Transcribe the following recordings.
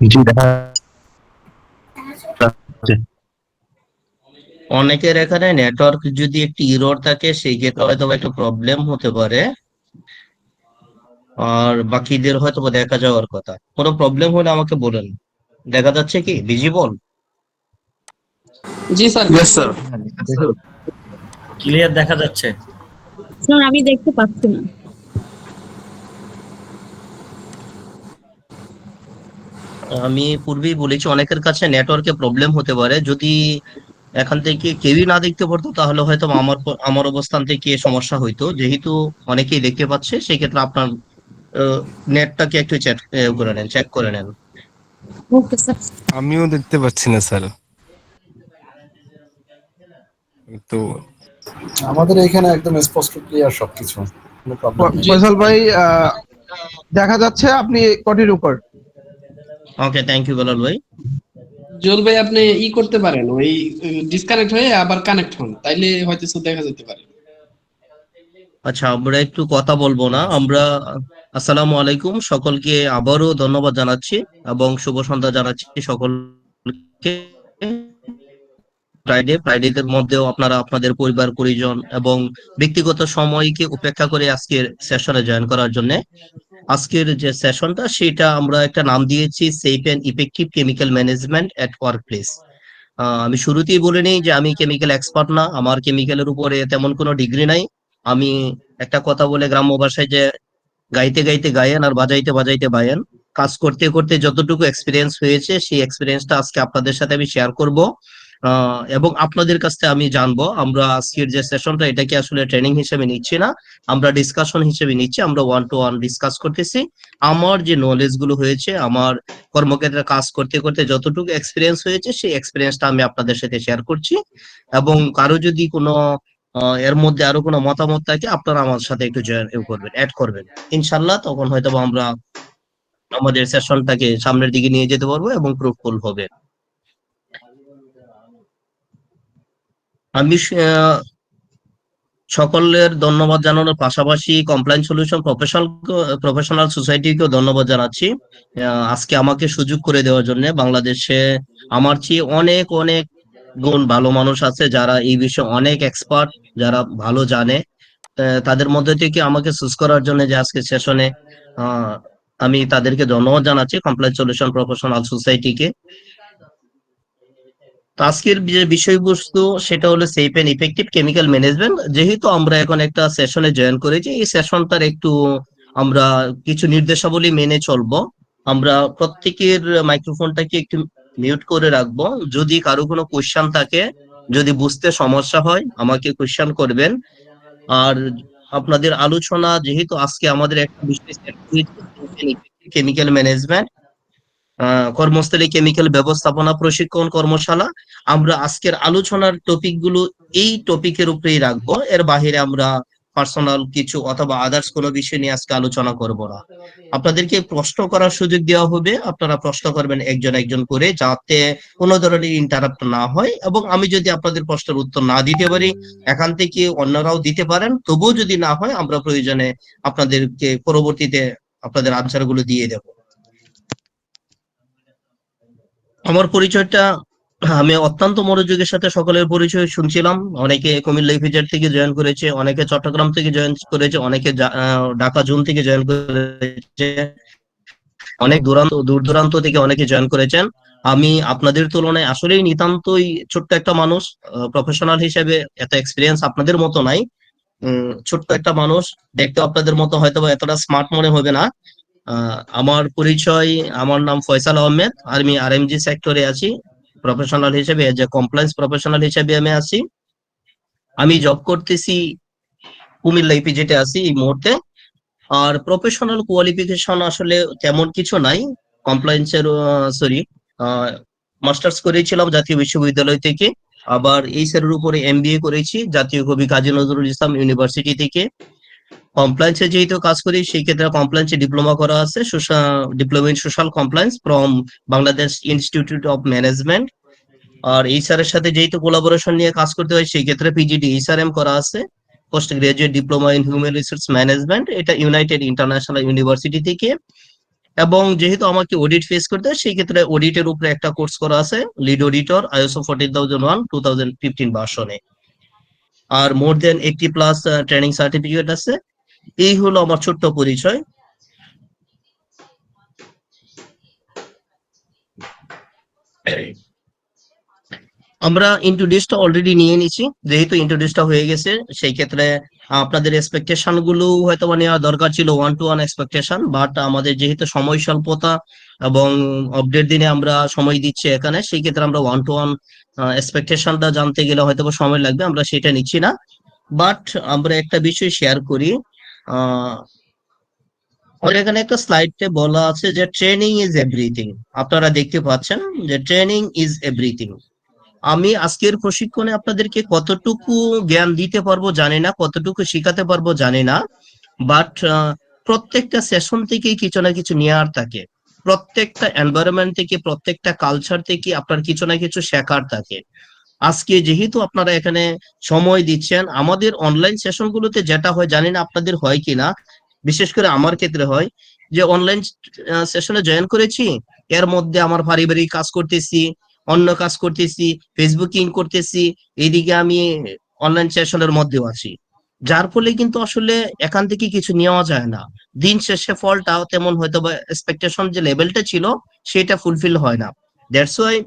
জি দেখা যাচ্ছে। অনেকের এখানে নেটওয়ার্ক যদি একটু ইরর থাকে সেই ক্ষেত্রে হয়তো একটা প্রবলেম হতে পারে, আর বাকিদের হয়তো বা দেখা যাওয়ার কথা। কোনো প্রবলেম হলে আমাকে বলেন। দেখা যাচ্ছে কি ভিজিবল? জি স্যার। Yes sir. দেখুন, ক্লিয়ার দেখা যাচ্ছে। স্যার আমি দেখতে পাচ্ছি না। আমি পূর্বেই বলেছি অনেকের কাছে নেটওয়ার্কে প্রবলেম হতে পারে। যদি এখান থেকে কেউই না দেখতে পারতো তাহলে হয়তো আমার অবস্থান থেকে সমস্যা হইতো। যেহেতু অনেকেই দেখতে পাচ্ছে সেই ক্ষেত্রে আপনার নেটটাকে একটু চেক করে নেন। Okay sir. আমিও দেখতে পাচ্ছি না স্যার, তো আমাদের এখানে একদম স্পষ্ট ক্লিয়ার সবকিছু, কোনো প্রবলেম নেই। ফয়সাল ভাই দেখা যাচ্ছে আপনি কটির উপর। ওকে, থ্যাংক ইউ বেলাল ভাই। জুয়েল ভাই আপনি করতে পারেন, ওই ডিসকানেক্ট হয়ে আবার কানেক্ট হন, তাইলে হয়তো দেখা যেতে পারে। আচ্ছা, আমরা একটু কথা বলবো না আমরা। আসসালামু আলাইকুম, সকলকে আবারও ধন্যবাদ জানাচ্ছি এবং শুভ সন্ধ্যা জানাচ্ছি সকলকে। ফ্রাইডের মধ্যেও আপনারা আপনাদের পরিবার পরিজন এবং ব্যক্তিগত সময়কে উপেক্ষা করে আজকের সেশনে জয়েন করার জন্য। আজকের যে সেশনটা সেটা আমরা একটা নাম দিয়েছি safe and effective chemical management at workplace. আমি শুরুতেই বলে নিই যে আমি কেমিক্যাল এক্সপার্ট না, আমার কেমিক্যালের উপরে তেমন কোনো ডিগ্রি নাই। আমি একটা কথা বলে গ্রাম্য ভাষায় যে গাইতে গাইতে গায়েন আর বাজাইতে বাজাইতে বায়েন। কাজ করতে করতে যতটুকু এক্সপিরিয়েন্স হয়েছে সেই এক্সপিরিয়েন্সটা আজকে আপনাদের সাথে আমি শেয়ার করব, এবং আপনাদের কাছ থেকে আমি জানবো। আমরা আজকের যে সেশনটা এটাকে আসলে ট্রেনিং হিসেবে নিচ্ছি না, আমরা ডিসকাশন হিসেবে নিচ্ছি। আমরা ওয়ান টু ওয়ান ডিসকাস করতেছি। আমার যে নলেজ গুলো হয়েছে, আমার কর্মক্ষেত্রে কাজ করতে করতে যতটুকু এক্সপিরিয়েন্স হয়েছে সেই এক্সপিরিয়েন্সটা আমি আপনাদের সাথে শেয়ার করছি। এবং কারো যদি কোনো এর মধ্যে আরো কোনো মতামত থাকে আপনারা আমার সাথে একটু জয়েন করবেন, অ্যাড করবেন। ইনশাল্লাহ তখন হয়তো বা আমরা আমাদের সেশনটাকে সামনের দিকে নিয়ে যেতে পারবো এবং ফ্রুটফুল হবে। আমি সকলের ধন্যবাদ জানানোর পাশাপাশি কমপ্লায়েন্স সলিউশন প্রফেশনাল সোসাইটিকেও ধন্যবাদ জানাচ্ছি আজকে আমাকে সুযোগ করে দেওয়ার জন্য। বাংলাদেশে আমার চেয়ে অনেক অনেক গুণ ভালো মানুষ আছে যারা এই বিষয়ে অনেক এক্সপার্ট, যারা ভালো জানে। তাদের মধ্যে থেকে আমাকে চুজ করার জন্য যে আজকে সেশনে আমি তাদেরকে ধন্যবাদ জানাচ্ছি, কমপ্লায়েন্স সলিউশন প্রফেশনাল সোসাইটিকে। তো আজকের যে বিষয়বস্তু সেটা হলো safe and effective chemical management. যেহেতু আমরা এখন একটা সেশনে জয়েন করেছি, এই সেশনটার একটু আমরা কিছু নির্দেশাবলী মেনে চলবো। আমরা প্রত্যেকের মাইক্রোফোনটাকে একটু মিউট করে রাখবো। যদি কারো কোনো কোয়েশ্চেন থাকে, যদি বুঝতে সমস্যা হয় আমাকে কোয়েশ্চেন করবেন। আর আপনাদের আলোচনা, যেহেতু আজকে আমাদের একটা বিষয় কেমিক্যাল ম্যানেজমেন্ট, কর্মস্থলে কেমিক্যাল ব্যবস্থাপনা প্রশিক্ষণ কর্মশালা, আমরা আজকের আলোচনার টপিক গুলো এই টপিকের উপরেই রাখবো। এর বাহিরে আমরা পার্সোনাল কিছু অথবা আদার্স কোনো বিষয় নিয়ে আজকে আলোচনা করব না। আপনাদেরকে প্রশ্ন করার সুযোগ দেওয়া হবে, আপনারা প্রশ্ন করবেন একজন একজন করে, যাতে কোনো ধরনের ইন্টারাপ্ট না হয়। এবং আমি যদি আপনাদের প্রশ্নের উত্তর না দিতে পারি, এখান থেকে অন্যরাও দিতে পারেন। তবুও যদি না হয় আমরা প্রয়োজনে আপনাদেরকে পরবর্তীতে আপনাদের আনসার গুলো দিয়ে দেব। আমার পরিচয়টা, আমি অত্যন্ত মনোযোগের সাথে সকলের পরিচয় শুনছিলাম। অনেকে কুমিল্লা ইপিজেড থেকে জয়েন করেছে, অনেকে চট্টগ্রাম থেকে জয়েন করেছে, অনেকে ঢাকা জোন থেকে জয়েন করেছে, অনেক দূর দূরান্ত থেকে অনেকে জয়েন করেছেন। আমি আপনাদের তুলনায় আসলেই নিতান্তই ছোট্ট একটা মানুষ। প্রফেশনাল হিসেবে এত এক্সপিরিয়েন্স আপনাদের মতো নাই। ছোট্ট একটা মানুষ, দেখতে আপনাদের মতো হয়তো বা এতটা স্মার্ট মনে হবে না। আমার পরিচয়, আমার নাম ফয়সাল আহমেদ, আমি আরএমজি সেক্টরে আছি প্রফেশনাল হিসেবে, যে কমপ্লায়েন্স প্রফেশনাল হিসেবে আমি আছি। আমি জব করতেছি কুমিল্লা ইপিজেটে আছি এই মুহূর্তে। আর প্রফেশনাল কোয়ালিফিকেশন আসলে তেমন কিছু নাই। কমপ্লায়েন্সের সরি, মাস্টার্স করেছিলাম জাতীয় বিশ্ববিদ্যালয় থেকে। আবার এই স্যারের উপরে এমবিএ করেছি জাতীয় কবি কাজী নজরুল ইসলাম ইউনিভার্সিটি থেকে। কমপ্লায়েন্সে যেহেতু কাজ করি সেই ক্ষেত্রে কমপ্লায়েন্সে ডিপ্লোমা করা আছে, diploma in social compliance from Bangladesh institute of management. আর এই স্যারের সাথে যেহেতু কোলাবোরেশন নিয়ে কাজ করতে হয় সেই ক্ষেত্রে পিজিডি এইচআরএম করা আছে, post graduate diploma in human resource management, এটা ইউনাইটেড ইন্টারন্যাশনাল ইউনিভার্সিটি থেকে। এবং যেহেতু আমাকে অডিট ফেস করতে হয় সেই ক্ষেত্রে অডিটের উপরে একটা কোর্স করা আছে, লিড অডিটর ISO 14001 2015 ভার্সনে। আর মোর দেন 80+ ট্রেনিং সার্টিফিকেট আছে। এই হলো আমার ছোট্ট পরিচয়। আমরা ইন্ট্রোডিউসটা অলরেডি নিয়ে নিছি, যেহেতু ইন্ট্রোডিউসটা হয়ে গেছে সেই ক্ষেত্রে আপনাদের এক্সপেকটেশন গুলো হয়তো নেওয়া দরকার ছিল 1-to-1 এক্সপেকটেশন, বাট আমাদের যেহেতু সময় স্বল্পতা এবং আপডেট দিনে আমরা সময় দিচ্ছি এখানে, সেই ক্ষেত্রে আমরা 1-to-1 এক্সপেকটেশনটা জানতে গেলে হয়তো সময় লাগবে, আমরা সেটা নিচ্ছি না। বাট আমরা একটা বিষয় শেয়ার করি, আর এখানে একটা স্লাইডে বলা আছে যে ট্রেনিং ইজ এভরিথিং। আপনারা দেখতে পাচ্ছেন যে ট্রেনিং ইজ এভরিথিং। আমি আজকের প্রশিক্ষণে আপনাদেরকে কতটুকু জ্ঞান দিতে পারবো জানি না, কতটুকু শিখাতে পারবো জানি না, বাট প্রত্যেকটা সেশন থেকেই কিছু না কিছু নেওয়ার থাকে, প্রত্যেকটা এনভায়রনমেন্ট থেকে, প্রত্যেকটা কালচার থেকে আপনার কিছু না কিছু শেখার থাকে। আজকে যেহেতু আপনারা এখানে সময় দিচ্ছেন, আমাদের অনলাইন সেশন গুলোতে যেটা হয় জানি না আপনাদের হয় কিনা, বিশেষ করে আমার ক্ষেত্রে হয় যে অনলাইন সেশনে জয়েন করেছি, এর মধ্যে আমার পারিবারিক কাজ করতেছি, অন্য কাজ করতেছি, ফেসবুকিং করতেছি, এইদিকে আমি অনলাইন সেশনের মধ্যেও আছি, যার ফলে কিন্তু আসলে এখান থেকে কিছু নেওয়া যায় না। দিন শেষে ফলটা তেমন হয়তো বা এক্সপেকটেশন যে লেভেলটা ছিল সেটা ফুলফিল হয় না। দ্যাটস ওয়াই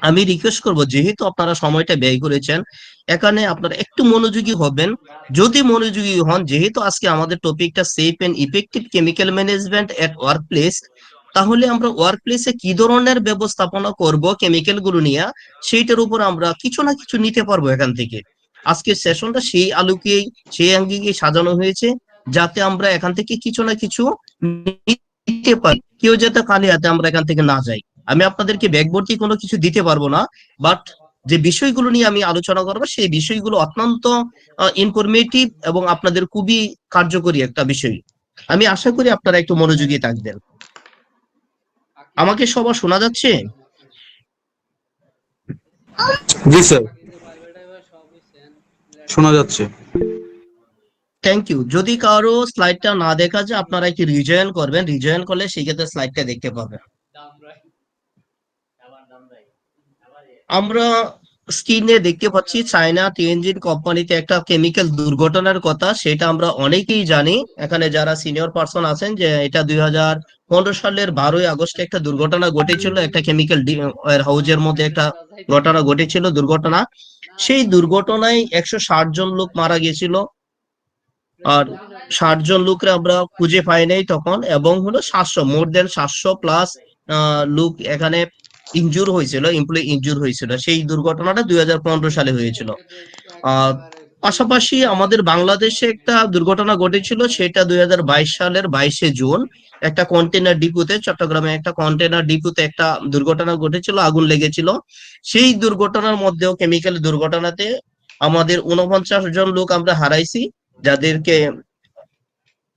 আমি রিকোয়েস্ট করব, যেহেতু আপনারা সময়টা ব্যয় করেছেন, এখানে আপনারা একটু মনোযোগী হবেন। যদি মনোযোগী হন, যেহেতু আজকে আমাদের টপিকটা safe and effective chemical management at workplace, তাহলে আমরা ওয়ার্ক প্লেসে কি ধরনের ব্যবস্থাপনা করব কেমিক্যাল গুলো নিয়ে, সেইটার উপর আমরা কিছু না কিছু নিতে পারবো এখান থেকে। আজকের সেশনটা সেই আলোকেই, সেই আঙ্গিকেই সাজানো হয়েছে, যাতে আমরা এখান থেকে কিছু না কিছু নিতে পারি, কেউ যাতে খালি হাতে আমরা এখান থেকে না যাই। আমি আপনাদেরকে ব্যাগভর্তি কোনো কিছু দিতে পারবো না, বাট যে বিষয়গুলো নিয়ে আমি আলোচনা করবো সেই বিষয়গুলো অত্যন্ত ইনফরমেটিভ এবং আপনাদের খুবই কার্যকরী একটা বিষয়। আমি আশা করি আপনারা একটু মনোযোগী থাকবেন। আমাকে সবার শোনা যাচ্ছে? জি স্যার, শোনা যাচ্ছে। Thank you. যদি কারো স্লাইডটা না দেখা যায় আপনারা একটু রিজয়েন করবেন, রিজয়েন করলে সেই ক্ষেত্রে স্লাইডটা দেখতে পাবেন। আমরা স্ক্রিনে দেখতে পাচ্ছি চায়না টিএনজিন কোম্পানিতে একটা কেমিক্যাল দুর্ঘটনার কথা, সেটা আমরা অনেকেই জানি। এখানে যারা সিনিয়র পার্সন আছেন, যে এটা 2015 সালের 12ই আগস্টে একটা দুর্ঘটনা ঘটেছিল, একটা কেমিক্যাল হাউজের মধ্যে একটা ঘটনা ঘটেছিল, দুর্ঘটনা। সেই দুর্ঘটনায় 160 জন লোক মারা গেছিল, আর 60 জন লোকরে আমরা খুঁজে পাই নাই তখন, এবং হলো 700, মোর দেন 700+ লোক এখানে ইনজুর হয়েছিল, এমপ্লয়ি ইনজুর হয়েছিল। সেই দুর্ঘটনাটা 2015 সালে হয়েছিল। পাশাপাশি আমাদের বাংলাদেশে একটা দুর্ঘটনা ঘটেছিল, সেটা 2022 সালের 22শে জুন একটা কন্টেনার ডিপোতে, চট্টগ্রামে একটা কন্টেনার ডিপোতে একটা দুর্ঘটনা ঘটেছিল, আগুন লেগেছিল। সেই দুর্ঘটনার মধ্যেও কেমিক্যাল দুর্ঘটনাতে আমাদের 49 জন লোক আমরা হারাইছি, যাদেরকে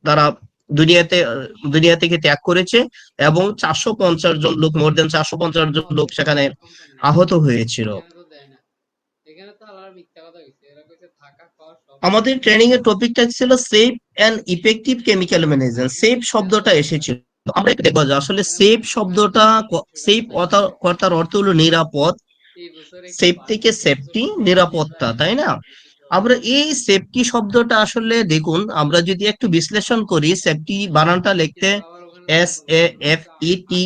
তারা দুনিয়া থেকে ত্যাগ করেছে, এবং 450 জন লোক, মোর দেন 450 জন লোক সেখানে আহত হয়েছিল। আমাদের ট্রেনিং এর টপিকটা ছিল safe and effective chemical management. Safe শব্দটা এসেছিল, আমরা একটু দেখবো যে আসলে সেফ শব্দটা, সেফ কথার অর্থ হলো নিরাপদ, সেফ থেকে সেফটি, নিরাপত্তা, তাই না? আমরা এই সেফটি শব্দটা আসলে দেখুন, আমরা যদি একটু বিশ্লেষণ করি, সেফটি বানানটা লিখতে SAFETY,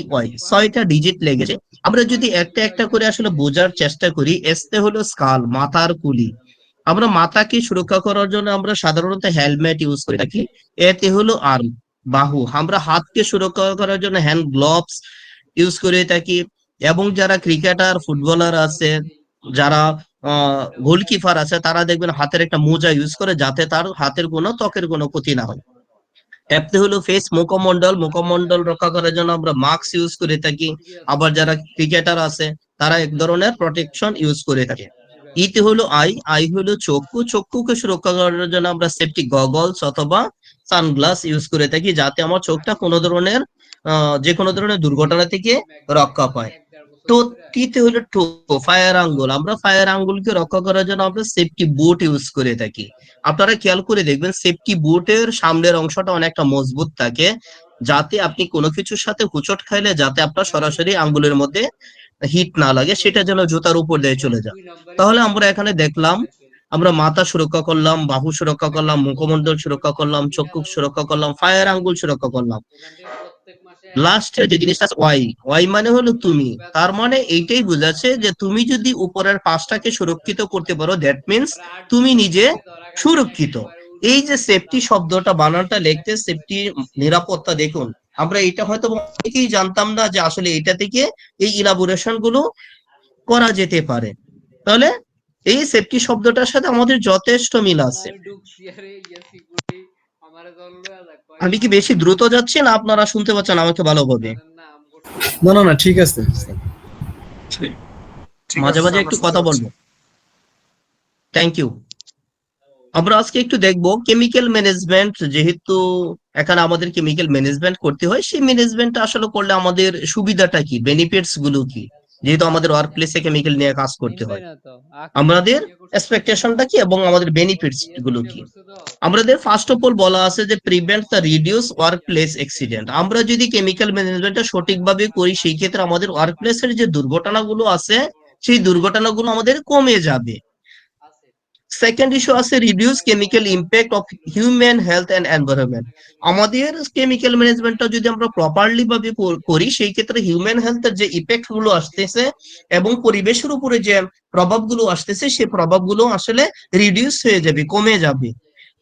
6টা ডিজিট লেগেছে। আমরা যদি একটা একটা করে আসলে বোঝার চেষ্টা করি, এসতে হলো স্কাল, মাথার কুলি। আমরা মাথাকে সুরক্ষা করার জন্য আমরা সাধারণত হেলমেট ইউজ করে থাকি। এতে হলো আর্ম, বাহু। আমরা হাতকে সুরক্ষা করার জন্য হ্যান্ড গ্লোভস ইউজ করে থাকি। এবং যারা ক্রিকেটার, ফুটবলার আছে, যারা গোলকিপার আছে, তারা দেখবেন হাতের একটা মোজা ইউজ করে, যাতে তার হাতের কোনো ত্বকের কোনো ক্ষতি না হয়। এতে হলো ফেস, মুখমন্ডল রক্ষা করার জন্য আমরা মাস্ক ইউজ করে থাকি। আবার যারা ক্রিকেটার আছে তারা এক ধরনের প্রোটেকশন ইউজ করে থাকে। ইতে হলো আই হলো চক্ষু, চক্ষুকে সুরক্ষা করার জন্য আমরা সেফটি গগলস অথবা সানগ্লাস ইউজ করে থাকি, যাতে আমার চোখটা কোনো ধরনের যে কোনো ধরনের দুর্ঘটনা থেকে রক্ষা পায়। তো টিতে হলো টো, ফায়ার আঙ্গুল। আমরা ফায়ার আঙ্গুলকে রক্ষা করার জন্য আমরা সেফটি বুট ইউজ করে থাকি। আপনারা খেয়াল করে দেখবেন সেফটি বুটের সামনের অংশটা অনেকটা মজবুত থাকে, যাতে আপনি কোনো কিছুর সাথে হুচট খাইলে যাতে আপনার সরাসরি আঙ্গুলের মধ্যে হিট না লাগে, সেটা যেন জুতার উপর দিয়ে চলে যায়। তাহলে আমরা এখানে দেখলাম আমরা মাথা সুরক্ষা করলাম, বাহু সুরক্ষা করলাম, মুখমণ্ডল সুরক্ষা করলাম, চক্ষু সুরক্ষা করলাম, ফায়ার আঙ্গুল সুরক্ষা করলাম। লাস্টের যে জিনিসটা ওয়াই, ওয়াই মানে হলো তুমি। তার মানে এইটাই বোঝাচ্ছে যে তুমি যদি উপরের পাঁচটাকে সুরক্ষিত করতে পারো, দ্যাট মিনস তুমি নিজে সুরক্ষিত। এই যে সেফটি শব্দটা বানানটা লিখতে সেফটি নিরাপত্তা, দেখুন আমরা এটা হয়তো অনেকেই জানতাম না যে আসলে এটা থেকে এই ইলাবোরেশন গুলো করা যেতে পারে। তাহলে এই সেফটি শব্দটার সাথে আমাদের যথেষ্ট মিল আছে। আমি কি বেশি দ্রুত যাচ্ছি না আপনারা শুনতে পাচ্ছেন আমাকে ভালোভাবে? না না না, ঠিক আছে। মাঝে মাঝে একটু কথা বলবো। Thank you. আমরা আজকে একটু দেখবো কেমিক্যাল ম্যানেজমেন্ট, যেহেতু এখানে আমাদের কেমিক্যাল ম্যানেজমেন্ট করতে হয়, সেই ম্যানেজমেন্টটা আসলে করলে আমাদের সুবিধাটা কি, বেনিফিটস গুলো কি, যেহেতু আমাদের ওয়ার্ক প্লেসে কেমিক্যাল নিয়ে কাজ করতে হয়, আমাদের এক্সপেকটেশনটা কি এবং আমাদের বেনিফিটস গুলো কি। আমাদের ফার্স্ট অফ অল বলা আছে যে prevent the reduce work place accident. আমরা যদি কেমিক্যাল ম্যানেজমেন্টটা সঠিকভাবে করি সেই ক্ষেত্রে আমাদের ওয়ার্ক প্লেসের যে দুর্ঘটনাগুলো আছে সেই দুর্ঘটনাগুলো আমাদের কমে যাবে। সেকেন্ড ইস্যু আছে reduce chemical impact of human health and environment. আমাদের কেমিক্যাল ম্যানেজমেন্টটা যদি আমরা প্রপারলি ভাবে করি সেই ক্ষেত্রে হিউম্যান হেলথের যে ইফেক্ট গুলো আসতেছে এবং পরিবেশের উপরে যে প্রভাবগুলো আসতেছে সেই প্রভাবগুলো আসলে রিডিউস হয়ে যাবে, কমে যাবে।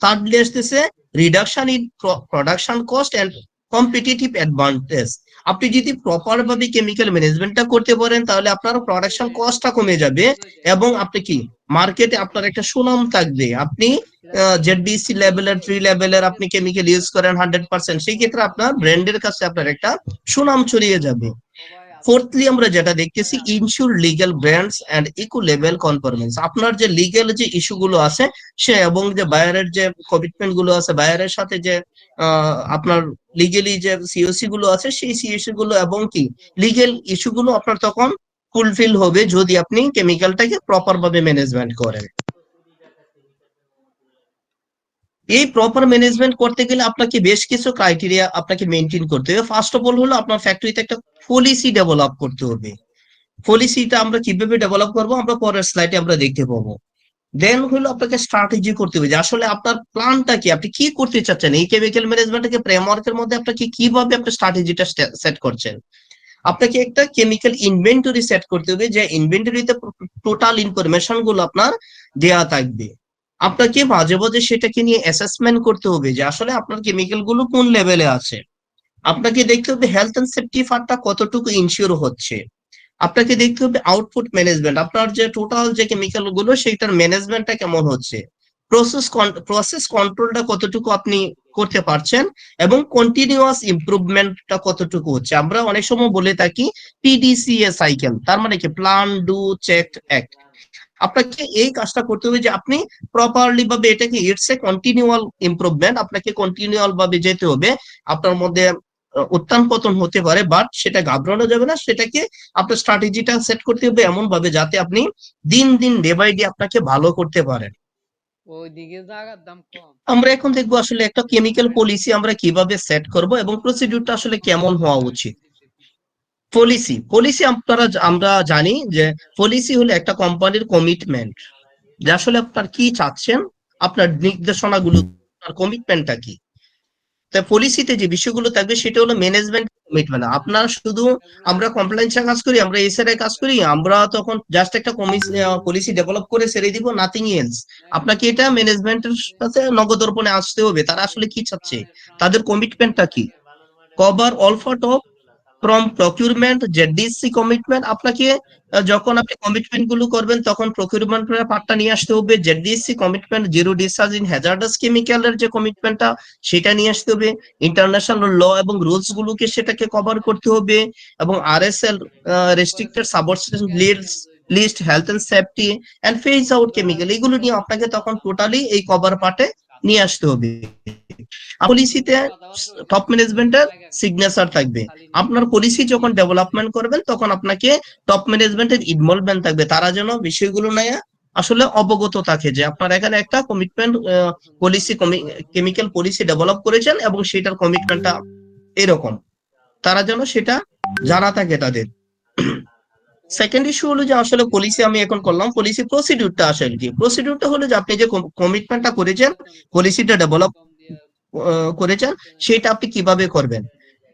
থার্ডলি আসতেছে reduction in production cost and competitive advantage. আপনি যদি প্রপার ভাবে কেমিক্যাল ম্যানেজমেন্টটা করতে পারেন তাহলে আপনার প্রোডাকশন কস্টটা কমে যাবে এবং আপনি কি মার্কেটে আপনার একটা সুনাম থাকবে। আপনি জেডডিসি লেভেলের 3 লেভেলের আপনি কেমিক্যাল ইউজ করেন 100%, সেই ক্ষেত্রে আপনার ব্র্যান্ডের কাছে আপনার একটা সুনাম ছড়িয়ে যাবে। ফোর্থলি আমরা যেটা দেখতেছি ensure legal brands and eco level conformance. আপনার যে লিগ্যাল যে ইস্যু গুলো আছে সে এবং যে বায়ারের যে কমিটমেন্ট গুলো আছে, বায়ারের সাথে যে আপনার লিগেলি যে সিওসি গুলো আছে সেই সিওসি গুলো এবং কি লিগ্যাল ইস্যু গুলো আপনার তখন ফুলফিল হবে যদি আপনি কেমিক্যালটাকে প্রপার ভাবে ম্যানেজমেন্ট করেন। এই প্রপার ম্যানেজমেন্ট করতে গেলে আপনাকে বেশ কিছু ক্রাইটেরিয়া আপনাকে মেনটেন করতে হবে। ফার্স্ট অফ অল হলো আপনার ফ্যাক্টরিতে একটা পলিসি ডেভেলপ করতে হবে। পলিসিটা আমরা কিভাবে ডেভেলপ করবো আমরা পরের স্লাইডে আমরা দেখতে পাবো। দেন হলো আপনাকে স্ট্র্যাটেজি করতে হবে যে আসলে আপনার প্ল্যানটা কি, আপনি কি করতে চাচ্ছেন এই কেমিক্যাল ম্যানেজমেন্টকে ফ্রেমওয়ার্কের মধ্যে আপনাকে কিভাবে আপনি স্ট্র্যাটেজিটা সেট করছেন। আপনাকে একটা কেমিক্যাল ইনভেন্টরি সেট করতে হবে যে ইনভেন্টরিতে টোটাল ইনফরমেশন গুলো আপনার দেয়া থাকবে। আপনাকে মাঝে মাঝে সেটাকে নিয়ে অ্যাসেসমেন্ট করতে হবে যে আসলে আপনার কেমিক্যাল গুলো কোন লেভেলে আছে। আপনাকে দেখতে হবে হেলথ এন্ড সেফটি ফান্ডটা কতটুকু ইনশিওর হচ্ছে। আপনাকে দেখতে হবে আউটপুট ম্যানেজমেন্ট, আপনার যে টোটাল যে কেমিক্যাল গুলো সেইটার ম্যানেজমেন্টটা কেমন হচ্ছে। প্রসেস কন্ট্রোলটা কতটুকু আপনি করতে পারছেন এবং কন্টিনিউয়াস ইমপ্রুভমেন্টটা কতটুকু হচ্ছে। আমরা অনেক সময় বলে থাকি পিডিসিএ সাইকেল, তার মানে কি প্ল্যান ডু চেক অ্যাক্ট। আপনাকে এই কাজটা করতে হবে যে আপনি প্রপারলি ভাবে এটাকে ইটস এ কন্টিনিউয়াল ইমপ্রুভমেন্ট, আপনাকে কন্টিনিউয়াল ভাবে যেতে হবে। আপনার মধ্যে উত্থান পতন হতে পারে বাট সেটা ঘাবড়ানো যাবে না, সেটাকে আপনার স্ট্র্যাটেজিটা সেট করতে হবে এমন ভাবে যাতে আপনি দিন দিন ডে বাই ডে আপনাকে ভালো করতে পারেন। আমরা এখন দেখবো আসলে একটা কেমিক্যাল পলিসি আমরা কিভাবে সেট করব এবং প্রসিডিউরটা আসলে কেমন হওয়া উচিত। পলিসি পলিসি আমরা জানি যে পলিসি হলো একটা কোম্পানির কমিটমেন্ট যে আসলে আপনার কি চাচ্ছেন, আপনার নির্দেশনাগুলো, আপনার কমিটমেন্টটা কি। তাই পলিসিতে যে বিষয়গুলো থাকবে সেটা হলো ম্যানেজমেন্ট কমিটমেন্ট। আপনার শুধু আমরা কমপ্লায়েন্সে কাজ করি, আমরা এসআরআই কাজ করি, আমরা তখন জাস্ট একটা পলিসি ডেভেলপ করে ছেড়ে দিব, নাথিং এলস। আপনাকে এটা ম্যানেজমেন্টের সাথে নগদর্পণে আসতে হবে, তারা আসলে কি চাচ্ছে, তাদের কমিটমেন্টটা কি। Cover all part of from procurement JDC commitment. আপনাকে যখন আপনি কমিটমেন্ট গুলো করবেন তখন প্রকিউরমেন্টের পার্টটা নিয়ে আসতে হবে, ZDHC commitment zero discharge in hazardous কেমিক্যালের যে কমিটমেন্টটা সেটা নিয়ে আসতে হবে, ইন্টারন্যাশনাল ল এবং রুলস গুলোকে সেটাকে কভার করতে হবে এবং RSL restricted substance list health and safety and phase out chemical, এগুলো নিয়ে আপনাকে তখন টোটালি এই কভার পার্টে নিয়ে আসতে হবে। পলিসিতে টপ ম্যানেজমেন্টের সিগনেচার থাকবে। আপনার পলিসি যখন ডেভেলপমেন্ট করবেন তখন আপনাকে টপ ম্যানেজমেন্টের ইনভলভমেন্ট থাকবে, তারা যেন বিষয়গুলো নিয়ে আসলে অবগত থাকে যে আপনার এখানে একটা commitment policy chemical policy develop করেছেন এবং সেটার কমিটমেন্টটা এরকম তারা যেন সেটা জানা থাকে তাদের। সেকেন্ড ইস্যু হলো যে আসলে পলিসি আমি এখন করলাম, পলিসি প্রসিডিউরটা আসলে কি? প্রসিডিউরটা হলো যে আপনি যে কমিটমেন্টটা করেছেন, পলিসিটা ডেভেলপ করেছেন, সেটা আপনি কিভাবে করবেন।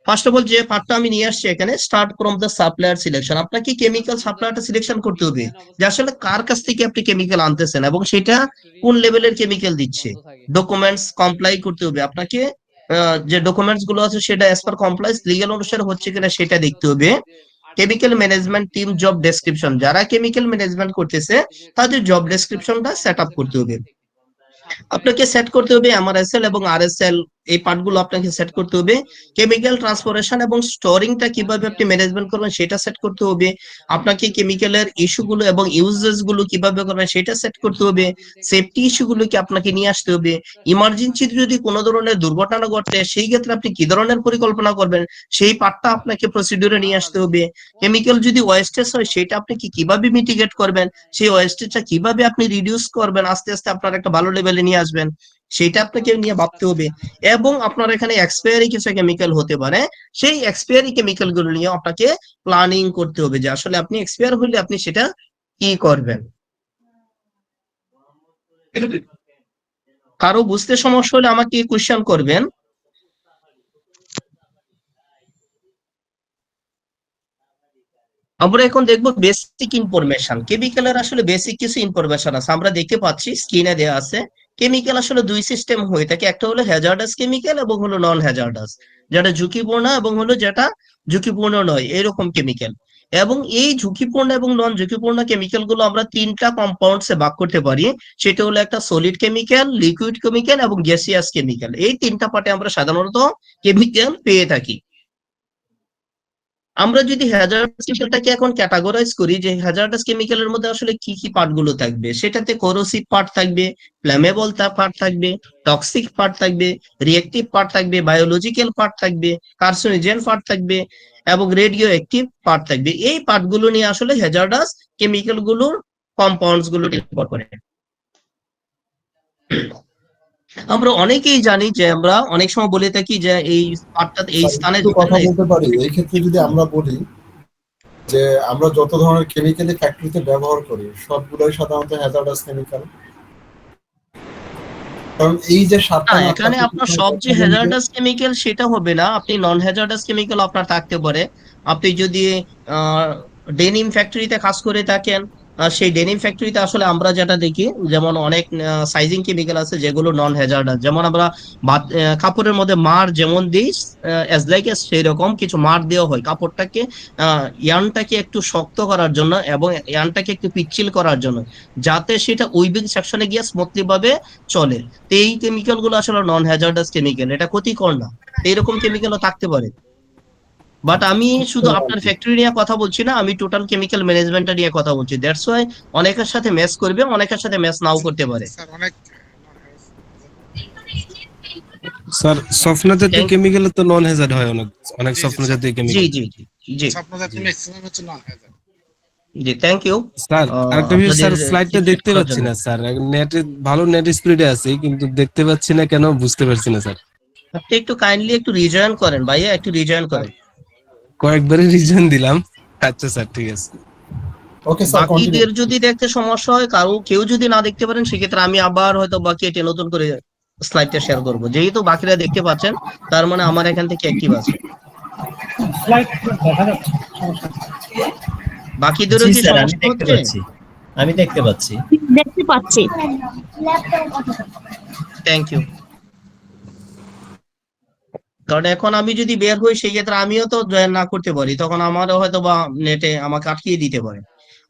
ফার্স্ট অফ অল যে পার্টটা আমি নিয়ে আসছি এখানে, start from the supplier selection. আপনাকে কেমিক্যাল সাপ্লায়ারটা সিলেকশন করতে হবে যে আসলে কার কাছ থেকে আপনি কেমিক্যাল আনতেছেন এবং সেটা কোন লেভেলের কেমিক্যাল দিচ্ছে। ডকুমেন্টস কমপ্লাই করতে হবে আপনাকে, যে ডকুমেন্টস গুলো আছে সেটা অ্যাজ পার কমপ্লায়েন্স লিগ্যাল অনুসারে হচ্ছে কিনা সেটা দেখতে হবে। Chemical management team job description, যারা কেমিক্যাল ম্যানেজমেন্ট করতেছে তাদের জব ডেসক্রিপশনটা সেট আপ করতে হবে। আপনাকে সেট করতে হবে এমআরএসএল এবং আরএসএল, এই পার্টগুলো আপনাকে সেট করতে হবে। কেমিক্যাল ট্রান্সপোর্টেশন এবং স্টোরিংটা কিভাবে আপনি ম্যানেজমেন্ট করবেন সেটা সেট করতে হবে। আপনাকে কেমিক্যালের ইস্যুগুলো এবং ইউজেস গুলো কিভাবে করবেন সেটা সেট করতে হবে। সেফটি ইস্যুগুলোকে আপনাকে নিয়ে আসতে হবে। ইমার্জেন্সি যদি কোনো ধরনের দুর্ঘটনা ঘটে সেই ক্ষেত্রে আপনি কি ধরনের পরিকল্পনা করবেন সেই পার্টটা আপনাকে প্রসিডিউরে নিয়ে আসতে হবে। কেমিক্যাল যদি ওয়েস্টেজ হয় সেটা আপনি কিভাবে মিটিগেট করবেন, সেই ওয়েস্টেজটা কিভাবে আপনি রিডিউস করবেন, আস্তে আস্তে আপনার একটা ভালো লেভেলে নিয়ে আসবেন, সেটা আপনাকে নিয়ে ভাবতে হবে। এবং আপনার এখানে এক্সপায়ারি কিছু কেমিক্যাল হতে পারে, সেই এক্সপায়ারি কেমিক্যাল গুলো নিয়ে আপনাকে প্ল্যানিং করতে হবে যে আসলে আপনি এক্সপায়ার হলে আপনি সেটা কি করবেন। কারো বুঝতে সমস্যা হলে আমাকে কোশ্চেন করবেন। আমরা এখন দেখবো বেসিক ইনফরমেশন। কেমিক্যালের আসলে বেসিক কিছু ইনফরমেশন আছে, আমরা দেখতে পাচ্ছি স্ক্রিনে দেওয়া আছে। কেমিক্যাল আসলে দুই সিস্টেম হয়ে থাকে, একটা হলো হ্যাজার্ডাস কেমিক্যাল এবং হলো নন হ্যাজার্ডাস, যেটা ঝুঁকিপূর্ণ এবং হলো যেটা ঝুঁকিপূর্ণ নয়, এরকম কেমিক্যাল। এবং এই ঝুঁকিপূর্ণ এবং নন ঝুঁকিপূর্ণ কেমিক্যাল গুলো আমরা তিনটা কম্পাউন্ডসে ভাগ করতে পারি। সেটা হলো একটা সলিড কেমিক্যাল, লিকুইড কেমিক্যাল এবং গ্যাসিয়াস কেমিক্যাল। এই তিনটা পার্টে আমরা সাধারণত কেমিক্যাল পেয়ে থাকি। আমরা যদি হ্যাজার্ডাস কেমিক্যালটাকে এখন ক্যাটাগরাইজ করি যে হ্যাজার্ডাস কেমিক্যালের মধ্যে আসলে কি কি পার্ট গুলো থাকবে, সেটাতে কোরোসিভ পার্ট থাকবে, ফ্ল্যামেবল পার্ট থাকবে, টক্সিক পার্ট থাকবে, রিয়েক্টিভ পার্ট থাকবে, বায়োলজিক্যাল পার্ট থাকবে, কার্সিনোজেন পার্ট থাকবে এবং রেডিও অ্যাক্টিভ পার্ট থাকবে। এই পার্ট গুলো নিয়ে আসলে হ্যাজার্ডাস কেমিক্যাল গুলোর কম্পাউন্ডস গুলো নির্ভর করে। আমরা অনেকেই জানি যে আমরা অনেক সময় বলে থাকি যে এই পার্টটা এই স্থানে একটু কথা বলতে পারি এই ক্ষেত্রে যদি আমরা বলি যে আমরা যত ধরনের কেমিক্যালি ফ্যাক্টরিতে ব্যবহার করি সবগুলোই সাধারণত হ্যাজার্ডাস কেমিক্যাল। কারণ এই যে সাতটা না, এখানে আপনার সব যে হ্যাজার্ডাস কেমিক্যাল সেটা হবে না, আপনি নন হ্যাজার্ডাস কেমিক্যাল আপনার থাকতে পারে। আপনি যদি ডেনিম ফ্যাক্টরিতে কাজ করে থাকেন, সেই ডেনিম ফ্যাক্টরিতে আসলে আমরা যেটা দেখি যেমন অনেক সাইজিং কেমিক্যাল আছে যেগুলো নন হ্যাজার্ডাস, যেমন আমরা কাপড়ের মধ্যে মার যেমন দিই অ্যাজ লাইক সেই রকম কিছু মার দেওয়া হয় কাপড়টাকে ইয়ানটাকে একটু শক্ত করার জন্য এবং ইয়ানটাকে একটু পিচ্ছিল করার জন্য, যাতে সেটা উইভিং সেকশনে গিয়ে স্মুথলি ভাবে চলে। তো এই কেমিক্যাল গুলো আসলে নন হ্যাজার্ডাস কেমিক্যাল, এটা ক্ষতিকর না। এইরকম কেমিক্যালও থাকতে পারে। বাট আমি শুধু আপনার ফ্যাক্টরি নিয়ে কথা বলছি না, আমি টোটাল কেমিক্যাল ম্যানেজমেন্টটা নিয়ে কথা বলছি। দ্যাটস ওয়াই অনেকের সাথে ম্যাচ করবে, অনেকের সাথে ম্যাচ নাও করতে পারে। স্যার স্বপ্ন জাতীয় কেমিক্যাল তো নন হ্যাজার্ড হয়, অনেক অনেক স্বপ্ন জাতীয় জি কেমিক্যাল। জি জি জি জি, থ্যাংক ইউ স্যার আরেকটা বিষয় স্যার, স্লাইডটা দেখতে পাচ্ছি না স্যার, নেট ভালো নেট স্পিডে আছে কিন্তু দেখতে পাচ্ছি না কেন বুঝতে পারছি না স্যার। আপনি একটু কাইন্ডলি একটু রিজয়েন করেন ভাইয়া, একটু রিজয়েন করেন। কয়েকবারই রিজন দিলাম। আচ্ছা স্যার ঠিক আছে। ওকে স্যার বাকিদের যদি দেখতে সমস্যা হয়, কেউ যদি না দেখতে পারেন সেক্ষেত্রে আমি আবার হয়তো বাকি এটা নতুন করে স্লাইডটা শেয়ার করব। যেহেতু বাকিরা দেখতে পাচ্ছেন তার মানে আমার এখান থেকে অ্যাক্টিভ আছে। বাকিদেরও জি কি স্যার, আমি সমস্যা দেখতে হচ্ছে? পাচ্ছি, আমি দেখতে পাচ্ছি। দেখতে পাচ্ছি। Thank you. কারণ এখন আমি যদি বের হই সেই ক্ষেত্রে আমিও তো জয়েন না করতে পারি, তখন আমারও হয়তো বা নেটে আমাকে আটকিয়ে দিতে পারে।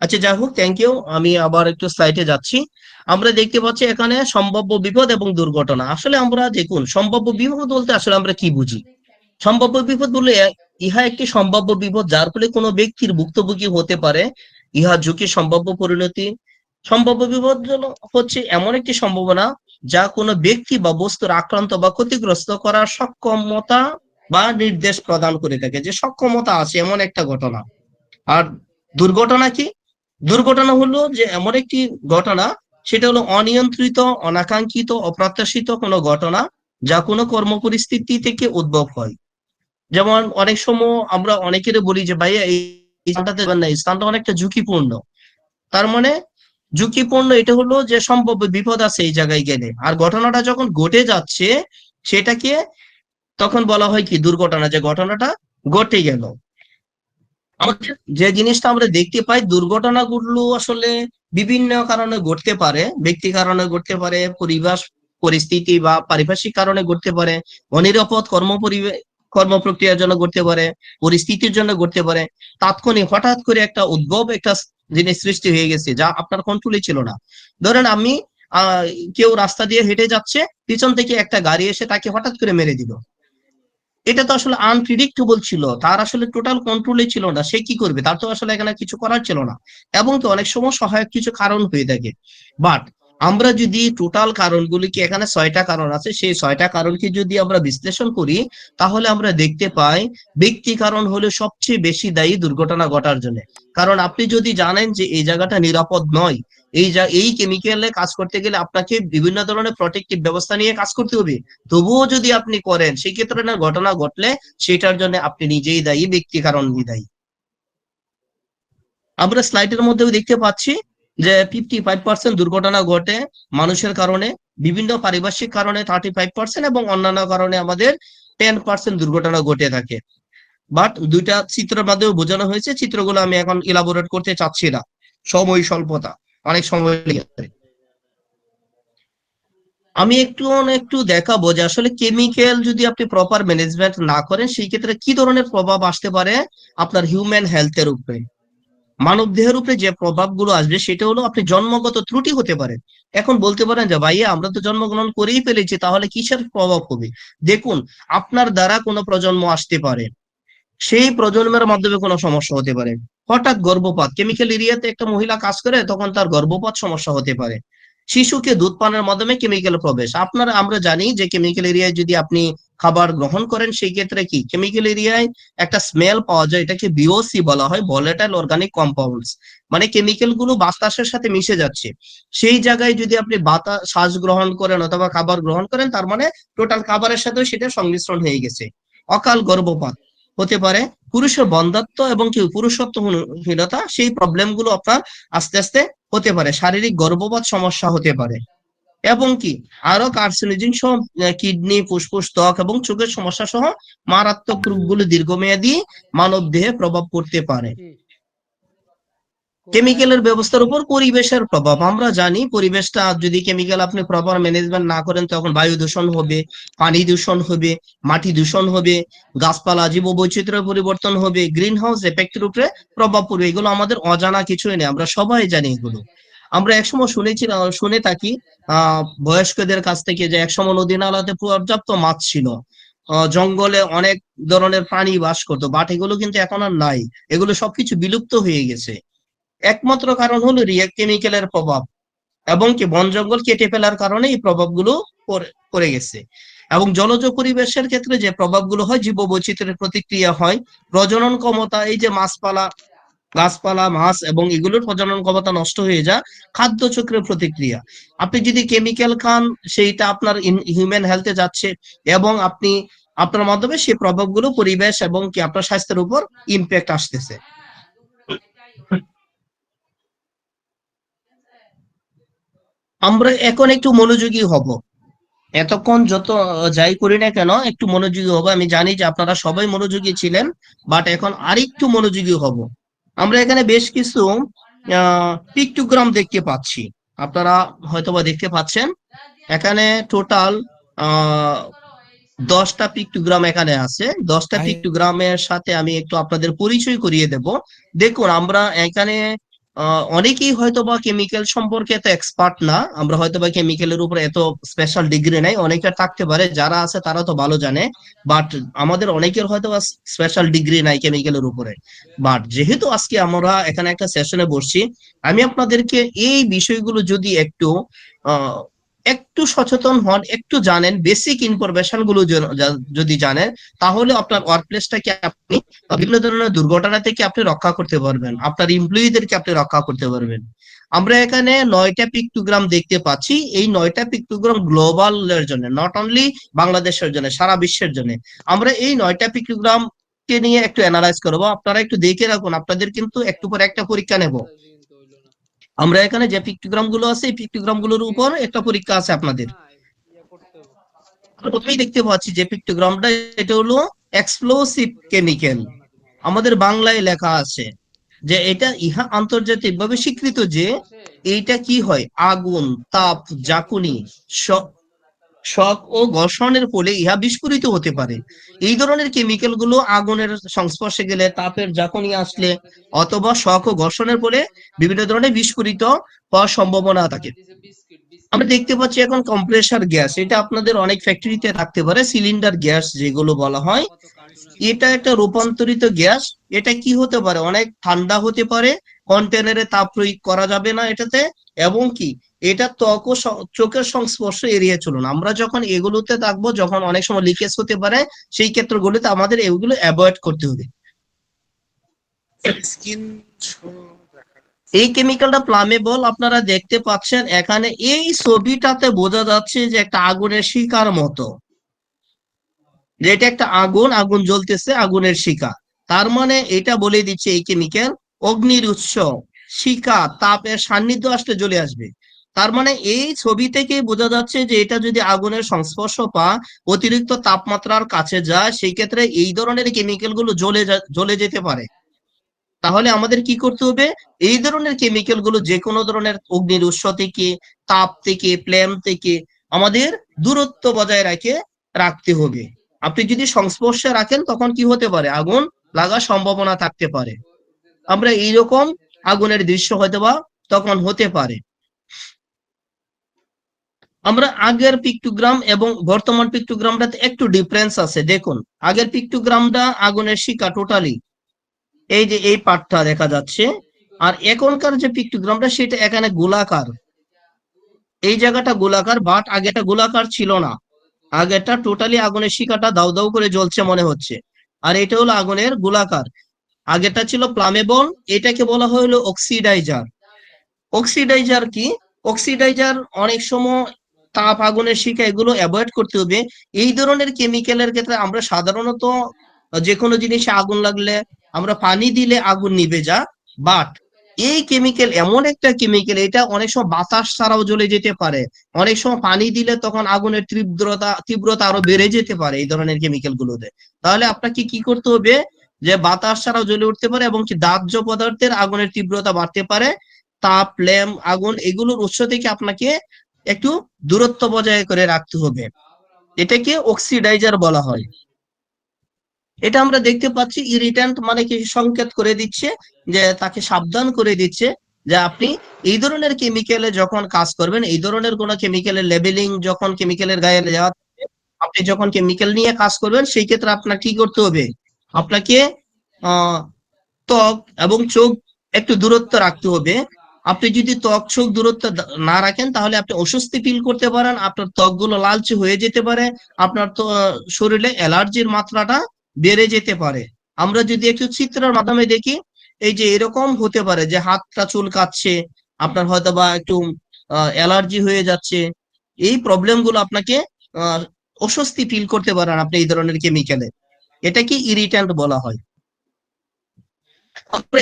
আচ্ছা যাই হোক, থ্যাংক ইউ। আমি আবার একটু স্লাইডে যাচ্ছি। আমরা দেখতে পাচ্ছি এখানে সম্ভাব্য বিপদ এবং দুর্ঘটনা। আসলে আমরা দেখুন সম্ভাব্য বিপদ বলতে আসলে আমরা কি বুঝি। সম্ভাব্য বিপদ বলে ইহা একটি সম্ভাব্য বিপদ যার ফলে কোনো ব্যক্তির ভুক্তভোগী হতে পারে, ইহা ঝুঁকি সম্ভাব্য পরিণতি। সম্ভাব্য বিপদ হচ্ছে এমন একটি সম্ভাবনা যা কোনো ব্যক্তি বা বস্তুর আক্রান্ত বা ক্ষতিগ্রস্ত করার সক্ষমতা বা নির্দেশ প্রদান করে থাকে, যে সক্ষমতা আছে এমন একটা ঘটনা। আর দুর্ঘটনা কি? দুর্ঘটনা হলো যে এমন একটি ঘটনা, সেটা হলো অনিয়ন্ত্রিত, অনাকাঙ্ক্ষিত, অপ্রত্যাশিত কোনো ঘটনা যা কোনো কর্ম পরিস্থিতি থেকে উদ্ভব হয়। যেমন অনেক সময় আমরা অনেকেরই বলি যে ভাইয়া এই স্থানটাতে যাবেন না, এই স্থানটা অনেকটা ঝুঁকিপূর্ণ। তার মানে ঝুঁকিপূর্ণ এটা হলো যে সম্ভাব্য বিপদ আছে এই জায়গায় গেলে, আর ঘটনাটা যখন ঘটে যাচ্ছে সেটাকে তখন বলা হয় কি দুর্ঘটনা, যে ঘটনাটা ঘটে গেল। আমাদের যে জিনিসটা আমরা দেখতে পাই, দুর্ঘটনাগুলো আসলে বিভিন্ন কারণে ঘটতে পারে, ব্যক্তি কারণে ঘটতে পারে, পরিবেশ পরিস্থিতি বা পারিপার্শ্বিক কারণে ঘটতে পারে, অনিরাপদ কর্ম প্রক্রিয়ার জন্য ঘটতে পারে, পরিস্থিতির জন্য ঘটতে পারে। তাৎক্ষণিক হঠাৎ করে একটা উদ্ভব একটা জিনিস সৃষ্টি হয়ে গেছে যা আপনার কন্ট্রোলে ছিল না। ধরেন আমি আহ কেউ রাস্তা দিয়ে হেঁটে যাচ্ছে, পিছন থেকে একটা গাড়ি এসে তাকে হঠাৎ করে মেরে দিল। এটা তো আসলে আনপ্রিডিক্টেবল ছিল, তার আসলে টোটাল কন্ট্রোলে ছিল না, সে কি করবে, তার তো আসলে এখানে কিছু করার ছিল না। এবং তো অনেক সময় সহায়ক কিছু কারণ হয়ে থাকে। বাট আমরা যদি টোটাল কারণগুলিকে, এখানে 6টা কারণ আছে, সেই 6টা কারণকে যদি আমরা বিশ্লেষণ করি, তাহলে আমরা দেখতে পাই ব্যক্তি কারণ হলো সবচেয়ে বেশি দায়ী দুর্ঘটনা ঘটার জন্য। কারণ আপনি যদি জানেন যে এই জায়গাটা নিরাপদ নয়, এই কেমিক্যালে কাজ করতে গেলে আপনাকে বিভিন্ন ধরনের প্রটেক্টিভ ব্যবস্থা নিয়ে কাজ করতে হবে, তবুও যদি আপনি করেন, সেই ক্ষেত্রে না ঘটনা ঘটলে সেটার জন্য আপনি নিজেই দায়ী, ব্যক্তি কারণ দায়ী। আমরা স্লাইডের মধ্যেও দেখতে পাচ্ছি যে 55% দুর্ঘটনা ঘটে মানুষের কারণে, বিভিন্ন পারিপার্শ্বিক কারণে 35% এবং অন্যান্য কারণে আমাদের 10% দুর্ঘটনা ঘটে থাকে। বাট দুইটা চিত্রের মাধ্যমে বোঝানো হয়েছে, চিত্রগুলো আমি এখন ইলাবোরেট করতে চাচ্ছি না, সময় স্বল্পতা, অনেক সময় লেগে যাবে। আমি একটু দেখাবো যে আসলে কেমিক্যাল যদি আপনি প্রপার ম্যানেজমেন্ট না করেন, সেই ক্ষেত্রে কি ধরনের প্রভাব আসতে পারে আপনার হিউম্যান হেলথের উপরে, মানব দেহের উপরে। যে প্রভাবগুলো আসবে সেটা হলো আপনি জন্মগত ত্রুটি হতে পারে। এখন বলতে পারেন যে ভাইয়া আমরা তো জন্মগ্রহণ করেই ফেলেছি, তাহলে কিসের প্রভাব হবে? দেখুন, আপনার দ্বারা কোনো প্রজন্ম আসতে পারে, সেই প্রজন্মের মাধ্যমে কোনো সমস্যা হতে পারে। হঠাৎ গর্ভপাত, কেমিক্যাল এরিয়াতে একটা মহিলা কাজ করে, তখন তার গর্ভপাত সমস্যা হতে পারে। শিশুকে দুধ পানের মাধ্যমে কেমিক্যাল প্রবেশ, আমরা জানি যে কেমিক্যাল এরিয়ায় যদি আপনি খাবার গ্রহণ করেন, সেই ক্ষেত্রে কি কেমিক্যাল এরিয়ায় একটা স্মেল পাওয়া যায়, এটাকে বিওসি বলা হয়, ভোলাটাইল অর্গানিক কম্পাউন্ডস। মানে কেমিক্যাল গুলো বাতাসের সাথে মিশে যাচ্ছে। সেই জায়গায় যদি আপনি শ্বাস গ্রহণ করেন অথবা খাবার গ্রহণ করেন, তার মানে টোটাল খাবারের সাথেও সেটা সংমিশ্রণ হয়ে গেছে। অকাল গর্ভপাত হতে পারে, পুরুষের বন্ধ্যাত্ব এবং কি পুরুষত্বহীনতা, সেই প্রবলেম গুলো আপনার আস্তে আস্তে হতে পারে, শারীরিক গর্ভপাত সমস্যা হতে পারে। এবং কি আরো কার্সিনোজেন সহ কিডনি, ফুসফুস, ত্বক এবং চোখের সমস্যা সহ মারাত্মক রোগগুলো দীর্ঘমেয়াদী মানব দেহে প্রভাব পড়তে পারে। কেমিক্যালের ব্যবস্থার উপর পরিবেশের প্রভাব, আমরা জানি পরিবেশটা যদি কেমিক্যাল আপনি প্রপার ম্যানেজমেন্ট না করেন, তখন বায়ু দূষণ হবে, পানি দূষণ হবে, মাটি দূষণ হবে, গাছপালা জীব বৈচিত্র্যের পরিবর্তন হবে, গ্রিন হাউস এফেক্টের উপরে প্রভাব পড়বে। এগুলো আমাদের অজানা কিছুই নেই, আমরা সবাই জানি এগুলো। আমরা একসময় শুনে থাকি বয়স্কদের কাছ থেকে যে একসময় নদী নালাতে পর্যাপ্ত মাছ ছিল, জঙ্গলে অনেক ধরনের প্রাণী বাস করতো, বাট এগুলো কিন্তু এখন আর নাই, এগুলো সবকিছু বিলুপ্ত হয়ে গেছে। একমাত্র কারণ হলো কেমিক্যালের প্রভাব এবং কি বন জঙ্গল কেটে ফেলার কারণে এই প্রভাবগুলো পড়ে গেছে। এবং জলজ পরিবেশের ক্ষেত্রে যে প্রভাবগুলো হয়, জীব বৈচিত্র্যের প্রতিক্রিয়া হয়, প্রজনন ক্ষমতা, এই যে গাছপালা, মাছ এবং এগুলোর প্রজনন ক্ষমতা নষ্ট হয়ে যায়, খাদ্য চক্রের প্রতিক্রিয়া। আপনি যদি কেমিক্যাল খান, সেইটা আপনার হিউম্যান হেলথে যাচ্ছে এবং আপনার মাধ্যমে সেই প্রভাবগুলো পরিবেশ এবং কি আপনার স্বাস্থ্যের উপর ইম্প্যাক্ট আসতেছে। আমরা এখন একটু মনোযোগী হব, এতক্ষণ যত যাই করি না কেন একটু মনোযোগী হব। আমি জানি যে আপনারা সবাই মনোযোগী ছিলেন, বাট এখন আরেকটু মনোযোগী হব। আমরা এখানে বেশ কিছু পিক্টোগ্রাম দেখতে পাচ্ছি, আপনারা হয়তোবা দেখতে পাচ্ছেন। এখানে টোটাল 10টা পিক্টোগ্রাম এখানে আছে। 10টা পিক্টোগ্রামের সাথে আমি একটু আপনাদের পরিচয় করিয়ে দেব। দেখুন, আমরা এখানে অনেকেই হয়তোবা কেমিক্যাল সম্পর্কে এত এক্সপার্ট না, আমরা হয়তোবা কেমিক্যালের উপর এত স্পেশাল ডিগ্রি নাই, অনেকের থাকতে পারে, যারা আছে তারা তো ভালো জানে, বাট আমাদের অনেকের হয়তোবা স্পেশাল ডিগ্রি নাই কেমিক্যালের উপরে। বাট যেহেতু আজকে আমরা এখানে একটা সেশনে বসছি, আমি আপনাদেরকে এই বিষয়গুলো যদি একটু একটু সচেতন হন, একটু জানেন, বেসিক ইনফরমেশন গুলো যদি জানেন, তাহলে আপনার ওয়ার্ক প্লেসটাকে আপনি বিভিন্ন ধরনের দুর্ঘটনা থেকে আপনি রক্ষা করতে পারবেন, আপনার এমপ্লয়ীদেরকে আপনি রক্ষা করতে পারবেন। আমরা এখানে 9টা পিক্টোগ্রাম দেখতে পাচ্ছি। এই 9টা পিক্টোগ্রাম গ্লোবাল এর জন্য, নট অনলি বাংলাদেশের জন্য, সারা বিশ্বের জন্য। আমরা এই 9টা পিক্টোগ্রাম কে নিয়ে একটু অ্যানালাইজ করবো, আপনারা একটু দেখে রাখুন, আপনাদের কিন্তু একটু পরে একটা পরীক্ষা নেব। আমরা এখানে যে পিক্টোগ্রাম গুলো আছে, এই পিক্টোগ্রাম গুলোর উপর একটা পরীক্ষা আছে আপনাদের। প্রথমেই দেখতে পাচ্ছি যে পিক্টোগ্রামটা, এটা হলো এক্সপ্লোসিভ কেমিক্যাল। আমাদের বাংলায় লেখা আছে যে এটা ইহা আন্তর্জাতিক ভাবে স্বীকৃত যে এইটা কি হয়, আগুন, তাপ, ঝাঁকুনি, শক ও ঘর্ষণের ফলে ইহা বিস্ফোরিত হতে পারে। এই ধরনের কেমিক্যাল গুলো আগুনের সংস্পর্শে গেলে, তাপের ঝাঁকুনি আসলে অথবা শক ও ঘর্ষণের ফলে বিভিন্ন ধরনের বিস্ফোরিত হওয়ার সম্ভাবনা থাকে। আমরা দেখতে পাচ্ছি এখন কম্প্রেসার গ্যাস, এটা আপনাদের অনেক ফ্যাক্টরিতে থাকতে পারে, সিলিন্ডার গ্যাস যেগুলো বলা হয়। এটা একটা রূপান্তরিত গ্যাস। এটা কি হতে পারে, অনেক ঠান্ডা হতে পারে, কন্টেনারে তাপ প্রয়োগ করা যাবে না এটাতে, এবং কি এটা ত্বক ও চোখের সংস্পর্শ এড়িয়ে চলুন। আমরা যখন এগুলোতে থাকবো, যখন অনেক সময় লিকেজ হতে পারে, সেই ক্ষেত্রগুলোতে আমাদের এগুলো অ্যাভয়েড করতে হবে। এই কেমিক্যালটা ফ্লামেবল, আপনারা দেখতে পাচ্ছেন এখানে এই ছবিটাতে বোঝা যাচ্ছে যে একটা আগুনের শিকার মতো, যে এটা একটা আগুন, আগুন জ্বলতেছে, আগুনের শিকা। তার মানে এটা বলে দিচ্ছে এই কেমিক্যাল অগ্নির উৎস, শিকা, তাপের সান্নিধ্য আসলে জ্বলে আসবে। তার মানে এই ছবি থেকে বোঝা যাচ্ছে যে এটা যদি আগুনের সংস্পর্শ পা, অতিরিক্ত তাপমাত্রার কাছে যায়, সেই ক্ষেত্রে এই ধরনের কেমিক্যাল গুলো জ্বলে যেতে পারে। তাহলে আমাদের কি করতে হবে, এই ধরনের কেমিক্যাল গুলো যে কোনো ধরনের অগ্নির উৎস থেকে, তাপ থেকে, ফ্লেম থেকে আমাদের দূরত্ব বজায় রাখতে হবে। আপনি যদি সংস্পর্শে রাখেন, তখন কি হতে পারে, আগুন লাগার সম্ভাবনা থাকতে পারে। আমরা এইরকম আগুনের দৃশ্য হয়তো বা তখন হতে পারে। আমরা আগের পিক্টোগ্রাম এবং বর্তমান পিক্টোগ্রামটাতে একটু ডিফারেন্স আছে। দেখুন, আগের পিক্টোগ্রামটা আগুনের শিকা টোটালি, এই যে এই পার্টটা দেখা যাচ্ছে। আর এখনকার যে পিক্টোগ্রামটা, সেটা এখানে গোলাকার, এই জায়গাটা গোলাকার, বাট আগেটা গোলাকার ছিল না। আগেটা টোটালি আগুনের শিখাটা দাউ দাউ করে জ্বলছে মনে হচ্ছে, আর এটা হলো আগুনের গোলাকার। আগেটা ছিল ফ্লামেবল, এটাকে বলা হলো অক্সিডাইজার। অক্সিডাইজার কি, অক্সিডাইজার অনেক সময় তাপ, আগুনের শিখা, এগুলো অ্যাভয়েড করতে হবে। এই ধরনের কেমিক্যালের ক্ষেত্রে আমরা সাধারণত যে কোনো জিনিসে আগুন লাগলে আমরা পানি দিলে আগুন নিভে যা, বাট এই কেমিক্যাল এমন একটা কেমিক্যাল, এটা অনেক সময় বাতাস ছাড়াও জ্বলে যেতে পারে। অনেক সময় পানি দিলে তখন আগুনের তীব্রতা আরো বেড়ে যেতে পারে এই ধরনের কেমিক্যাল গুলোতে। তাহলে আপনাকে কি করতে হবে, যে বাতাস ছাড়াও জ্বলে উঠতে পারে, এবং কি দাহ্য পদার্থের আগুনের তীব্রতা বাড়তে পারে। তাপ, ফ্লেম, আগুন এগুলোর উৎস থেকে আপনাকে একটু দূরত্ব বজায় করে রাখতে হবে। এটাকে অক্সিডাইজার বলা হয়। এটা আমরা দেখতে পাচ্ছি ইরিটেন্ট, মানে কি সংকেত করে দিচ্ছে, যে তাকে সাবধান করে দিচ্ছে যে আপনি এই ধরনের কেমিক্যালে যখন কাজ করবেন, এই ধরনের কোন কেমিক্যালের লেবেলিং যখন কেমিক্যালের গায়ে দেওয়া, আপনি যখন কেমিক্যাল নিয়ে কাজ করবেন, সেই ক্ষেত্রে আপনাকে কি করতে হবে, আপনাকে ত্বক এবং চোখ একটু দূরত্ব রাখতে হবে। আপনি যদি ত্বক চোখ দূরত্ব না রাখেন, তাহলে আপনি অস্বস্তি ফিল করতে পারেন, আপনার ত্বক গুলো লালচে হয়ে যেতে পারে, আপনার তো শরীরে অ্যালার্জির মাত্রাটা বেড়ে যেতে পারে। আমরা যদি একটু চিত্রের মাধ্যমে দেখি, এই যে এরকম হতে পারে যে হাতটা চুলকাচ্ছে, আপনার হয়তো বা একটু অ্যালার্জি হয়ে যাচ্ছে। এই প্রবলেম গুলো আপনাকে অস্বস্তি ফিল করতে পারেন আপনি এই ধরনের কেমিক্যালে, এটা কি ইরিটেন্ট বলা হয়।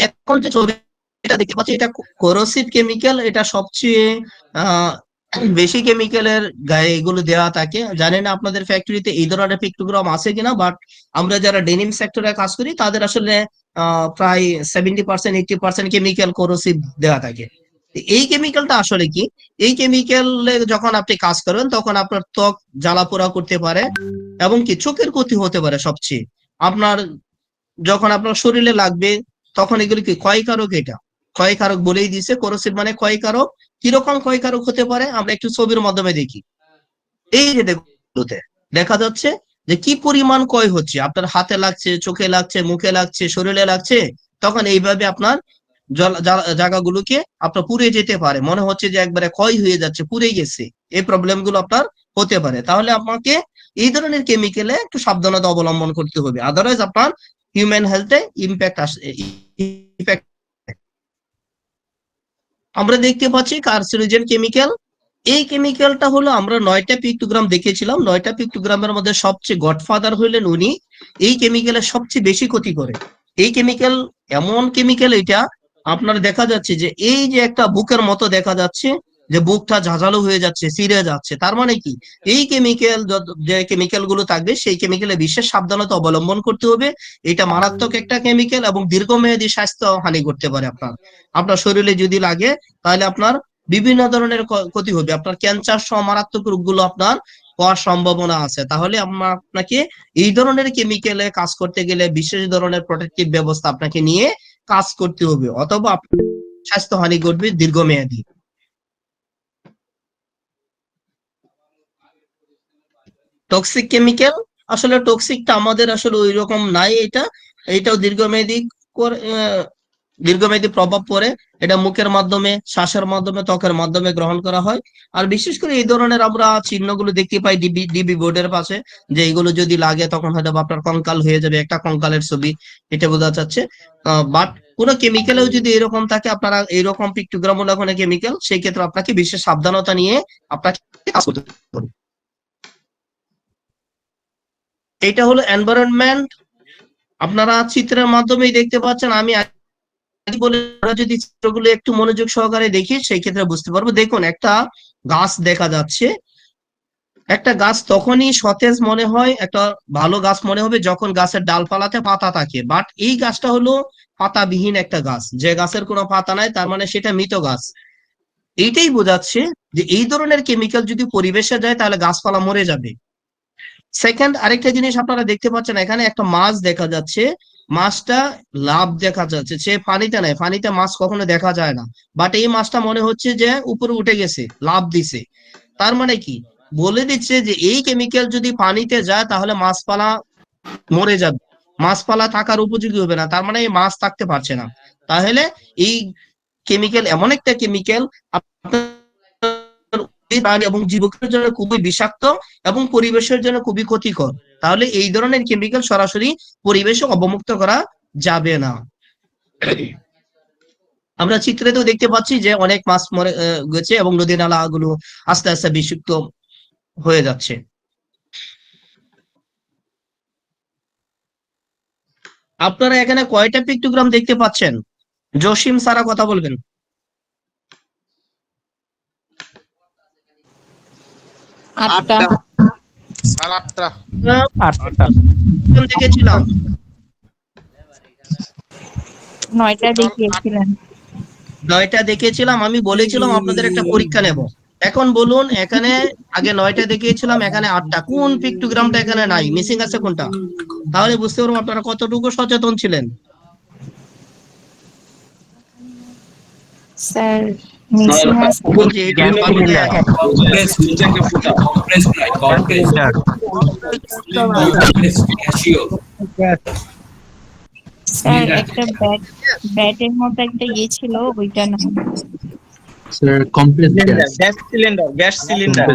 এখন যে ছবিটা দেখতে পাচ্ছি, এটা কোরোসিভ কেমিক্যাল, এটা সবচেয়ে বেশি কেমিক্যালের গায়ে এগুলো দেওয়া থাকে। জানি না আপনাদের ফ্যাক্টরিতে এই ধরনের পিক্টোগ্রাম আছে কিনা, বাট আমরা যারা ডেনিম সেক্টরে কাজ করি, তাদের আসলে প্রায় 70% 80% কেমিক্যাল কোরোসিভ দেওয়া থাকে। এই কেমিক্যালটা আসলে কি, এই কেমিক্যালে যখন আপনি কাজ করবেন, তখন আপনার ত্বক জ্বালাপোড়া করতে পারে, এবং কি চোখের ক্ষতি হতে পারে। সবচেয়ে আপনার যখন আপনার শরীরে লাগবে, তখন এগুলো কি ক্ষয়কারক, এটা ক্ষয়কারক বলেই দিছে, কোরোসিভ মানে ক্ষয়কারক। কিরকম ক্ষয়কারক হতে পারে, আমরা একটু ছবির মাধ্যমে দেখি। এই যে দেখা যাচ্ছে যে কি পরিমাণ ক্ষয় হচ্ছে, আপনার হাতে লাগছে, চোখে লাগছে, মুখে লাগছে, শরীরে লাগছে, তখন এইভাবে আপনার জায়গাগুলোকে আপনার পুড়ে যেতে পারে, মনে হচ্ছে যে একবারে ক্ষয় হয়ে যাচ্ছে, পুড়ে গেছে। এই প্রবলেম গুলো আপনার হতে পারে। তাহলে আপনাকে এই ধরনের কেমিক্যালে একটু সাবধানতা অবলম্বন করতে হবে, আদারওয়াইজ আপনার হিউম্যান হেলথে ইম্প্যাক্ট আমরা দেখতে পাচ্ছি কার্সিনোজেন কেমিক্যাল। এই কেমিক্যালটা হলো আমরা 9টা পিক্টোগ্রাম দেখেছিলাম, 9টা পিক্টোগ্রামের মধ্যে সবচেয়ে গডফাদার হইলেন উনি। এই কেমিক্যালের সবচেয়ে বেশি ক্ষতি করে এই কেমিক্যাল, এমন কেমিক্যাল এটা আপনার দেখা যাচ্ছে যে এই যে একটা বুকের মতো দেখা যাচ্ছে যে বুকটা ঝাঁঝালো হয়ে যাচ্ছে, ছিঁড়ে যাচ্ছে, তার মানে কি এই কেমিক্যাল যে কেমিক্যাল গুলো থাকবে সেই কেমিক্যালে বিশেষ সাবধানতা অবলম্বন করতে হবে। এটা মারাত্মক একটা কেমিক্যাল এবং দীর্ঘমেয়াদী স্বাস্থ্য হানি করতে পারে। আপনার শরীরে যদি লাগে তাহলে আপনার বিভিন্ন ধরনের ক্ষতি হবে, আপনার ক্যান্সার সহ মারাত্মক রোগগুলো আপনার হওয়ার সম্ভাবনা আছে। তাহলে আপনাকে এই ধরনের কেমিক্যালে কাজ করতে গেলে বিশেষ ধরনের প্রোটেক্টিভ ব্যবস্থা আপনাকে নিয়ে কাজ করতে হবে, অথবা আপনার স্বাস্থ্যহানি ঘটবে দীর্ঘমেয়াদী। টক্সিক কেমিক্যাল, আসলে টক্সিকটা আমাদের আসলে ওই রকম নাই, এটাও দীর্ঘমেয়াদী প্রভাব পড়ে। এটা মুখের মাধ্যমে, শ্বাসের মাধ্যমে, ত্বকের মাধ্যমে গ্রহণ করা হয়। আর বিশেষ করে এই ধরনের আমরা চিহ্নগুলো দেখতে পাই ডিবি বোর্ডের পাশে, যে এগুলো যদি লাগে তখন হয়তো আপনার কঙ্কাল হয়ে যাবে, একটা কঙ্কালের ছবি এটা বোঝা যাচ্ছে। বাট কোনো কেমিক্যালেও যদি এরকম থাকে, আপনারা এইরকম পিক্টোগ্রাম হলো কোনো কেমিক্যাল, সেই ক্ষেত্রে আপনাকে বিশেষ সাবধানতা নিয়ে আপনাকে কাজ করতে হবে। এটা হলো এনভায়রনমেন্ট, আপনারা চিত্রের মাধ্যমেই দেখতে পাচ্ছেন। আমি বলে যদি চিত্রগুলো একটু মনোযোগ সহকারে দেখি সেই ক্ষেত্রে বুঝতে পারবো। দেখুন, একটা গাছ দেখা যাচ্ছে, একটা গাছ তখনই সতেজ মনে হয়, একটা ভালো গাছ মনে হবে যখন গাছের ডালপালাতে পাতা থাকে। বাট এই গাছটা হলো পাতাবিহীন একটা গাছ, যে গাছের কোনো পাতা নাই, তার মানে সেটা মৃত গাছ। এইটাই বোঝাচ্ছে যে এই ধরনের কেমিক্যাল যদি পরিবেশে যায় তাহলে গাছপালা মরে যাবে। সেকেন্ড, আরেকটা জিনিস আপনারা দেখতে পাচ্ছেন, এখানে একটা মাছ দেখা যাচ্ছে, মাছটা লাভ দেখা যাচ্ছে, সে পানিতে নাই, পানিতে মাছ কখনো দেখা যায় না, বাট এই মাছটা মনে হচ্ছে যে উপরে উঠে গেছে, লাভ দিছে। তার মানে কি বলে দিচ্ছে যে এই কেমিক্যাল যদি পানিতে যায় তাহলে মাছপালা মরে যাবে, মাছপালা থাকার উপযোগী হবে না, তার মানে এই মাছ থাকতে পারছে না। তাহলে এই কেমিক্যাল এমন একটা কেমিক্যাল এবং জীবকের জন্য খুবই বিষাক্ত এবং পরিবেশের জন্য খুবই ক্ষতিকর। তাহলে এই ধরনের কেমিক্যাল সরাসরি পরিবেশে অবমুক্ত করা যাবে না। আমরা চিত্রেতেও দেখতে পাচ্ছি যে অনেক মাছ মরে গেছে এবং নদী নালা গুলো আস্তে আস্তে বিষাক্ত হয়ে যাচ্ছে। আপনারা এখানে কয়টা পিক্টোগ্রাম দেখতে পাচ্ছেন? জসিম সারা কথা বলবেন। 8টা। দেখেছিলাম 9টা দেখিয়েছিলেন। 9টা দেখেছিলাম, আমি বলেছিলাম আপনাদের একটা পরীক্ষা নেব। এখন বলুন, এখানে আগে 9টা দেখিয়েছিলাম, এখানে 8টা, কোন পিক্টোগ্রামটা এখানে নাই, মিসিং আছে কোনটা? তাহলে বুঝতে পারবো আপনারা কতটুকু সচেতন ছিলেন। স্যার মিসিং আছে। বলছি এটা বাকিতে স্যার একটা ব্যাটের মতো একটা ইয়ে ছিল, ওইটা না। Sir complex gas cylinder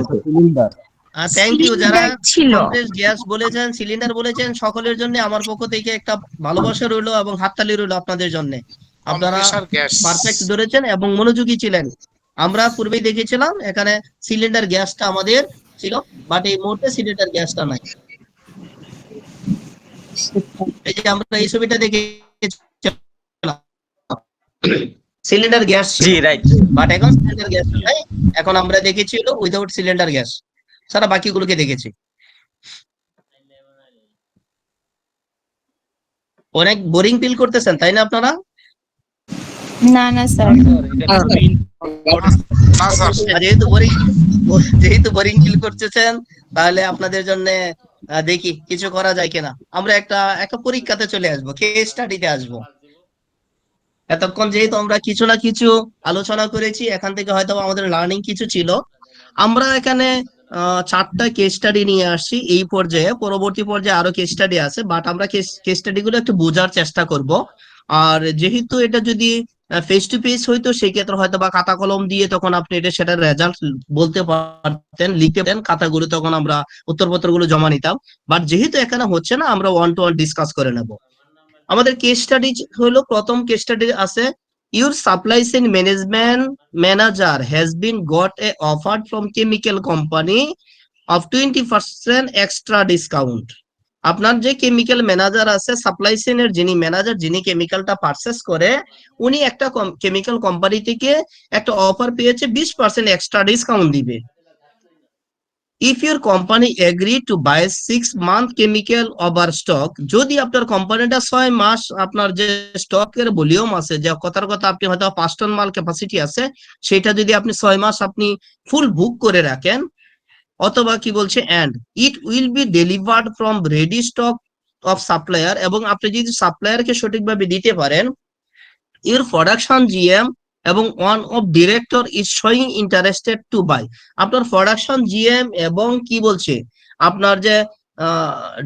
thank you. যারা ছিল। গ্যাস বলেছেন, সিলিন্ডার বলেছেন, সকলের জন্য আমার পক্ষ থেকে একটা ভালোবাসা রইলো এবং হাততালি রইলো আপনাদের জন্য। আপনারা পারফেক্ট ধরেছেন এবং মনোযোগী ছিলেন। আমরা পূর্বেই দেখেছিলাম এখানে সিলিন্ডার গ্যাসটা আমাদের ছিল, বাট এই মুহূর্তে সিলিন্ডার গ্যাসটা নাই। এই যে আমরা এই ছবিটা দেখেছিলাম, cylinder gas G right, but এখন সিলিন্ডার গ্যাস নাই। এখন আমরা দেখেছি হলো উইদাউট সিলিন্ডার গ্যাস, সারা বাকিগুলোকে দেখেছি। অনেক বোরিং ফিল করতেছেন তাই না আপনারা? না না স্যার। যেহেতু বোরিং ফিল করতেছেন তাহলে আপনাদের জন্য দেখি কিছু করা যায় কিনা। আমরা একটা পরীক্ষাতে চলে আসবো, কেস স্টাডিতে আসবো। এতক্ষণ যেহেতু আমরা কিছু না কিছু আলোচনা করেছি, এখান থেকে হয়তো আমাদের লার্নিং কিছু ছিল। আমরা এখানে 4টা কেস স্টাডি নিয়ে আসছি এই পর্যায়ে, পরবর্তী পর্যায়ে আরো কেস স্টাডি আছে, বাট আমরা কেস স্টাডি গুলো একটু বোঝার চেষ্টা করব। আর যেহেতু এটা যদি ফেস টু ফেস হইতো সেই ক্ষেত্রে হয়তো বা খাতা কলম দিয়ে তখন আপনি এটা সেটার রেজাল্ট বলতে পারতেন, লিখতে পারতেন, খাতাগুলো তখন আমরা উত্তরপত্রগুলো জমা নিতাম। বাট যেহেতু এখানে হচ্ছে না, আমরা ওয়ান টু ওয়ান ডিসকাস করে নেব। আমাদের কেস স্টাডি হলো, প্রথম কেস স্টাডি আছে, your supply chain management manager has been got a offer from chemical company of 20% extra discount. আপনার যে কেমিক্যাল ম্যানেজার আছে, সাপ্লাই চেইনের যিনি ম্যানেজার, যিনি কেমিক্যালটা পারচেস করে, উনি একটা কেমিক্যাল কোম্পানি থেকে একটা অফার পেয়েছে, 20% এক্সট্রা ডিসকাউন্ট দিবে। If your company agree to buy 6 month chemical over stock, যদি আপনার কোম্পানিটা 6 মাস আপনার যে স্টকের ভলিউম আছে, যে কথার কথা আপনি হয়তো 5 টন মাল ক্যাপাসিটি আছে, সেটা যদি আপনি 6 মাস আপনি ফুল বুক করে রাখেন, অথবা কি বলছে and it will be delivered from ready stock of supplier, এবং আপনি যদি সাপ্লায়ারকে সঠিকভাবে দিতে পারেন, ইউর প্রোডাকশন জিএম এবং one of director is showing interested to buy. আপনার প্রোডাকশন জিএম এবং কি বলছে আপনার যে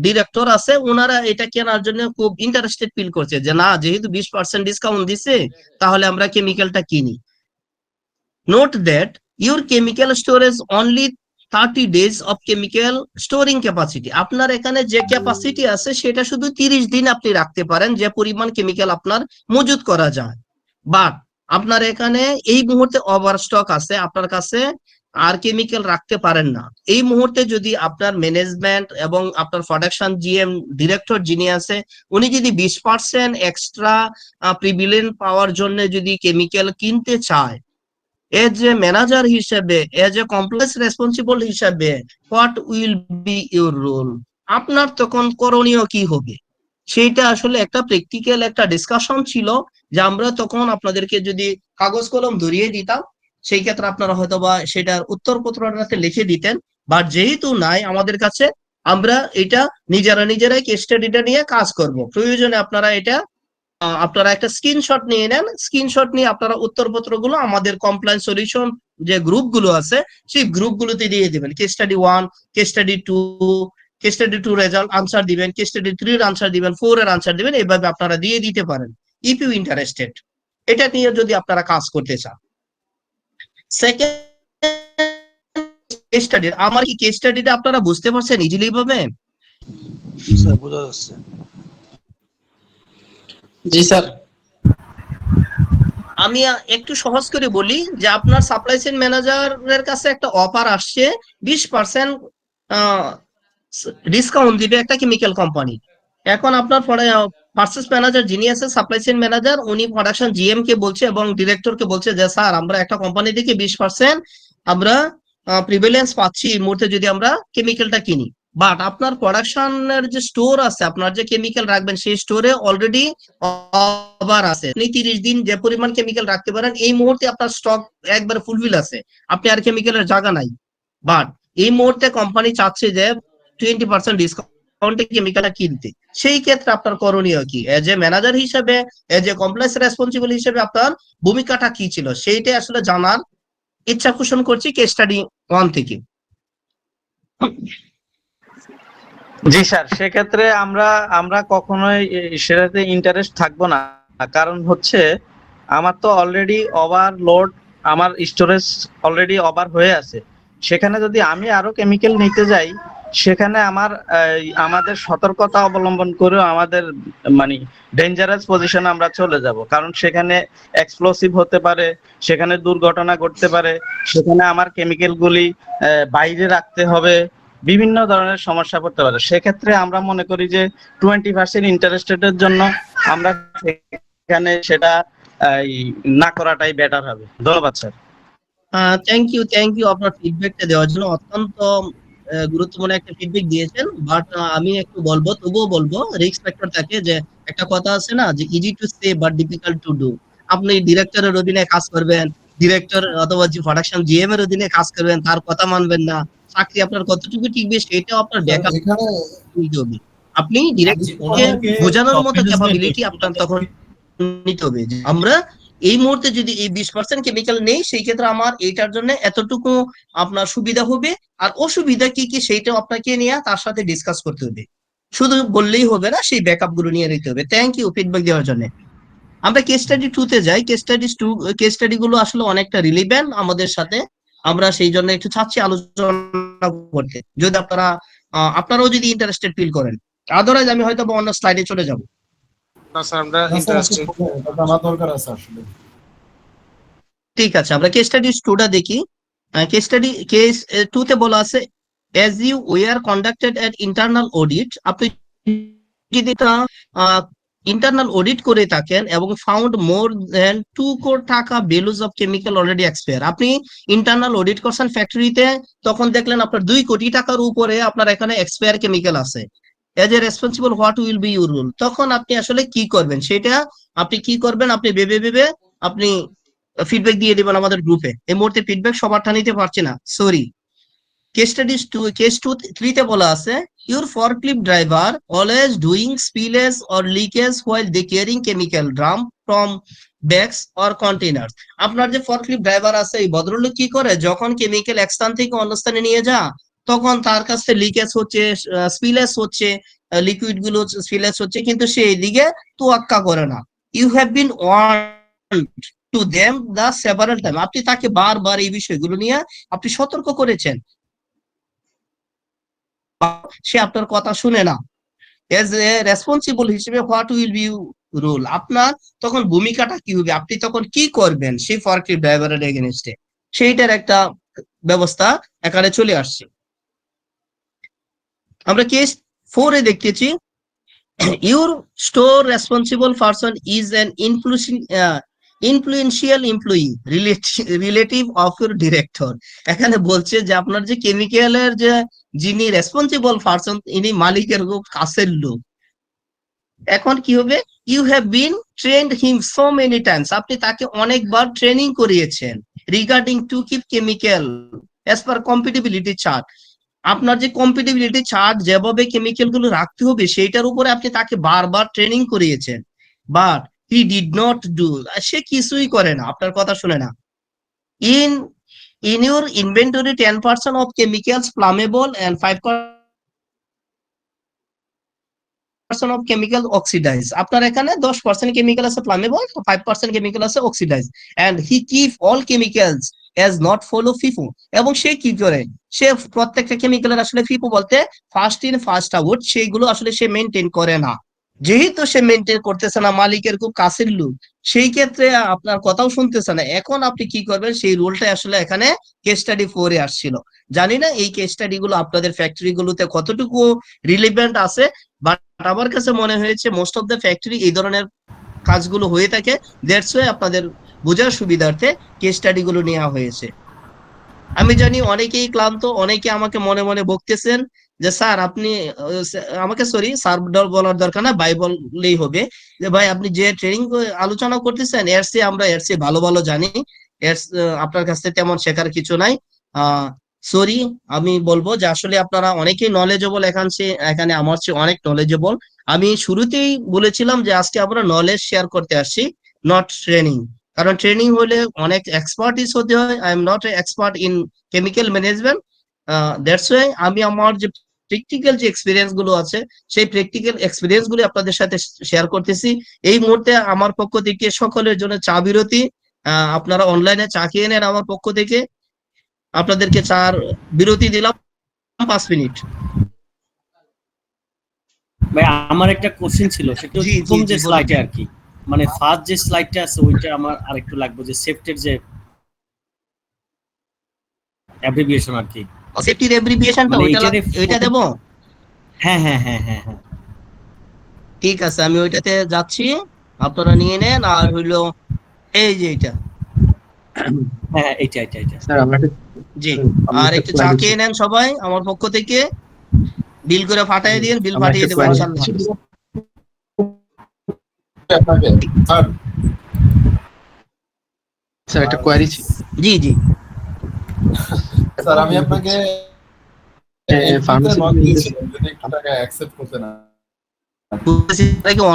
ডিরেক্টর আছে, ওনারা এটা কেনার জন্য খুব ইন্টারেস্টেড ফিল করছে, যে না, যেহেতু 20% ডিসকাউন্ট দিছে, তাহলে আমরা কেমিক্যালটা কিনি। Note that your chemical storage only 30 days of chemical storing capacity. আপনার এখানে যে ক্যাপাসিটি আছে সেটা শুধু 30 দিন আপনি রাখতে পারেন, যে পরিমাণ কেমিক্যাল আপনার মজুত করা যায়। বাট আপনার এখানে এই মুহূর্তে ওভার স্টক আছে, আপনার কাছে আর কেমিক্যাল রাখতে পারেন না। এই মুহূর্তে যদি আপনার ম্যানেজমেন্ট এবং আপনার প্রোডাকশন জিএম ডিরেক্টর যিনি আছে, উনি যদি 20% এক্সট্রা প্রিভিলেন্ট পাওয়ার জন্য যদি কেমিক্যাল কিনতে চায়, এজ এ ম্যানেজার হিসেবে, এজ এ কমপ্লেক্স রেসপন্সিবল হিসেবে, what will be your role? আপনার তখন করণীয় কি হবে? সেইটা আসলে একটা প্র্যাকটিক্যাল একটা ডিসকাশন ছিল, যে আমরা তখন আপনাদেরকে যদি কাগজ কলম ধরিয়ে দিতাম, সেই ক্ষেত্রে আপনারা হয়তো বা সেটার উত্তরপত্রটাতে লিখে দিতেন। বাট যেহেতু নাই আমাদের কাছে, আমরা এটা নিজেরাই কেস স্টাডিটা নিয়ে কাজ করব। প্রয়োজনে আপনারা আপনারা একটা স্ক্রিনশট নিয়ে নেন, স্ক্রিনশট নিয়ে আপনারা উত্তরপত্রগুলো আমাদের কমপ্লায়েন্স সলিউশন যে গ্রুপগুলো আছে, সেই গ্রুপগুলোতে দিয়ে দিবেন। Case study 1, case study 2, case study 2 result answer দিবেন, কেস স্টাডি 3 এর আনসার দিবেন, 4 এর আনসার দিবেন, এইভাবে আপনারা দিয়ে দিতে পারেন ইফ ইউ ইন্টারেস্টেড, এটা নিয়ে যদি আপনারা কাজ করতে চান। সেকেন্ড কেস স্টাডি, আমার কি কেস স্টাডিটা আপনারা বুঝতে পারছেন ইজিলি ভাবে? জি স্যার। আমি একটু সহজ করে বলি, যে আপনার সাপ্লাই চেইন ম্যানেজারের কাছে একটা অফার আসছে, 20% ডিসকাউন্ট দিবে একটা কেমিক্যাল কোম্পানি। এখন আপনার পারচেস ম্যানেজার যিনি আছে, সাপ্লাই চেইন ম্যানেজার, উনি প্রোডাকশন জিএম কে বলছে এবং ডিরেক্টরকে বলছে যে স্যার, আমরা একটা কোম্পানি থেকে 20% আমরা প্রিভিলেন্স পাচ্ছি এই মুহূর্তে যদি আমরা কেমিক্যালটা কিনি। বাট আপনার প্রোডাকশনের যে স্টোর আছে, আপনার যে কেমিক্যাল রাখবেন, সেই স্টোরে অলরেডি ওভার আছে। আপনি 30 দিন যে পরিমাণ কেমিক্যাল রাখতে পারেন, এই মুহূর্তে আপনার স্টক একবার ফুলফিল আছে, আপনি আর কেমিক্যালের জায়গা নাই। বাট এই মুহূর্তে কোম্পানি চাচ্ছে যে 20% ডিসকাউন্টে কেমিক্যালটা কিনতে। সেই ক্ষেত্রে আপনার করণীয় কি? এজ এ ম্যানেজার হিসেবে, এজ এ কমপ্লেক্স রেসপন্সিবল হিসেবে আপনার ভূমিকাটা কি ছিল, সেইটা আসলে জানার ইচ্ছা পোষণ করছি কেস স্টাডি 1 থেকে। জি স্যার, সেক্ষেত্রে আমরা কখনোই সেটাতে ইন্টারেস্ট থাকবো না। কারণ হচ্ছে আমার তো অলরেডি ওভারলোড, আমার স্টোরেজ অলরেডি ওভার হয়ে আছে। সেখানে যদি আমি আরো কেমিক্যাল নিতে যাই, সেখানে আমাদের সতর্কতা অবলম্বন করেও আমাদের মানে ডেঞ্জারাস পজিশনে আমরা চলে যাব। কারণ সেখানে এক্সপ্লোসিভ হতে পারে, সেখানে দুর্ঘটনা ঘটতে পারে, সেখানে আমার কেমিক্যালগুলি বাইরে রাখতে হবে, বিভিন্ন ধরনের সমস্যা পড়তে পারে। সেক্ষেত্রে আমরা মনে করি যে 20% ইন্টারেস্টের জন্য আমরা সেখানে সেটা না করাটাই বেটার হবে। ধন্যবাদ স্যার। থ্যাংক ইউ আপনার ফিডব্যাকটা দেওয়ার জন্য। অত্যন্ত গুরুত্বপূর্ণ একটা ফিডব্যাক দিয়েছেন। বাট আমি একটু বলবো, তবুও বলবো, রিস্ক ফ্যাক্টর থাকে, যে একটা কথা আছে না, যে easy to say but difficult to do. আপনি ডিরেক্টরের অধীনে কাজ করবেন, ডিরেক্টর অথবা যে প্রোডাকশন জিএম এর অধীনে কাজ করবেন, তার কথা মানবেন না, চাকরি আপনার কতটুকু টিকবে সেটাও আপনার ব্যাকআপ এখানে নিতে হবে। আপনি ডিরেক্টরকে বোঝানোর মতো ক্যাপাবিলিটি আপনার তখন নিতে হবে, যে আমরা এই মুহূর্তে যদি এই 20% কেমিক্যাল নেই, সেই ক্ষেত্রে আমার এইটার জন্য এতটুকু আপনার সুবিধা হবে, আর অসুবিধা কি কি সেইটাও আপনাকে নিয়ে তার সাথে ডিসকাস করতে হবে। শুধু বললেই হবে না, সেই ব্যাকআপ গুলো নিয়ে নিতে হবে। থ্যাংক ইউ ফিডব্যাক দেওয়ার জন্য। আমরা কেস স্টাডি 2 তে যাই। কেস স্টাডি গুলো আসলে অনেকটা রিলিভেন্ট আমাদের সাথে, আমরা সেই জন্য একটু চাচ্ছি আলোচনা করতে, যদি আপনারাও যদি ইন্টারেস্টেড ফিল করেন। আদারওয়াইজ আমি হয়তো বা অন্য স্লাইডে চলে যাব। না স্যার, আপনি বলেন, এটা জানার দরকার আছে আসলে। ঠিক আছে, আমরা কেস স্টাডি 2টা দেখি। কেস 2 তে বলা আছে, as you were conducted at internal audit, আপনি যদি ইন্টারনাল অডিট করে থাকেন এবং ফাউন্ড মোর দেন 2 কোটি টাকা values of chemical already expire. আপনি ইন্টারনাল অডিট করছেন ফ্যাক্টরিতে, তখন দেখলেন আপনার 2 কোটি টাকার উপরে আপনার এখানে এক্সপায়ার কেমিক্যাল আছে। As a responsible, what will be your rule? তখন আপনি আসলে কি করবেন, সেটা আপনি কি করবেন, আপনি ভেবে আপনি ফিডব্যাক দিয়ে দিবেন আমাদের গ্রুপে। এই মুহূর্তে ফিডব্যাক সবারটা নিতে পারছি না, সরি। কেস 3 তে বলা আছে, your forklift driver always doing spillage or leakage while they carrying chemical drum from bags or containers. আপনার যে ফরক্লিফট ড্রাইভার আছে, এই ভদ্রলোক কি করে, যখন কেমিক্যাল এক স্থান থেকে অন্য স্থানে নিয়ে যা, তখন তার কাছে লিকেজ হচ্ছে, স্পিলেজ হচ্ছে, লিকুইড গুলো স্পিলেজ হচ্ছে, কিন্তু সে এইদিকে তোয়াক্কা করে না। You have been warned to them the several time. আপনি তাকে বারবার এই বিষয়গুলো নিয়ে আপনি সতর্ক করেছেন, সে আপনার কথা শুনে না। এজ এ রেসপন্সিবল হিসেবে, হোয়াট উইল বি রুল? আপনার তখন ভূমিকাটা কি হবে, আপনি তখন কি করবেন সেই ফরক্লিফট ড্রাইভারের এগেনস্টে, সেইটার একটা ব্যবস্থা এখানে চলে আসছে। আমরা কেস 4 এ দেখতেছি, your store responsible person is an influential employee relative of your director. এখানে বলছে যে আপনার যে কেমিক্যালের যে যিনি রেসপন্সিবল পারসন, ইনি মালিকের খুব কাছের লোক। এখন কি হবে, you have been trained him so many times, আপনি তাকে অনেকবার ট্রেনিং করিয়েছেন, regarding to keep chemical as per compatibility chart. আপনার যে কম্পিটিবিলিটি চার্ট, যেভাবে কেমিক্যাল গুলো রাখতে হবে, সেইটার উপরে আপনি তাকে বারবার ট্রেনিং করিয়েছেন, but he did not do, সে কিছুই করে না, আপনার কথা শুনে না। In in your inventory 10% of chemicals flammable and 5% of chemical oxidize. আপনার এখানে 10% কেমিক্যাল আছে ফ্লামেবল, 5% কেমিক্যাল আছে oxidize, and he keep all chemicals as not follow FIFO. এবং সে কি করে, সে প্রত্যেকটা কেমিক্যালের আসলে ফিফো বলতে ফার্স্ট ইন ফার্স্ট আউট, সেইগুলো আসলে সে মেনটেন করে না। যেহেতু সে মেনটেন করতেছে না, মালিকের খুব কাছের লোক, সেই ক্ষেত্রে আপনার কথাও শুনতেছে না। এখন আপনি কি করবেন, সেই রুলটা আসলে এখানে কেস স্টাডি 4 এ আসছিল। জানি না এই কেস স্টাডি গুলো আপনাদের ফ্যাক্টরি গুলোতে কতটুকু রিলেভেন্ট আছে, বাট আমার কাছে মনে হয়েছে মোস্ট অফ দ্য ফ্যাক্টরি এই ধরনের কাজগুলো হয়ে থাকে। দ্যাটস ওয়াই আপনাদের বোঝার সুবিধার্থে কেস স্টাডি গুলো নেওয়া হয়েছে। আমি জানি অনেকেই ক্লান্ত, অনেকে আমাকে মনে মনে বকতেছেন যে স্যার আপনি আমাকে, সরি স্যার বলার দরকার না, ভাই বললেই হবে, যে ভাই আপনি যে ট্রেনিং আলোচনা করতেছেন, আমরা এর চেয়ে ভালো ভালো জানি, আপনার কাছ থেকে তেমন শেখার কিছু নাই। সরি, আমি বলবো যে আসলে আপনারা অনেকেই নলেজেবল, এখানে আমার চেয়ে অনেক নলেজেবল। আমি শুরুতেই বলেছিলাম যে আজকে আমরা নলেজ শেয়ার করতে আসছি, নট ট্রেনিং। কারণ ট্রেনিং হলে অনেক এক্সপার্টিস হতে হয়। I am not expert in chemical management. That's why আমি আমার যে প্র্যাকটিক্যাল যে এক্সপিরিয়েন্স গুলো আছে, সেই প্র্যাকটিক্যাল এক্সপিরিয়েন্স গুলো আপনাদের সাথে শেয়ার করতেছি। এই মুহূর্তে আমার পক্ষ থেকে সকলের জন্য চা বিরতি। আপনারা অনলাইনে চা খেয়ে নেন আমার পক্ষ থেকে। আপনাদেরকে চার বিরতি দিলাম 5 মিনিট। ভাই আমার একটা কোশ্চেন ছিল, সেটা জি, জি, প্রথম জি, যে বলুন। স্লাইডে আর কি, মানে ফার্স্ট যে স্লাইডটা আছে ওইটা আমার আরেকটু লাগবে, যে সেফটির যে অ্যাব্রিভিয়েশন আর কি, সেফটির অ্যাব্রিভিয়েশনটা মানে ওইটা এইটারে ওইটা দেবো। হ্যাঁ হ্যাঁ হ্যাঁ হ্যাঁ হ্যাঁ ঠিক আছে, আমি ওইটাতে যাচ্ছি, আপনারা নিয়ে নেন। আর হইলো এই যে এটা, হ্যাঁ এইটা এইটা এইটা স্যার আমরা জি। আর একটু চা খেয়ে নেন সবাই আমার পক্ষ থেকে, বিল করে ফাটাই দিন, বিল আমরা পাঠিয়ে একটা দেবো plan ইনশাআল্লাহ। আপনাকে স্যার, স্যার একটা কোয়ারি ছিল। জি জি, স্যার আমি আপনাকে pharmacy নক দিয়েছিলাম, যদি একটু টাকা অ্যাকসেপ্ট করতে না।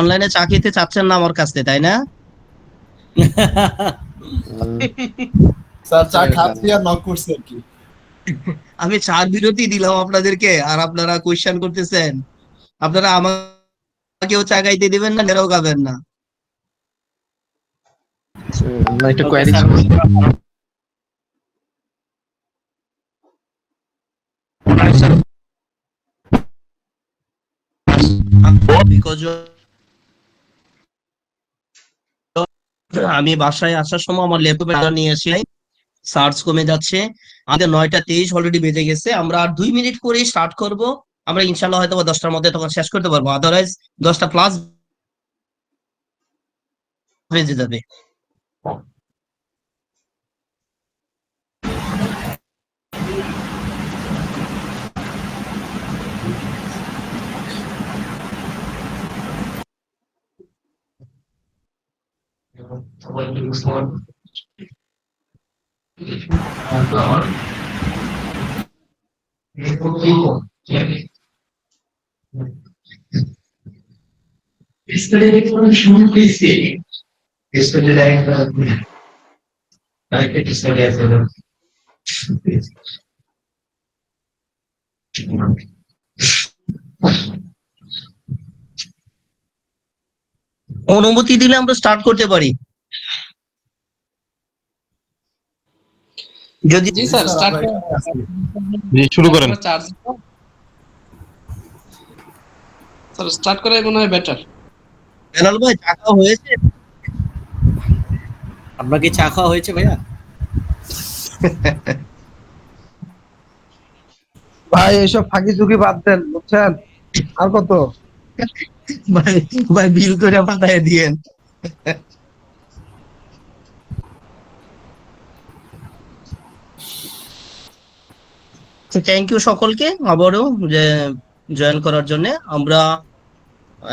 অনলাইনে চা খেতে চাচ্ছেন না আমার কাছে, তাই না? স্যার চা খাচ্ছি আর নক করছি আর কি। আমি চার বিরতি দিলাম আপনাদেরকে, আর আপনারা কোয়েশ্চেন করতেছেন। আপনারা আমাকেও চা খাইতে দিবেন না, নেরাও খাবেন না। না একটা Okay, কোয়ারি sir. Because আমি বাসায় আসার সময় আমার ল্যাপটপে নিয়ে এসে সার্চ কমে যাচ্ছে। আমাদের 9:23 অলরেডি বেজে গেছে, আমরা আর 2 মিনিট করেই স্টার্ট করব। আমরা ইনশাল্লাহ হয়তো 10টার মধ্যে তখন শেষ করতে পারবো, আদারওয়াইজ 10টা প্লাস বেজে যাবে। অনুমতি দিলে আমরা স্টার্ট করতে পারি। যদি জি স্যার, স্টার্ট শুরু করেন। চার্জ স্যার স্টার্ট করাই মনে হয় বেটার। বেলাল ভাই চা খাওয়া হয়েছে? আপনার কি চা খাওয়া হয়েছে ভাইয়া? ভাই এসব ফাঁকি ঝুঁকি বাদ দেন, বুঝছেন? আর কত? ভাই ভাই বিল করে পাঠায় দিয়েন। থ্যাংক ইউ সকলকে আবারও যে জয়েন করার জন্য। আমরা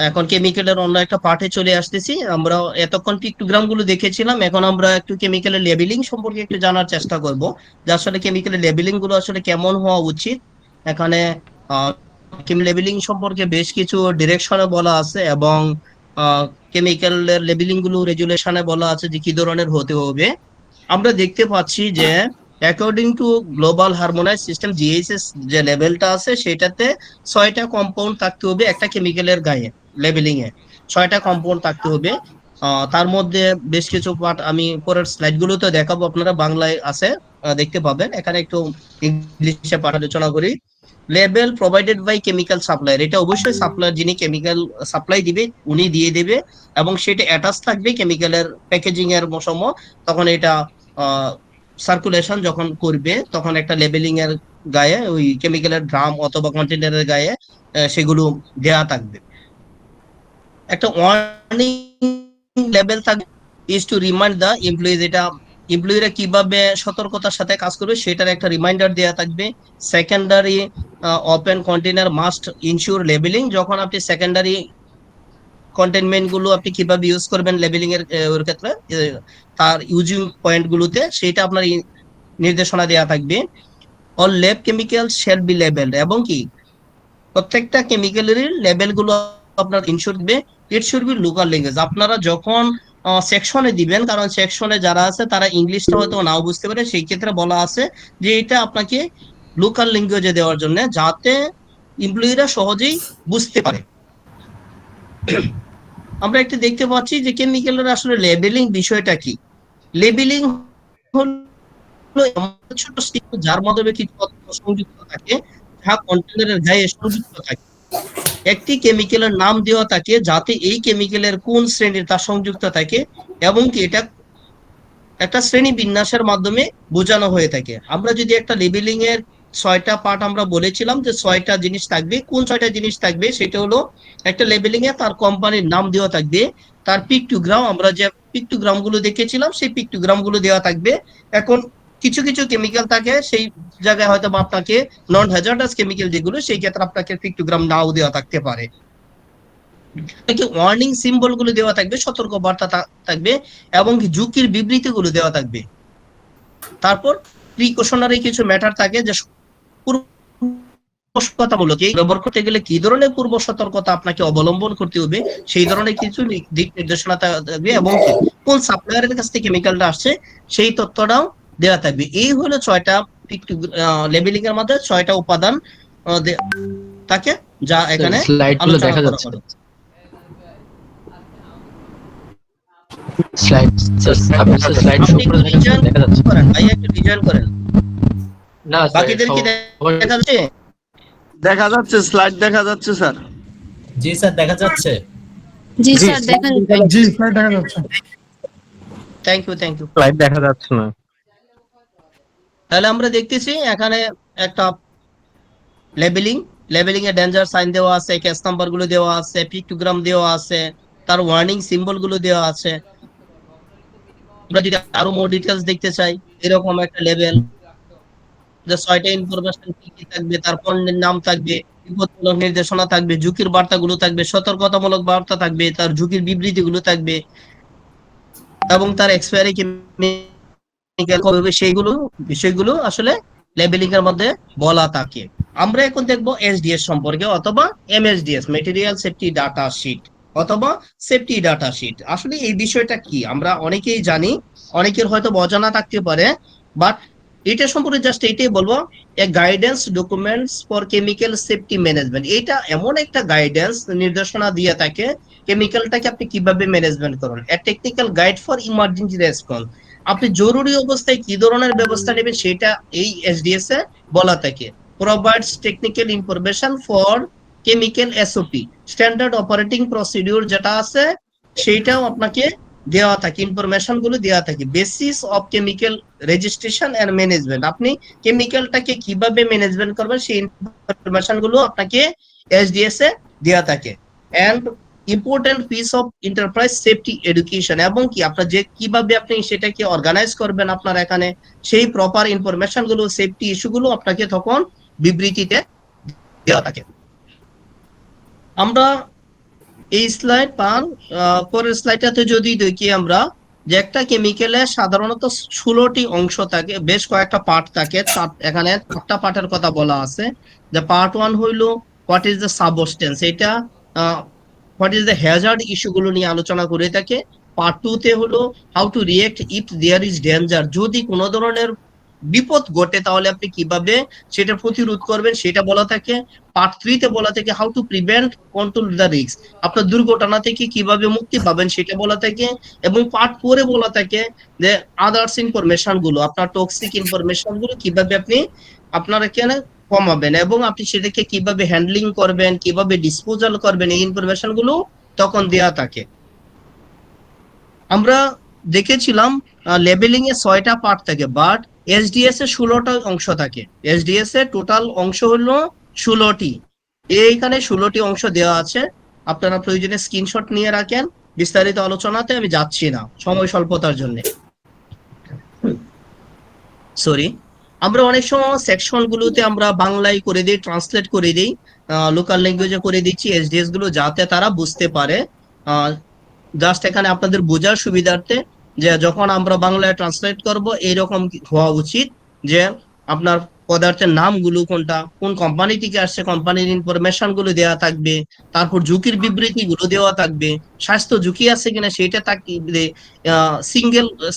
এখন কেমিক্যালের অন্য একটা পার্টে চলে আসতেছি। আমরা এতক্ষণ পিক্টোগ্রাম গুলো দেখেছিলাম, এখন আমরা একটু কেমিক্যালের লেবেলিং সম্পর্কে একটু জানার চেষ্টা করব, যে আসলে কেমিক্যালের লেবেলিং গুলো আসলে কেমন হওয়া উচিত। এখানে লেবেলিং সম্পর্কে বেশ কিছু ডিরেকশনে বলা আছে, এবং কেমিক্যালের লেবেলিং গুলো রেগুলেশনে বলা আছে যে কি ধরনের হতে হবে। আমরা দেখতে পাচ্ছি যে according to global harmonise system GHS যে লেভেলটা আছে সেটাতে 6টা কম্পাউন্ড থাকতে হবে একটা কেমিক্যালের গায়ে, লেবেলিং এ 6টা কম্পাউন্ড থাকতে হবে। তার মধ্যে বেশ কিছু পার্ট আমি পরের স্লাইড গুলোতে দেখাবো, আপনারা বাংলায় আছে দেখতে পাবেন। এখানে একটু ইংলিশে পাঠ আলোচনা করি। Label provided by chemical supplier, এটা অবশ্যই সাপ্লায়ার যিনি কেমিক্যাল সাপ্লাই দিবে উনি দিয়ে দেবে, এবং সেটা অ্যাটাচ থাকবে কেমিক্যালের প্যাকেজিং এর সময়। তখন এটা সার্কুলেশন যখন করবে তখন একটা লেবেলিং এর গায়ে ওই কেমিক্যালের ড্রাম অথবা কন্টেনারের গায়ে সেগুলো দেয়া থাকবে। একটা ওয়ার্নিং লেভেল থাকবে is to remind the employees, এটা এমপ্লয়িরা কিভাবে সতর্কতার সাথে কাজ করবে সেটার একটা রিমাইন্ডার দেয়া থাকবে। Secondary open container must ensure labelling, যখন আপনি সেকেন্ডারি কন্টেনমেন্ট গুলো আপনি কিভাবে ইউজ করবেন লেবেলিং এর ওর ক্ষেত্রে তার ইউজিং পয়েন্ট গুলোতে সেটা আপনার নির্দেশনা দেওয়া থাকবে। All lab chemical shall be labelled, এবং কি প্রত্যেকটা কেমিক্যালের লেবেল গুলো আপনার ইনশিওর দিবে। It should be local language, আপনারা যখন সেকশনে দিবেন, কারণ সেকশনে যারা আছে তারা ইংলিশটা হয়তো নাও বুঝতে পারে, সেই ক্ষেত্রে বলা আছে যে এটা আপনাকে লোকাল ল্যাঙ্গুয়েজে দেওয়ার জন্য, যাতে এমপ্লয়িরা সহজেই বুঝতে পারে। আমরা একটু দেখতে পাচ্ছি যে কেমিক্যালের আসলে লেবেলিং বিষয়টা কি। লেবেলিং হলো ছোট স্টিক যার মাধ্যমে কিছু তথ্য সংযুক্ত থাকে, যা কন্টেনারের গায়ে সংযুক্ত থাকে। একটি কেমিক্যালের নাম দেওয়া থাকে যাতে এই কেমিক্যালের কোন শ্রেণীর তা সংযুক্ত থাকে, এবং কি এটা একটা শ্রেণী বিন্যাসের মাধ্যমে বোঝানো হয়ে থাকে। আমরা যদি একটা লেবেলিং এর 6টা পার্ট আমরা বলেছিলাম যে 6টা জিনিস থাকবে, কোন 6টা জিনিস থাকবে সেটা হলো একটা লেবেলিং এ তার কোম্পানির নাম দেওয়া থাকবে, তার পিক্টোগ্রাম, আমরা যে পিক্টোগ্রাম গুলো দেখেছিলাম সেই পিক্টোগ্রাম গুলো দেওয়া থাকবে। এখন কিছু কিছু কেমিক্যাল থাকে সেই জায়গায় হয়তো আপনাকে নন হ্যাজার্ডাস কেমিক্যাল যেগুলো সেই ক্ষেত্রে আপনাকে পিক্টোগ্রাম নাও দেওয়া থাকতে পারে। ওয়ার্নিং সিম্বল গুলো দেওয়া থাকবে, সতর্ক বার্তা থাকবে, এবং ঝুঁকির বিবৃতি গুলো দেওয়া থাকবে। তারপর প্রিকশনারি কিছু ম্যাটার থাকে, যে সতর্কতামূলক ব্যবহার করতে গেলে কি ধরনের পূর্ব সতর্কতা আপনাকে অবলম্বন করতে হবে সেই ধরনের কিছু দিক নির্দেশনা থাকবে, এবং কোন সাপ্লায়ারের কাছ থেকে কেমিক্যালটা আসছে সেই তথ্যটাও দেওয়া থাকবে। এই হলো 6টা লেবেলিং এর মধ্যে 6টা উপাদান থাকে যা এখানে স্লাইডগুলো দেখা যাচ্ছে। স্লাইড আপনি স্লাইড শো আপনি করে একটু দেখেন রিজয়েন দেখা যাচ্ছে করেন ভাই, একটু রিজয়েন করেন। না বাকিদের কি দেখা যাচ্ছে? দেখা যাচ্ছে, স্লাইড দেখা যাচ্ছে স্যার। জি স্যার দেখা যাচ্ছে। জি স্যার দেখা যাচ্ছে। জি স্যার দেখা যাচ্ছে। Thank you, thank you. Slide দেখা যাচ্ছে না। তাহলে আমরা দেখতেছি এখানে একটা লেবেলিং এ ডেঞ্জার সাইন দেওয়া আছে, ক্যাশ নাম্বার গুলো দেওয়া আছে, পিকটোগ্রাম দেওয়া আছে, তার ওয়ার্নিং সিম্বল গুলো দেওয়া আছে। আমরা যদি আরো মোর ডিটেলস দেখতে চাই, এরকম একটা লেভেল যে 6টা ইনফরমেশন কি কি থাকবে, তার পণ্যের নাম থাকবে, বিপদমূলক নির্দেশনা থাকবে, ঝুঁকির বার্তাগুলো থাকবে, সতর্কতামূলক বার্তা থাকবে, তার ঝুঁকির বিবৃতিগুলো থাকবে এবং তার এক্সপায়ারি সেইগুলো বিষয়গুলো আসলে লেবেলিং এর মধ্যে বলা থাকে। আমরা এখন দেখবো এসডিএস সম্পর্কে, অথবা MSDS, material safety data sheet অথবা সেফটি ডাটা শিট। আসলে এই বিষয়টা কি আমরা অনেকেই জানি, অনেকের হয়তো অজানা থাকতে পারে, বাট এটা সম্পর্কে জাস্ট এইটাই বলবো, এ guidance documents for chemical safety management. এটা এমন একটা গাইডেন্স নির্দেশনা দিয়ে থাকে কেমিক্যালটাকে আপনি কিভাবে ম্যানেজমেন্ট করুন, a technical guide for emergency response. আপনি জরুরি অবস্থায় কি ধরনের ব্যবস্থা নেবেন সেটা এই এসডিএস এ বলা থাকে। Provides technical information for chemical SOP, standard operating procedure যেটা আছে সেইটাও আপনাকে দেওয়া থাকে, ইনফরমেশন গুলো দেওয়া থাকে। Basis of chemical registration and management, আপনি কেমিক্যালটাকে কিভাবে ম্যানেজমেন্ট করবেন সেই ইনফরমেশন গুলো আপনাকে এসডিএস এ দেওয়া থাকে। And important piece of enterprise safety education, এবং কি আপনার যে কিভাবে আপনি সেটাকে অর্গানাইজ করবেন আপনার এখানে, সেই প্রপার ইনফরমেশন গুলো, সেফটি ইস্যু গুলো আপনাকে তখন বিবৃতিতে দেওয়া থাকে। আমরা এই স্লাইড পান পরের স্লাইডটাতে যদি দেখি আমরা যে একটা কেমিক্যালে সাধারণত 16টি অংশ থাকে, বেশ কয়েকটা পার্ট থাকে। এখানে 4টা পার্টের কথা বলা আছে। যে পার্ট 1 হইলো হোয়াট ইজ দ্য সাবস্টেন্স, এটা what is the hazard issue গুলো নিয়ে আলোচনা করে থাকে। পার্ট 2 তে হলো how to react if there is danger, যদি কোনো ধরনের বিপদ ঘটে তাহলে আপনি কিভাবে সেটা প্রতিরোধ করবেন সেটা বলা থাকে। পার্ট 3 তে বলা থাকে how to prevent control the risk, আপনার দুর্ঘটনা থেকে কিভাবে মুক্তি পাবেন সেটা বলা থাকে। এবং পার্ট 4 এ বলা থাকে যে আদার্স ইনফরমেশন গুলো, আপনার টক্সিক ইনফরমেশন গুলো কিভাবে আপনি আপনার এখানে কমাবেন এবং আপনি সেটাকে কিভাবে হ্যান্ডলিং করবেন, কিভাবে ডিসপোজাল করবেন, এই ইনফরমেশন গুলো তখন দেয়া থাকে। আমরা দেখেছিলাম লেবেলিং এ 6টা পার্ট থাকে, বাট এসডিএস এ 16টা অংশ থাকে। এসডিএস এর টোটাল অংশ হলো 16টি। এইখানে 16টি অংশ দেওয়া আছে, আপনারা প্রয়োজনে স্ক্রিনশট নিয়ে রাখেন। বিস্তারিত আলোচনাতে আমি যাচ্ছি না সময় স্বল্পতার জন্য। সরি, আমরা অনেক সময় সেকশন গুলোতে আমরা বাংলায় করে দিই, ট্রান্সলেট করে দিই, লোকাল ল্যাঙ্গুয়েজে করে দিচ্ছি এসডিএস গুলো, যাতে তারা বুঝতে পারে। জাস্ট এখানে আপনাদের বোঝার সুবিধার্থে যে যখন আমরা বাংলায় ট্রান্সলেট করব এইরকম হওয়া উচিত যে আপনার পদার্থের নামগুলো কোনটা, কোন কোম্পানি থেকে আসছে, কোম্পানির ইনফরমেশন গুলো দেওয়া থাকবে, তারপর ঝুঁকির বিবৃতি গুলো দেওয়া থাকবে, স্বাস্থ্য ঝুঁকি আছে কিনা সেটা থাকবে,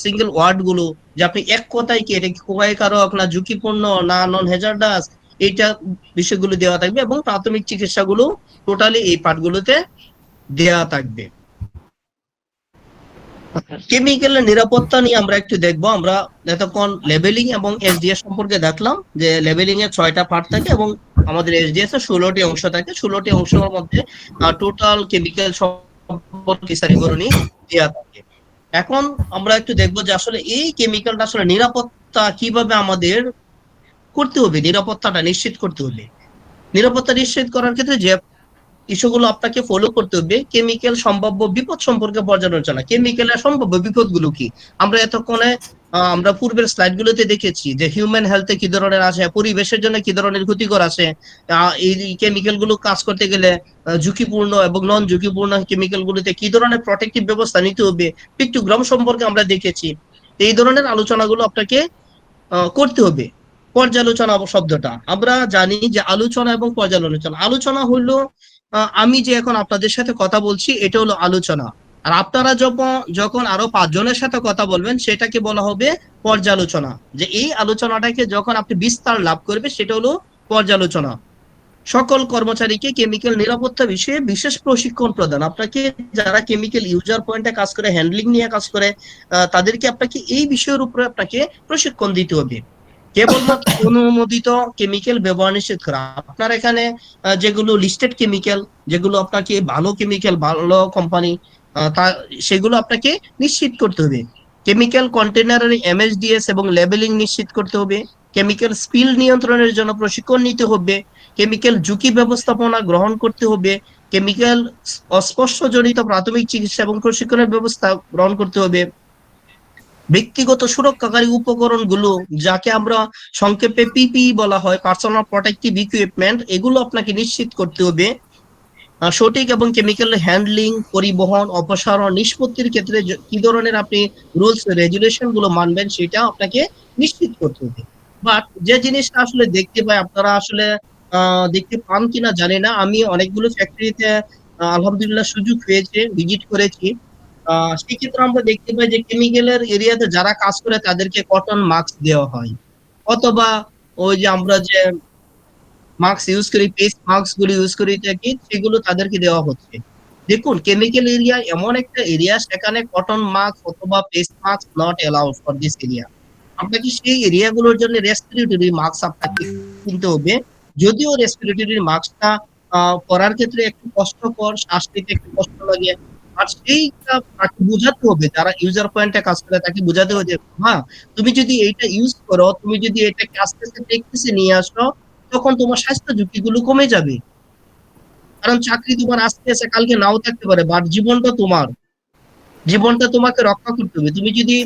সিঙ্গেল ওয়ার্ড গুলো যে আপনি এক কথায় কি এটা ক্ষতিকারক না ঝুঁকিপূর্ণ না নন হ্যাজার্ডাস, এইটা বিষয়গুলো দেওয়া থাকবে। এবং প্রাথমিক চিকিৎসা গুলো টোটালি এই পার্টগুলোতে দেওয়া থাকবে। কেমিক্যালের নিরাপত্তা নিয়ে আমরা একটু দেখবো। আমরা এতক্ষণ লেবেলিং এবং এসডিএস সম্পর্কে দেখলাম যে লেবেলিং এর 6টা পার্ট থাকে এবং আমাদের এসডিএস এর 16টি অংশ থাকে। 16টি অংশের মধ্যে টোটাল কেমিক্যাল সম্পর্কে বিবরণী দেওয়া থাকে। এখন আমরা একটু দেখবো যে আসলে এই কেমিক্যালটা আসলে নিরাপত্তা কিভাবে আমাদের করতে হবে, নিরাপত্তাটা নিশ্চিত করতে হবে। নিরাপত্তা নিশ্চিত করার ক্ষেত্রে যে ইস্যুগুলো আপনাকে ফলো করতে হবে, কেমিক্যাল সম্ভাব্য বিপদ সম্পর্কে পর্যালোচনা। কেমিক্যালের সম্ভাব্য বিপদগুলো কি, আমরা এতক্ষণে আমরা পূর্বের স্লাইড গুলোতে দেখেছি যে হিউম্যান হেলথে কি ধরনের আছে, পরিবেশের জন্য কি ধরনের ক্ষতিকর আছে, এই কেমিক্যাল গুলো কাজ করতে গেলে ঝুঁকিপূর্ণ এবং নন ঝুঁকিপূর্ণ কেমিক্যাল গুলোতে কি ধরনের প্রোটেক্টিভ ব্যবস্থা নিতে হবে, পিকটোগ্রাম সম্পর্কে আমরা দেখেছি। এই ধরনের আলোচনাগুলো আপনাকে করতে হবে। পর্যালোচনা শব্দটা আমরা জানি যে আলোচনা এবং পর্যালোচনা, আলোচনা হলো আমি যে এখন আপনাদের সাথে কথা বলছি এটা হলো আলোচনা, আর আপনারা যখন আরো 5 জনের সাথে কথা বলবেন সেটাকে বলা হবে পর্যালোচনা। যে এই আলোচনাটাকে যখন আপনি বিস্তার লাভ করবে সেটা হলো পর্যালোচনা। সকল কর্মচারীকে কেমিক্যাল নিরাপত্তা বিষয়ে বিশেষ প্রশিক্ষণ প্রদান। আপনাকে যারা কেমিক্যাল ইউজার পয়েন্টে কাজ করে, হ্যান্ডলিং নিয়ে কাজ করে, তাদেরকে আপনাকে এই বিষয়ের উপরে আপনাকে প্রশিক্ষণ দিতে হবে। কেবলমাত্র অনুমোদিত কেমিক্যাল ব্যবহার নিষেধ করা। আপনার এখানে যেগুলো লিস্টেড কেমিক্যাল, যেগুলো আপনাকে ভালো কেমিক্যাল, ভালো কোম্পানি, সেগুলো আপনাকে নিশ্চিত করতে হবে। কেমিক্যাল কন্টেনারের এমএসডিএস এবং লেবেলিং নিশ্চিত করতে হবে। কেমিক্যাল স্পিল নিয়ন্ত্রণের জন্য প্রশিক্ষণ নিতে হবে। কেমিক্যাল ঝুঁকি ব্যবস্থাপনা গ্রহণ করতে হবে। কেমিক্যাল অস্পর্শজনিত প্রাথমিক চিকিৎসা এবং প্রশিক্ষণের ব্যবস্থা গ্রহণ করতে হবে। ব্যক্তিগত সুরক্ষাকারী উপকরণগুলো, যাকে আমরা সংক্ষেপে পিপিই বলা হয়, পার্সোনাল প্রোটেক্টিভ ইকুইপমেন্ট, এগুলো আপনাকে নিশ্চিত করতে হবে। সঠিক এবং কেমিক্যাল হ্যান্ডলিং, পরিবহন, অপসারণ, নিষ্পত্তির ক্ষেত্রে কি ধরনের আপনি রুলস রেগুলেশন গুলো মানবেন সেটা আপনাকে নিশ্চিত করতে হবে। বাট যে জিনিসটা আসলে দেখতে পাই, আপনারা আসলে দেখতে পান কিনা জানি না, আমি অনেকগুলো ফ্যাক্টরিতে আলহামদুলিল্লাহ সুযোগ হয়েছে, ভিজিট করেছি। সেক্ষেত্রে আমরা দেখতে পাই যে কেমিক্যালের এরিয়াতে যারা কাজ করে তাদেরকে কটন মাস্ক দেওয়া হয়, অথবা ওই যে আমরা যে মাস্ক ইউজ করি, ফেস মাস্ক গুলো ইউজ করি থাকি, সেগুলো তাদেরকে দেওয়া হচ্ছে। দেখুন, কেমিক্যাল এরিয়া এমন একটা এরিয়া, সেখানে কটন মাস্ক অথবা face mask not allowed for this area. আপনাকে সেই এরিয়াগুলোর জন্য রেসপিরেটরি মাস্ক আপনাকে কিনতে হবে। যদিও রেসপিরেটরি মাস্কটা পরার ক্ষেত্রে একটু কষ্টকর, শ্বাস নিতে একটু কষ্ট লাগে, আর সেইটা তাকে বোঝাতে হবে, যারা ইউজার পয়েন্টে কাজ করে তাকে বোঝাতে হবে যে হ্যাঁ, তুমি যদি এইটা ইউজ করো, তুমি যদি এটাকে আস্তে আস্তে প্র্যাকটিসে নিয়ে আসো, তখন তোমার স্বাস্থ্য ঝুঁকিগুলো কমে যাবে। কারণ চাকরি তোমার আজকে আছে, কালকে নাও থাকতে পারে, বাট জীবনটা তোমার, জীবনটা তোমাকে রক্ষা করতে হবে। তুমি যদি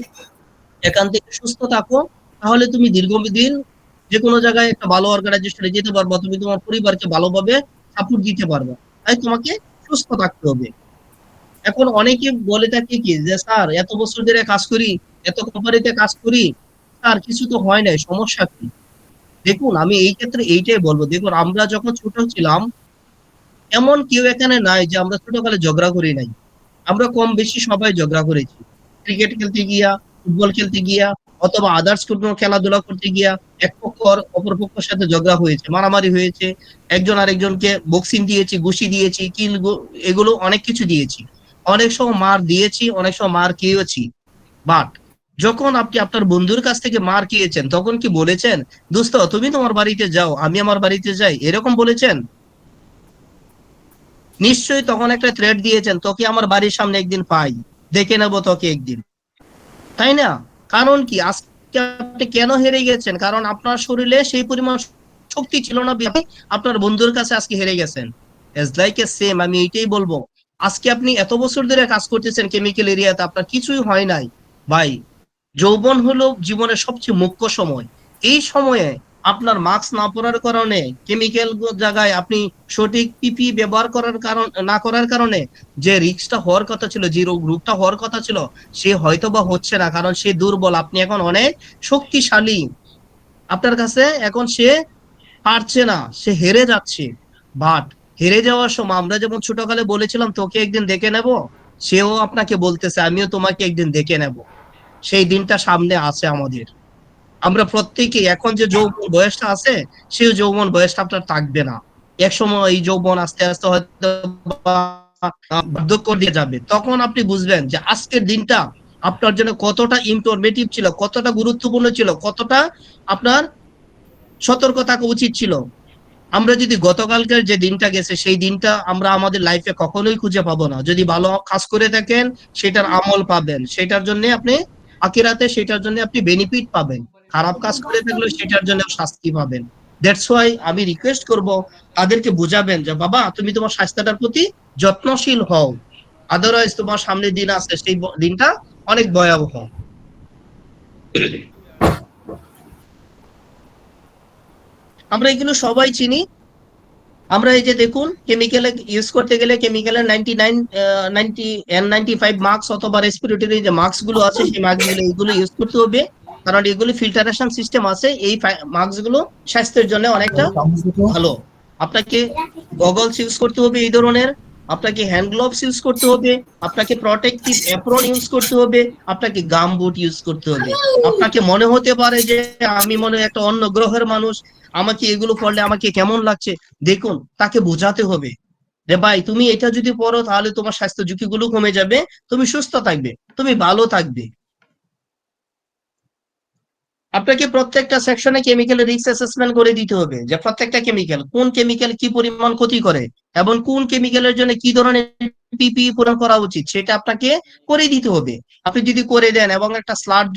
এখান থেকে সুস্থ থাকো, তাহলে তুমি দীর্ঘদিন যে কোনো জায়গায় একটা ভালো অর্গানাইজেশনে যেতে পারবা, তুমি তোমার পরিবারকে ভালোভাবে সাপোর্ট দিতে পারবা। তাই তোমাকে সুস্থ থাকতে হবে। এখন অনেকে বলে থাকে কি যে স্যার, এত বছর ধরে কাজ করি, এত কোম্পানিতে কাজ করি, স্যার কিছু তো হয় নাই, সমস্যা কি? দেখুন, আমি এই ক্ষেত্রে এইটাই বলবো, দেখুন আমরা যখন ছোট ছিলাম, এমন কেউ এখানে নাই যে আমরা ছোটকালে ঝগড়া করি নাই। আমরা কম বেশি সবাই ঝগড়া করেছি, ক্রিকেট খেলতে গিয়া, ফুটবল খেলতে গিয়া, অথবা আদার্স কোনো খেলাধুলা করতে গিয়া এক পক্ষ অপর পক্ষের সাথে ঝগড়া হয়েছে, মারামারি হয়েছে, একজন আরেকজনকে বক্সিং দিয়েছি, ঘুষি দিয়েছি, কিল, এগুলো অনেক কিছু দিয়েছি। অনেক সময় মার দিয়েছি, অনেক সময় মার খেয়েছি। বাট যখন আপনি আপনার বন্ধুর কাছ থেকে মার খেয়েছেন, তখন কি বলেছেন দোস্ত তুমি তোমার বাড়িতে যাও, আমি আমার বাড়িতে যাই, এরকম বলেছেন? নিশ্চয়ই তখন একটা থ্রেট দিয়েছেন, তোকে আমার বাড়ির সামনে একদিন পাই, দেখে নেবো তোকে একদিন, তাই না? কারণ কি, আজকে আপনি কেন হেরে গেছেন? কারণ আপনার শরীরে সেই পরিমাণ শক্তি ছিল না, আপনার বন্ধুর কাছে আজকে হেরে গেছেন। এজ লাইক এ সেম, আমি এইটাই বলবো, আজকে আপনি এত বছর ধরে কাজ করতেছেন কেমিক্যাল এরিয়াতে, আপনার কিছুই হয় নাই ভাই। যৌবন হলো জীবনের সবচেয়ে মুখ্য সময়। এই সময়ে আপনার মাস্ক না পরার কারণে, কেমিক্যাল জায়গায় আপনি সঠিক পিপি ব্যবহার করার কারণ না করার কারণে যে রিস্কটা হওয়ার কথা ছিল, যে রোগটা হওয়ার কথা ছিল, সে হয়তো বা হচ্ছে না, কারণ সে দুর্বল, আপনি এখন অনেক শক্তিশালী। আপনার কাছে এখন সে পারছে না, সে হেরে যাচ্ছে। বাট হেরে যাওয়ার সময় আমরা যেমন ছোটকালে বলেছিলাম তোকে একদিন দেখে নেব, সেও আপনাকে বলতেছে আমিও তোমাকে একদিন দেখে নেব। সেই দিনটা সামনে আছে আমাদের। আমরা প্রত্যেকে এখন যে যৌবন বয়সটা আছে, সেই যৌবন বয়সটা আপনার থাকবে না। এক সময় এই যৌবন আস্তে আস্তে হয়তো বার্ধক্য দিয়ে যাবে, তখন আপনি বুঝবেন যে আজকের দিনটা আপনার জন্য কতটা ইনফরমেটিভ ছিল, কতটা গুরুত্বপূর্ণ ছিল, কতটা আপনার সতর্ক থাকা উচিত ছিল। আমরা যদি গতকালকের যে দিনটা গেছে, সেই দিনটা আমরা আমাদের লাইফে কখনোই খুঁজে পাবো না। যদি ভালো কাজ করে থাকেন, সেটার আমল পাবেন, সেটার জন্য আপনি আখিরাতে সেটার জন্য আপনি বেনিফিট পাবেন। খারাপ কাজ করে থাকলে সেটার জন্য শাস্তি পাবেন। দ্যাটস ওয়াই আমি রিকোয়েস্ট করব, তাদেরকে বুঝাবেন যে বাবা তুমি তোমার স্বাস্থ্যটার প্রতি যত্নশীল হও, আদারওয়াইজ তোমার সামনে দিন আছে, সেই দিনটা অনেক ভয়াবহ। আমরা এগুলো সবাই চিনি। আমরা এই যে দেখুন, কেমিক্যাল ইউজ করতে গেলে কেমিক্যালের 90 N95 মাস্ক অথবা রেসপিরেটরি যে মাস্ক গুলো আছে, সেই মাস্ক গুলো এগুলো ইউজ করতে হবে, কারণ এগুলো ফিল্টারেশন সিস্টেম আছে। এই মাস্ক গুলো স্বাস্থ্যের জন্য অনেকটা ভালো। আপনাকে গগলস ইউজ করতে হবে এই ধরনের, আপনাকে হ্যান্ড গ্লোভস ইউজ করতে হবে, আপনাকে প্রটেক্টিভ অ্যাপ্রন ইউজ করতে হবে, আপনাকে গাম বুট ইউজ করতে হবে। আপনাকে মনে হতে পারে যে আমি মনে হয় একটা অন্য গ্রহের মানুষ, আমাকে এগুলো পড়লে আমাকে কেমন লাগছে। দেখুন, তাকে বোঝাতে হবে যে ভাই তুমি এটা যদি পড়ো তাহলে তোমার স্বাস্থ্য ঝুঁকিগুলো কমে যাবে, তুমি সুস্থ থাকবে, তুমি ভালো থাকবে। আপনাকে প্রত্যেকটা সেকশনে কেমিক্যাল রিস্ক অ্যাসেসমেন্ট করে দিতে হবে যে প্রত্যেকটা কেমিক্যাল, কোন কেমিক্যাল কি পরিমাণ ক্ষতি করে এবং কোন কেমিক্যালের জন্য কি ধরনের পিপিই পূরণ করা উচিত সেটা আপনাকে করে দিতে হবে। আপনি যদি করে দেন এবং একটা স্লাট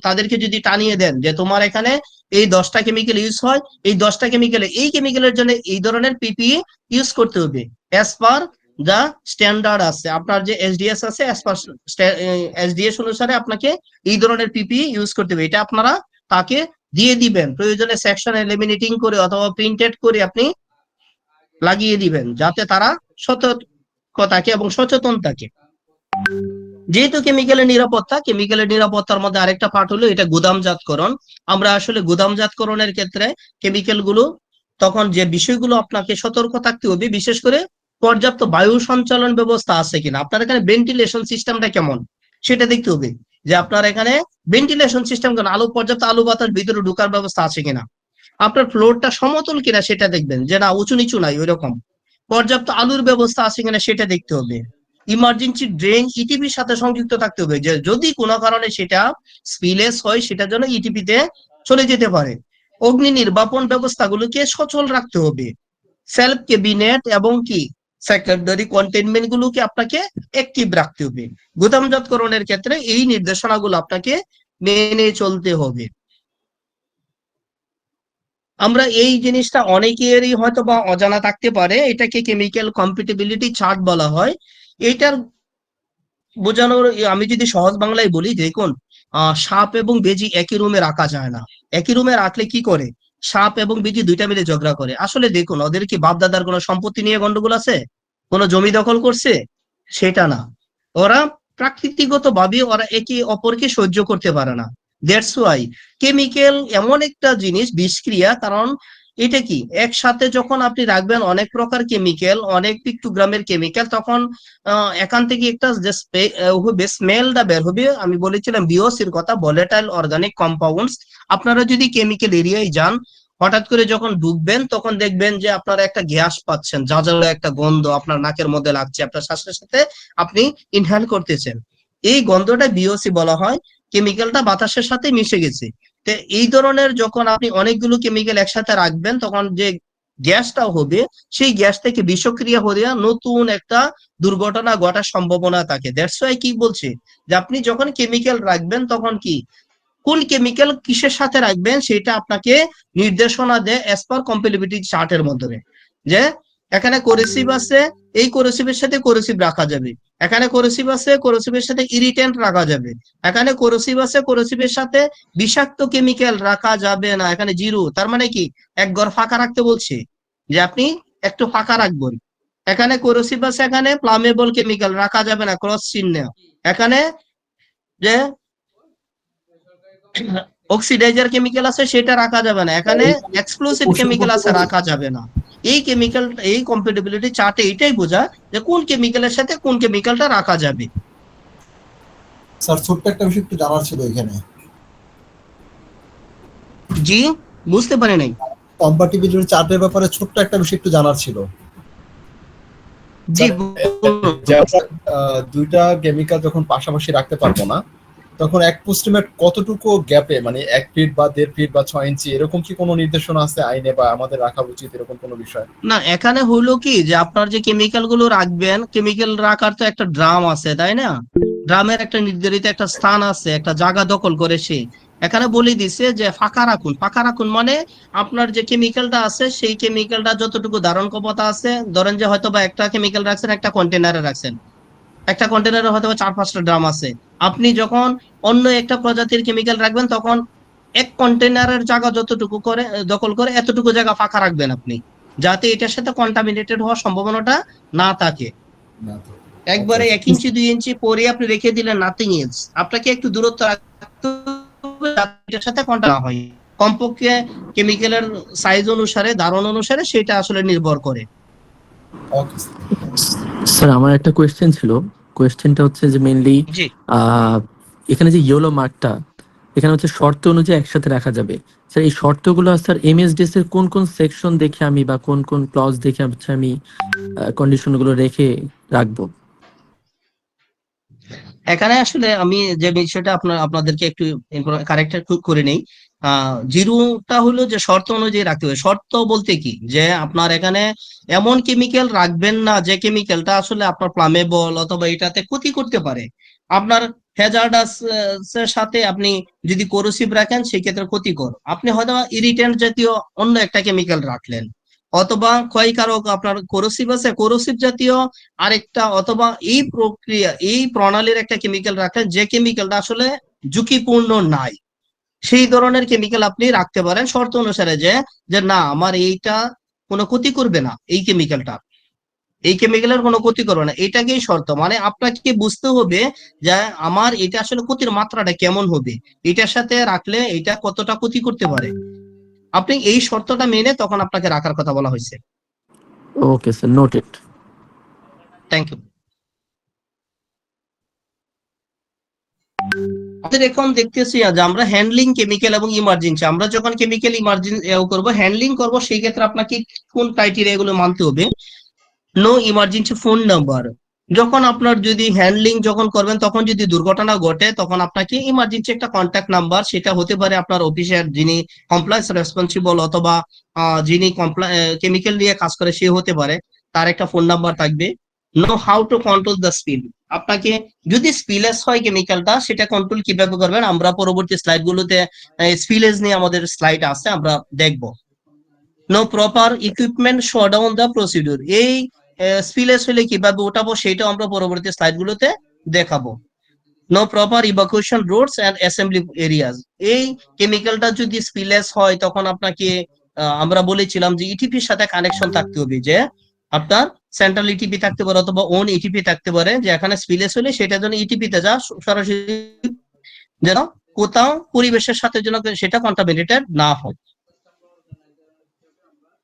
তাদেরকে যদি টানিয়ে দেন যে তোমার এখানে এই 10টা কেমিক্যাল ইউজ হয়, এই 10টা কেমিক্যালে এই কেমিক্যালের জন্য এই ধরনের পিপিই ইউজ করতে হবে অ্যাজ পার দা স্ট্যান্ডার্ড আছে, আপনার যে এসডিএস আছে অ্যাজ পার এসডিএস অনুসারে আপনাকে এই ধরনের পিপিই ইউজ করতে হবে। এটা আপনারা তাকে দিয়ে দিবেন, প্রয়োজনে সেকশনে লেমিনেটিং করে অথবা প্রিন্টেড করে আপনি লাগিয়ে দিবেন যাতে তারা সতর্ক থাকে এবং সচেতন থাকে। যেহেতু কেমিক্যালের নিরাপত্তার মধ্যে আরেকটা পার্ট হলো এটা গুদামজাতকরণ। আমরা আসলে গুদামজাতকরণের ক্ষেত্রে কেমিক্যাল গুলো তখন যে বিষয়গুলো আপনাকে সতর্ক থাকতে হবে, বিশেষ করে পর্যাপ্ত বায়ু সঞ্চালন ব্যবস্থা আছে কিনা, আপনার এখানে ভেন্টিলেশন সিস্টেমটা কেমন সেটা দেখতে হবে যে আপনার এখানে ভেন্টিলেশন সিস্টেম কেন, পর্যাপ্ত আলো বাতাস ভিতরে ঢোকার ব্যবস্থা আছে কিনা, আপনার ফ্লোরটা সমতল কিনা সেটা দেখবেন, যে না উঁচু নিচু নাই ওইরকম, পর্যাপ্ত আলোর ব্যবস্থা আছে কিনা সেটা দেখতে হবে। ইমার্জেন্সি ড্রেন ইটিপির সাথে সংযুক্ত থাকতে হবে, যে যদি কোনো কারণে সেটা স্পিলেস হয় সেটা যেন ইটিপিতে চলে যেতে পারে। অগ্নি নির্বাপন ব্যবস্থাগুলোকে সচল রাখতে হবে। সেলফ ক্যাবিনেট এবং কি সেকেন্ডারি কন্টেইনমেন্ট গুলোকে আপনাকে অ্যাক্টিভ রাখতে হবে। গুদামজাতকরণের ক্ষেত্রে এই নির্দেশনাগুলো আপনাকে মেনে চলতে হবে। আমরা এই জিনিসটা অনেকেরই হয়তো বা অজানা থাকতে পারে, এটাকে কেমিক্যাল কম্প্যাটিবিলিটি চার্ট বলা হয়। এটার বোঝানোর আমি যদি সহজ বাংলায় বলি, দেখুন সাপ এবং বেজি একই রুমে রাখা যায় না। একই রুমে রাখলে কি করে, সাপ এবং বেজি দুইটা মিলে ঝগড়া করে। আসলে দেখুন, ওদের কি বাপ দাদার কোনো সম্পত্তি নিয়ে গন্ডগোল আছে, কোনো জমি দখল করছে, সেটা না। ওরা প্রাকৃতিকগত ভাবে ওরা একে অপরকে সহ্য করতে পারে না। দ্যাটস ওয়াই কেমিক্যাল এমন একটা জিনিস বিষক্রিয়া, কারণ এটা কি একসাথে যখন আপনি রাখবেন অনেক প্রকার কেমিক্যাল, অনেক পিক্টোগ্রামের কেমিক্যাল, তখন এখান থেকে একটা যে স্মেলটা বের হবে। আমি বলেছিলাম বিওসির কথা, ভলেটাইল অর্গানিক কম্পাউন্ডস। আপনারা যদি কেমিক্যাল এরিয়ায় যান, হঠাৎ করে যখন ঢুকবেন তখন দেখবেন যে আপনারা একটা গ্যাস পাচ্ছেন, জাজালো একটা গন্ধ আপনার নাকের মধ্যে লাগছে, আপনার শ্বাসের সাথে আপনি ইনহেল করতেছেন। এই গন্ধটা বিওসি বলা হয়, কেমিক্যালটা বাতাসের সাথে মিশে গেছে। তো এই ধরনের যখন আপনি অনেকগুলো কেমিক্যাল একসাথে রাখবেন তখন যে গ্যাসটা হবে, সেই গ্যাস থেকে বিষক্রিয়া হয়ে নতুন একটা দুর্ঘটনা ঘটার সম্ভাবনা থাকে। দ্যাটস ওয়াই কি বলছি যে আপনি যখন কেমিক্যাল রাখবেন তখন কি কোন কেমিক্যাল কিসের সাথে রাখবেন সেটা আপনাকে নির্দেশনা দেয় অ্যাজ পার কম্প্যাটিবিলিটি চার্টের মাধ্যমে। যে এখানে কোরেসিভ আছে, এই কোরেসিভের সাথে কোরেসিভ রাখা যাবে, এখানে কোরেসিভ আছে, কোরেসিভের সাথে ইরিটেন্ট রাখা যাবে, এখানে কোরেসিভ আছে, কোরেসিভের সাথে বিষাক্ত কেমিক্যাল রাখা যাবে না, এখানে জিরো। তার মানে কি এক ঘর ফাঁকা রাখতে বলছে, যে আপনি একটু ফাঁকা রাখবেন। এখানে কোরেসিভ আছে, এখানে ফ্লামেবল কেমিক্যাল রাখা যাবে না, ক্রস চিহ্ন। এখানে যে অক্সিডাইজার কেমিক্যাল আছে সেটা রাখা যাবে না, এখানে এক্সপ্লোসিভ কেমিক্যাল আছে রাখা যাবে না। এই কেমিক্যাল, এই কম্প্যাটিবিলিটি চার্টে এটাই বোঝা যে কোন কেমিক্যালের সাথে কোন কেমিক্যালটা রাখা যাবে। স্যার ছোট্ট একটা বিষয় একটু জানার ছিল এখানে। জি, বুঝতে পারি নাই। কম্প্যাটিবিলিটি চার্টের ব্যাপারে ছোট্ট একটা বিষয় একটু জানার ছিল। জি, দুইটা কেমিক্যাল যখন পাশাপাশি রাখতে পারবো না, তখন অ্যাপ্রক্সিমেট কতটুকু গ্যাপে, মানে 1 ফিট বা 1.5 ফিট বা 6 ইঞ্চি এরকম কি কোনো নির্দেশনা আছে আইনে, বা আমাদের রাখা উচিত এরকম কোনো বিষয়? না, এখানে হলো কি যে আপনার যে কেমিক্যাল গুলো রাখবেন, কেমিক্যাল রাখার তো একটা ড্রাম আছে, তাই না? ড্রামের একটা নির্ধারিত একটা স্থান আছে, একটা জায়গা দখল করে সে এখানে বলে দিছে যে ফাঁকা রাখুন। ফাঁকা রাখুন মানে আপনার যে কেমিক্যালটা আছে সেই কেমিক্যালটা যতটুকু ধারণ ক্ষমতা আছে, ধরেন যে হয়তো বা একটা কেমিক্যাল রাখছেন একটা কন্টেনারে রাখছেন, একটা কন্টেনারে হয়তো 4-5টা ড্রাম আছে। আপনি যখন অন্য একটা প্রজাতির কেমিক্যাল রাখবেন তখন এক কন্টেনারের জায়গা যতটুকু করে দখল করে এতটুকু জায়গা ফাঁকা রাখবেন আপনি, যাতে এটার সাথে কন্টামিনেটেড হওয়ার সম্ভাবনাটা না থাকে। একবারে 1 ইঞ্চি 2 ইঞ্চি পরে আপনি রেখে দিলেন, নাথিং এলস। আপনাকে একটু দূরত্ব রাখতে হবে যাতে এটার সাথে কন্টাক্ট না হয়। কমপক্ষে কেমিক্যালের সাইজ অনুসারে, ধারণ অনুসারে সেটা আসলে নির্ভর করে। ওকে। স্যার আমার একটা কোয়েশ্চেন ছিল। কোয়েশ্চেনটা হচ্ছে যে মেইনলি জি, এখানে যে ইয়েলো মার্কটা, এখানে হচ্ছে শর্ত অনুযায়ী একসাথে রাখা যাবে। স্যার এই শর্তগুলো স্যার এমএসডিএস এর কোন কোন সেকশন দেখে আমি বা কোন কোন ক্লজ দেখে হচ্ছে আমি কন্ডিশন গুলো রেখে রাখবো? এখানে আসলে আমি যে বিষয়টা আপনাদেরকে একটু কারেক্ট করে নেই। জিরোটা হলো যে শর্ত অনুযায়ী রাখতে হবে। শর্ত বলতে কি, যে আপনার এখানে এমন কেমিক্যাল রাখবেন না যে কেমিক্যালটা আসলে আপনার ফ্লামেবল অথবা এটাতে ক্ষতি করতে পারে। আপনার হ্যাজার্ডাস এর সাথে আপনি যদি কোরোসিভ রাখেন সেক্ষেত্রে ক্ষতিকর। আপনি হয়তো ইরিটেন্ট জাতীয় অন্য একটা কেমিক্যাল রাখলেন, অথবা ক্ষয়কারক আপনার কোরোসিভ আছে, কোরোসিভ জাতীয় আরেকটা, অথবা এই প্রক্রিয়া এই প্রণালীর একটা কেমিক্যাল রাখলেন যে কেমিক্যালটা আসলে ঝুঁকিপূর্ণ নাই, সেই ধরনের কেমিক্যাল আপনি রাখতে পারেন শর্ত অনুসারে, যে যে না আমার এইটা কোনো ক্ষতি করবে না, এই কেমিক্যালের কোনো ক্ষতি করবে না, এটাকেই শর্ত। মানে আপনাকে বুঝতে হবে যে আমার এটা আসলে ক্ষতির মাত্রাটা কেমন হবে, এটার সাথে রাখলে এটা কতটা ক্ষতি করতে পারে। আপনি এই শর্তটা মেনে তখন আপনাকে রাখার কথা বলা হয়েছে। Okay sir, noted. Thank you. আমাদের এখন দেখতেছি যে আমরা হ্যান্ডলিং কেমিক্যাল এবং ইমার্জেন্সি, আমরা যখন কেমিক্যাল ইমার্জেন্সি করবো, হ্যান্ডলিং করবো, সেই ক্ষেত্রে আপনাকে কোন ক্রাইটেরিয়া গুলো মানতে হবে? No emergency phone number. যখন আপনার যদি হ্যান্ডলিং যখন করবেন তখন যদি দুর্ঘটনা ঘটে তখন আপনাকে ইমার্জেন্সি একটা কন্ট্যাক্ট নাম্বার, সেটা হতে পারে আপনার অফিসের যিনি কমপ্লায়েন্স রেসপন্সিবল অথবা যিনি কেমিক্যাল নিয়ে কাজ করে সে হতে পারে, তার একটা ফোন নাম্বার থাকবে। Know how to control the spill. আপনাকে যদি স্পিলেস হয় কেমিক্যালটা, সেটা কন্ট্রোল কিভাবে করবেন আমরা পরবর্তী স্লাইড গুলোতে স্পিলেজ নিয়ে আমাদের স্লাইড আছে, আমরা দেখবো। No proper equipment show down the procedure. এই স্পিলেস হলে কিভাবে ওঠাবো সেটাও আমরা পরবর্তী স্লাইড গুলোতে দেখাবো। No proper evacuation roads and assembly areas. এই কেমিক্যালটা যদি স্পিলেস হয় তখন আপনাকে আমরা বলেছিলাম যে ইটিপির সাথে কানেকশন থাকতে হবে, যে আপনার সেন্ট্রাল ইটিপি থাকতে পারে অথবা ওন ইটিপি থাকতে পারে, যে এখানে স্পিলেস হলে সেটা যেন ইটিপিতে যা সরাসরি, যেন কোথাও পরিবেশের সাথে যেন সেটা কন্টামিনেটেড না হয়।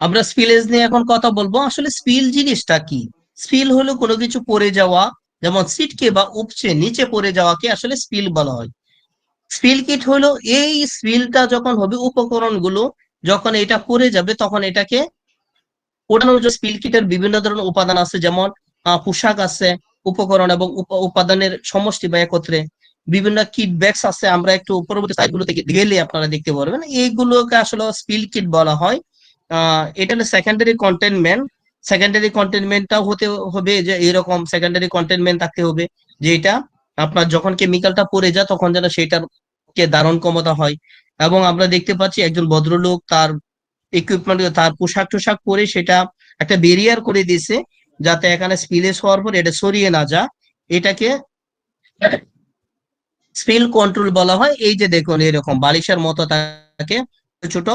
আমরা স্পিলেজ নিয়ে এখন কথা বলবো। আসলে স্পিল জিনিসটা কি? স্পিল হলো কোনো কিছু পড়ে যাওয়া, যেমন সিটকে বা উপচে নিচে পড়ে যাওয়াকে আসলে স্পিল বলা হয়। স্পিল কিট হলো এই স্পিলটা যখন হবে, উপকরণগুলো যখন এটা পড়ে যাবে তখন এটাকে ওঠানোর জন্য স্পিল কিটের বিভিন্ন ধরনের উপাদান আছে, যেমন পোশাক আছে, উপকরণ এবং উপাদানের সমষ্টি বা একত্রে বিভিন্ন কিট ব্যাগস আছে, আমরা একটু পরবর্তী সাইটগুলোতে গেলে আপনারা দেখতে পারবেন, এইগুলোকে আসলে স্পিল কিট বলা হয়। এটা হলো সেকেন্ডারি কন্টেনমেন্ট। সেকেন্ডারি কন্টেনমেন্টটাও হতে হবে যে এরকম সেকেন্ডারি কন্টেনমেন্ট থাকতে হবে, যে এটা আপনার যখন কেমিক্যালটা পড়ে যায় তখন যেন সেটার কে ধারণ ক্ষমতা হয়। এবং আমরা দেখতে পাচ্ছি একজন ভদ্রলোক তার ইকুইপমেন্ট, তার পোশাক টোশাক পরে সেটা একটা বেরিয়ার করে দিয়েছে, যাতে এখানে স্পিলেস হওয়ার পর এটা সরিয়ে না যায়। এটাকে স্পিল কন্ট্রোল বলা হয়। এই যে দেখুন এরকম বালিশের মতো থাকে ছোট,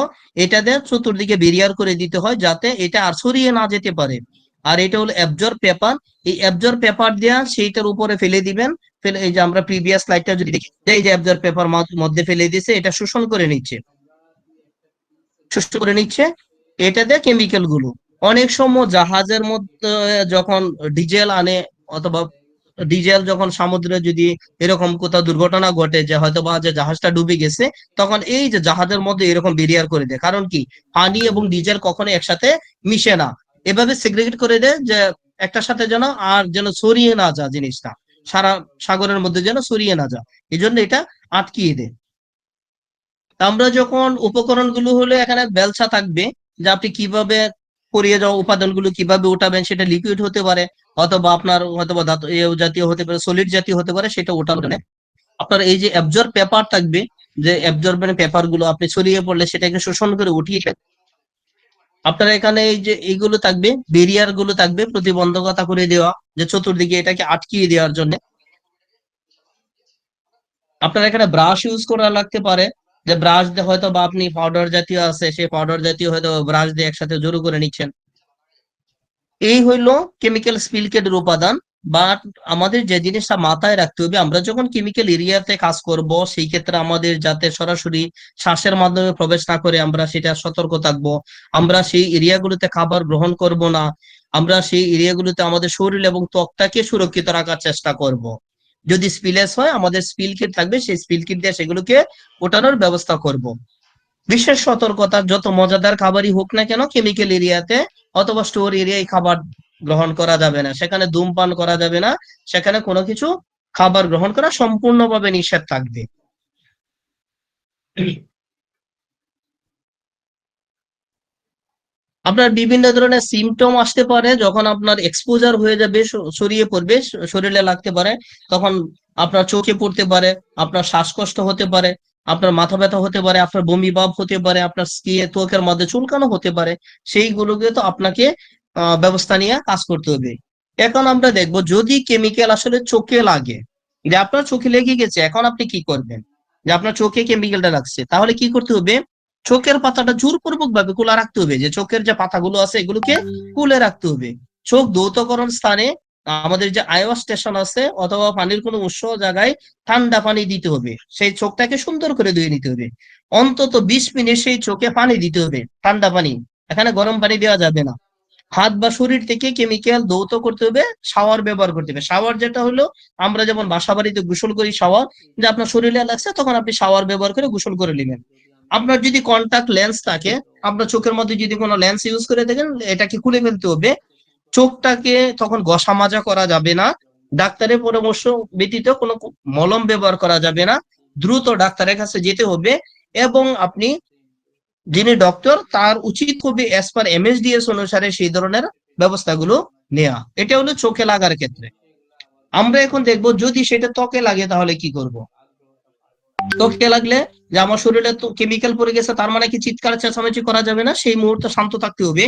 এটাতে চতুর্দিকে বেরিয়ার করে দিতে হয় যাতে এটা আর সরিয়ে না যেতে পারে। আর এটা হলো অ্যাবজর্ব পেপার। এই অ্যাবজর্ব পেপার দেওয়া সেইটার উপরে ফেলে দিবেন, ফেলে এই যে আমরা প্রিভিয়াস স্লাইডটা যদি দেখি, এই যে অ্যাবজর্ব পেপার মধ্যে ফেলে দিয়েছে, এটা শোষণ করে নিচ্ছে, এটাতে কেমিক্যাল গুলো। অনেক সময় জাহাজের মধ্যে যখন ডিজেল আনে, অথবা ডিজেল যখন সমুদ্রে যদি এরকম কোথাও দুর্ঘটনা ঘটে যে হয়তো বা যে জাহাজটা ডুবে গেছে, তখন এই যে জাহাজের মধ্যে এরকম বেরিয়ার করে দেয়। কারণ কি, পানি এবং ডিজেল কখনো একসাথে মিশে না, এভাবে সেগ্রিগেট করে দেয় যে একটার সাথে যেন আর যেন ছড়িয়ে না যায় জিনিসটা, সারা সাগরের মধ্যে যেন ছড়িয়ে না যায়, এই জন্য এটা আটকিয়ে দেয়। আমরা যখন উপকরণগুলো হলে এখানে বেলচা থাকবে, যে আপনি কিভাবে পরিয়ে যাওয়া উপাদানগুলো কিভাবে উঠাবেন, সেটা লিকুইড হতে পারে অথবা আপনার হয়তোবা ধাতু জাতীয় হতে পারে, সলিড জাতীয় হতে পারে, সেটা ওঠাবেন। আপনার এই যে অ্যাবজর্ব পেপার থাকবে, যে অ্যাবজর্বেন্ট পেপার গুলো আপনি ছড়িয়ে পড়লে সেটাকে শোষণ করে উঠিয়ে আপনার এখানে এই যে এইগুলো থাকবে, বেরিয়ার গুলো থাকবে প্রতিবন্ধকতা করে দেওয়া, যে চতুর্দিকে এটাকে আটকিয়ে দেওয়ার জন্য। আপনার এখানে ব্রাশ ইউজ করা লাগতে পারে, যে ব্রাশ দিয়ে হয়তো বা আপনি পাউডার জাতীয় আছে, সেই পাউডার জাতীয় হয়তো ব্রাশ দিয়ে একসাথে জড়ো করে নিচ্ছেন। এই হইলো কেমিক্যাল স্পিল কিটের উপাদান। বাট আমাদের যে জিনিসটা মাথায় রাখতে হবে, আমরা যখন কেমিক্যাল এরিয়াতে কাজ করব সেই ক্ষেত্রে আমাদের যাতে সরাসরি শ্বাসের মাধ্যমে প্রবেশ না করে আমরা সেটা সতর্ক থাকবো। আমরা সেই এরিয়াগুলোতে খাবার গ্রহণ করব না। আমরা সেই এরিয়াগুলোতে আমাদের শরীর এবং ত্বকটাকে সুরক্ষিত রাখার চেষ্টা করব। যদি স্পিলেস হয় আমাদের স্পিল কিট থাকবে, সেই স্পিল কিট দিয়ে সেগুলোকে ওঠানোর ব্যবস্থা করব। বিশেষ সতর্কতা, যত মজাদার খাবারই হোক না কেন কেমিক্যাল এরিয়াতে অথবা স্টোর এরিয়ায় খাবার গ্রহণ করা যাবে না, সেখানে ধূমপান করা যাবে না, সেখানে কোনো কিছু খাবার গ্রহণ করা সম্পূর্ণভাবে নিষেধ থাকবে। আপনার বিভিন্ন ধরনের সিমটম আসতে পারে যখন আপনার এক্সপোজার হয়ে যাবে, ছড়িয়ে পড়বে, শরীরে লাগতে পারে, তখন আপনার চোখে পড়তে পারে, আপনার শ্বাসকষ্ট হতে পারে, আপনার মাথা ব্যথা হতে পারে, আপনার বমি ভাব হতে পারে, আপনার ত্বকের মধ্যে চুলকানো হতে পারে। সেইগুলোকে তো আপনাকে ব্যবস্থা নিয়ে কাজ করতে হবে। এখন আমরা দেখবো যদি কেমিক্যাল আসলে চোখে লাগে, যে আপনার চোখে লেগে গেছে, এখন আপনি কি করবেন? যে আপনার চোখে কেমিক্যালটা লাগছে, তাহলে কি করতে হবে? চোখের পাতাটা জোরপূর্বক ভাবে খোলা রাখতে হবে, যে চোখের যে পাতাগুলো আছে এগুলোকে খুলে রাখতে হবে। চোখ ধৌতকরণ স্থানে আমাদের যে আইওয়াশ স্টেশন আছে অথবা পানির কোনো উৎস জায়গায় ঠান্ডা পানি দিতে হবে, সেই চোখটাকে সুন্দর করে ধুয়ে নিতে হবে। অন্তত 20 মিনিট সেই চোখে পানি দিতে হবে, ঠান্ডা পানি, এখানে গরম পানি দেওয়া যাবে না। হাত বা শরীর থেকে কেমিক্যাল ধৌত করতে হবে, শাওয়ার ব্যবহার করতে হবে। শাওয়ার যেটা হলো আমরা যেমন বাসা বাড়িতে গোসল করি, শাওয়ার, যে আপনার শরীরে লাগছে তখন আপনি শাওয়ার ব্যবহার করে গোসল করে নেবেন। আপনার যদি কন্টাক্ট লেন্স থাকে, আপনার চোখের মধ্যে যদি কোনো লেন্স ইউজ করে থাকেন, এটাকে খুলে ফেলতে হবে। চোখটাকে তখন ঘষা মাজা করা যাবে না, ডাক্তারের পরামর্শ ব্যতীত কোনো মলম ব্যবহার করা যাবে না, দ্রুত ডাক্তারের কাছে যেতে হবে। এবং আপনি, যিনি ডক্টর, তার উচিত হবে অ্যাজ পার এমএসডিএস অনুসারে সেই ধরনের ব্যবস্থাগুলো নেওয়া। এটা হলো চোখে লাগার ক্ষেত্রে। আমরা এখন দেখবো যদি সেটা ত্বকে লাগে তাহলে কি করব। ত্বকে লাগলে, যে আমার শরীরে তো কেমিক্যাল পড়ে গেছে, তার মানে কি চিৎকার চেঁচামেচি করা যাবে না, সেই মুহূর্তে শান্ত থাকতে হবে।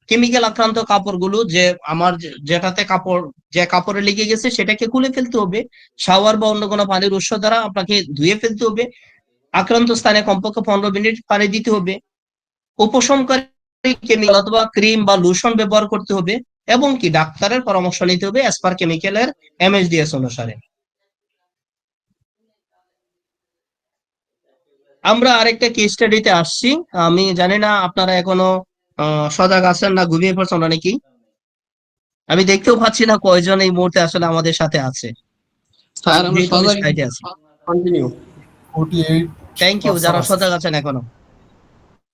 কেমিক্যাল আক্রান্ত কাপড়গুলো, যে আমার যেটাতে কাপড়, যে কাপড়ে লেগে গেছে সেটাকে খুলে ফেলতে হবে, শাওয়ার বা অন্য কোনো পানির উৎস দ্বারা আপনাকে ধুয়ে ফেলতে হবে। আক্রান্ত স্থানে কমপক্ষে 15 মিনিট পানি দিতে হবে। উপশমকারী কেমিক্যাল অথবা ক্রিম বা লোশন ব্যবহার করতে হবে, এবং কি ডাক্তারের পরামর্শ নিতে হবে অ্যাজ পার কেমিক্যালের এমএসডিএস অনুসারে। আমরা আরেকটা কেস স্টাডিতে আসছি। আমি জানি না আপনারা এখনো সজাগ আছেন না ঘুমিয়ে পড়ছেন অনেকেই। আমি দেখতেও পাচ্ছি না কয়জন এই মুহূর্তে আসলে আমাদের সাথে আছে। স্যার আমরা যেহেতু আমি সজাগ সাইটে আছি। কন্টিনিউ। 48 থ্যাংক ইউ যারা সজাগ আছেন এখনো।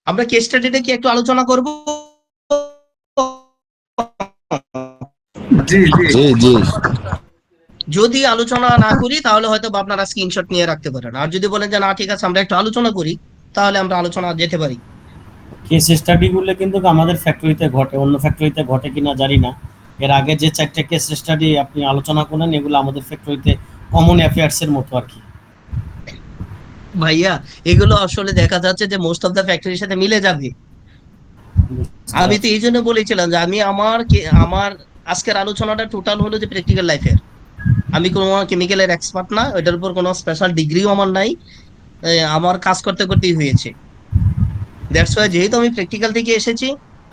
আমরা কেস স্টাডিটা কি একটু আলোচনা করব? জি জি জি। যদি আলোচনা না করি তাহলে হয়তো আপনারা স্ক্রিনশট নিয়ে রাখতে পারেন, আর যদি বলেন যে না ঠিক আছে আমরা একটু আলোচনা করি, তাহলে আমরা আলোচনা যেতে পারি। কেস স্টাডি গুলো কিন্তু আমাদের ফ্যাক্টরিতে ঘটে, অন্য ফ্যাক্টরিতে ঘটে কিনা জানি না। এর আগে যে 4টা কেস স্টাডি আপনি আলোচনা করেন এগুলো আমাদের ফ্যাক্টরিতে কমন অ্যাফেয়ার্স এর মতো আর কি। ভাইয়া এগুলো আসলে দেখা যাচ্ছে যে মোস্ট অফ দা ফ্যাক্টরির সাথে মিলে যাবে। আমি তো এই জন্য বলেছিলাম যে আমি আমার আজকের আলোচনাটা টোটাল হলো যে প্র্যাকটিক্যাল লাইফের। আমি কোনো কেমিক্যালের এক্সপার্ট না, ওইটার উপর কোনো স্পেশাল ডিগ্রিও আমার নাই, আমার কাজ করতে করতেই হয়েছে। দ্যাটস ওয়াই যেহেতু আমি প্র্যাকটিক্যাল থেকে এসেছি,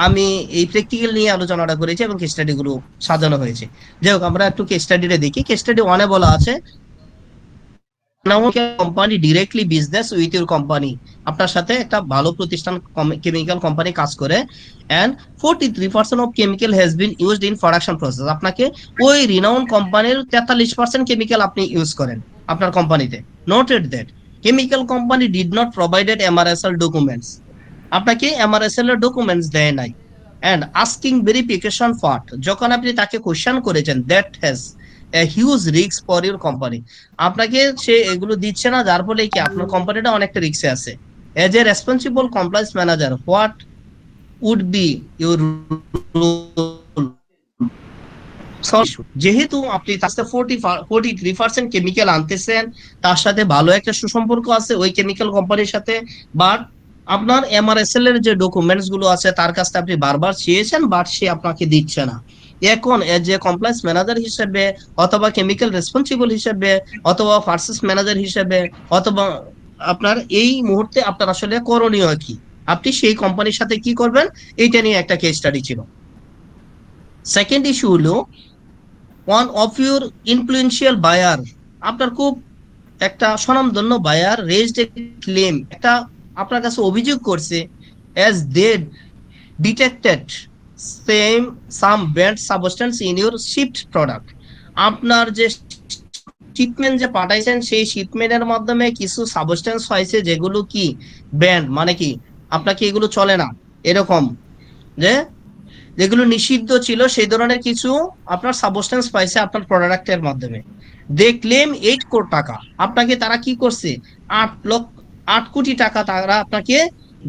আমি এই প্র্যাকটিক্যাল নিয়ে আলোচনাটা করেছি এবং কেস স্টাডি গুলো সাজানো হয়েছে। যাই হোক আমরা একটু কেস স্টাডিটা দেখি। কেস স্টাডি 1-এ বলা আছে, company directly business with your company, আপনার সাথে একটা ভালো প্রতিষ্ঠান কেমিক্যাল কোম্পানি কাজ করে, and 43% of chemical has been used in production process, আপনাকে ওই রিনাউন কোম্পানির 43% কেমিক্যাল আপনি ইউজ করেন আপনার কোম্পানিতে। Noted that chemical company did not provided MRSL documents, আপনাকে এমআরএসএল এর ডকুমেন্টস দেয় নাই। এন্ড আস্কিং ভেরিফিকেশন পার্ট, যখন আপনি তাকে কোশ্চেন করেছেন, that has a huge risk for your company, আপনাকে সে এগুলো দিচ্ছে না, যার ফলে কি আপনার কোম্পানিটা অনেকটা রিস্কে আছে। As a responsible compliance manager what would be your role? যেহেতু আপনি তার সাথে 43% কেমিক্যাল আনতেছেন, তার সাথে ভালো একটা সুসম্পর্ক আছে ওই কেমিক্যাল কোম্পানির সাথে, বাট আপনার এমআরএসএল এর যে ডকুমেন্টস গুলো আছে তার কাছে আপনি বারবার চেয়েছেন, বাট সে আপনাকে দিচ্ছে না। এখন এজ এ কমপ্লায়েন্স ম্যানেজার হিসেবে অথবা কেমিক্যাল রেসপন্সিবল হিসেবে অথবা পারচেজ ম্যানেজার হিসেবে অথবা আপনার এই মুহূর্তে আপনার আসলে করণীয় কি, আপনি সেই কোম্পানির সাথে কি করবেন, এইটা নিয়ে একটা কেস স্টাডি ছিল। সেকেন্ড ইস্যু হলো, one of your influential buyer, আপনার খুব একটা স্বনামধন্য বায়ার রেজড এ ক্লেম, একটা আপনার কাছে অভিযোগ করছে, as they detected some banned substance in your shipped product. আপনার যে শিপমেন্ট যে পাঠাইছেন সেই শিপমেন্টের মাধ্যমে কিছু সাবস্টেন্স হয়েছে যেগুলো কি ব্যান্ড, মানে কি আপনাকে এগুলো চলে না, এরকম যে যেগুলো নিষিদ্ধ ছিল সেই ধরনের কিছু আপনার সাবস্টেন্স পাইছে আপনার প্রোডাক্টের মাধ্যমে। দে ক্লেম 8 কোটি টাকা, আপনাকে তারা কি করছে 8 কোটি টাকা তারা আপনাকে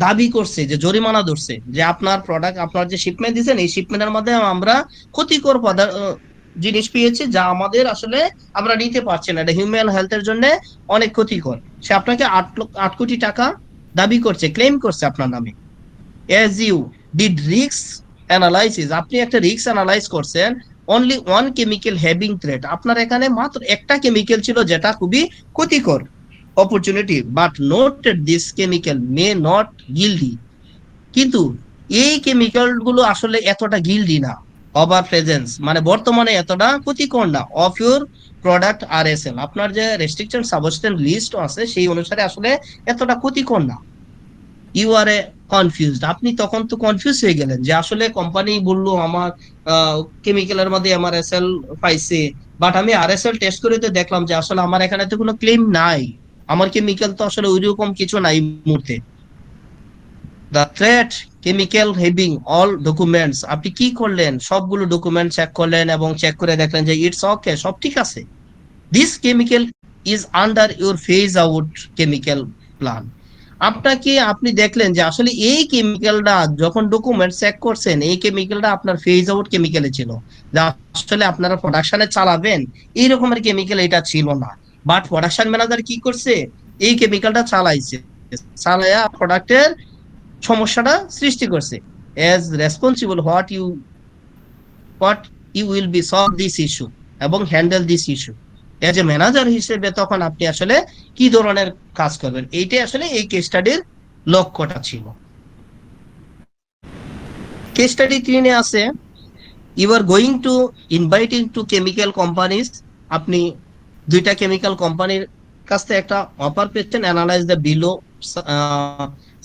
দাবি করছে, যে জরিমানা ধরছে, যে আপনার প্রোডাক্ট, আপনার যে শিপমেন্ট দিয়েছেন এই শিপমেন্টের মধ্যে আমরা ক্ষতিকর জিনিস পেয়েছি যা আমাদের আসলে আমরা নিতে পারছি না, এটা হিউম্যান হেলথের জন্য অনেক ক্ষতিকর। সে আপনাকে 8 কোটি টাকা দাবি করছে, ক্লেম করছে আপনার নামে। as you did risk analysis, আপনি একটা রিস্ক অ্যানালাইজ করছেন, only one chemical having threat, আপনার এখানে মাত্র একটা কেমিক্যাল ছিল যেটা খুবই ক্ষতিকর opportunity, but noted this chemical may not guilty, কিন্তু এই কেমিক্যাল গুলো আসলে এতটা গিল্ডি না, ওভার প্রেজেন্স মানে বর্তমানে এতটা ক্ষতিকর না, অফ ইউর প্রোডাক্ট RSL, আপনার যে রেস্ট্রিকশন সাবস্টেন্স লিস্ট আছে সেই অনুসারে আসলে এতটা ক্ষতিকর না। ইউ আর এ কনফিউজড, আপনি তখন তো কনফিউজ হয়ে গেলেন যে আসলে কোম্পানি বললো আমার কেমিক্যালের মধ্যে MRSL পাইছে, বাট আমি RSL টেস্ট করে তো দেখলাম যে আসলে আমার এখানে তো কোনো ক্লেম নাই, আমার কেমিক্যাল তো আসলে ওইরকম কিছু নাই মুহূর্তে। The threat chemical having all documents, আপনি কি করলেন সবগুলো ডকুমেন্ট চেক করলেন এবং চেক করে দেখলেন যে ইটস ওকে, সব ঠিক আছে। This chemical is under your phase out chemical plan, আপনাকে আপনি দেখলেন যে আসলে এই কেমিক্যালটা যখন ডকুমেন্ট চেক করছেন এই কেমিক্যালটা আপনার ফেজ আউট কেমিক্যালে ছিল, যা আসলে আপনারা প্রোডাকশনে চালাবেন এই রকমের কেমিক্যাল এটা ছিল না, বাট প্রোডাকশন ম্যানেজার কি করছে এই কেমিক্যালটা চালাইছে, চালায়া প্রোডাক্টের সমস্যাটা সৃষ্টি করছে। As responsible what you will be solve this issue এবং handle this issue, as a manager হিসেবে তখন আপনি আসলে কি ধরনের কাজ করবেন, এইটাই আসলে এই কেস স্টাডির লক্ষ্যটা ছিল। কেস স্টাডি 3 এ আছে you are going to inviting to chemical companies, আপনি দুইটা কেমিক্যাল কোম্পানির কাছ থেকে একটা অফার পেয়েছেন, analyse the below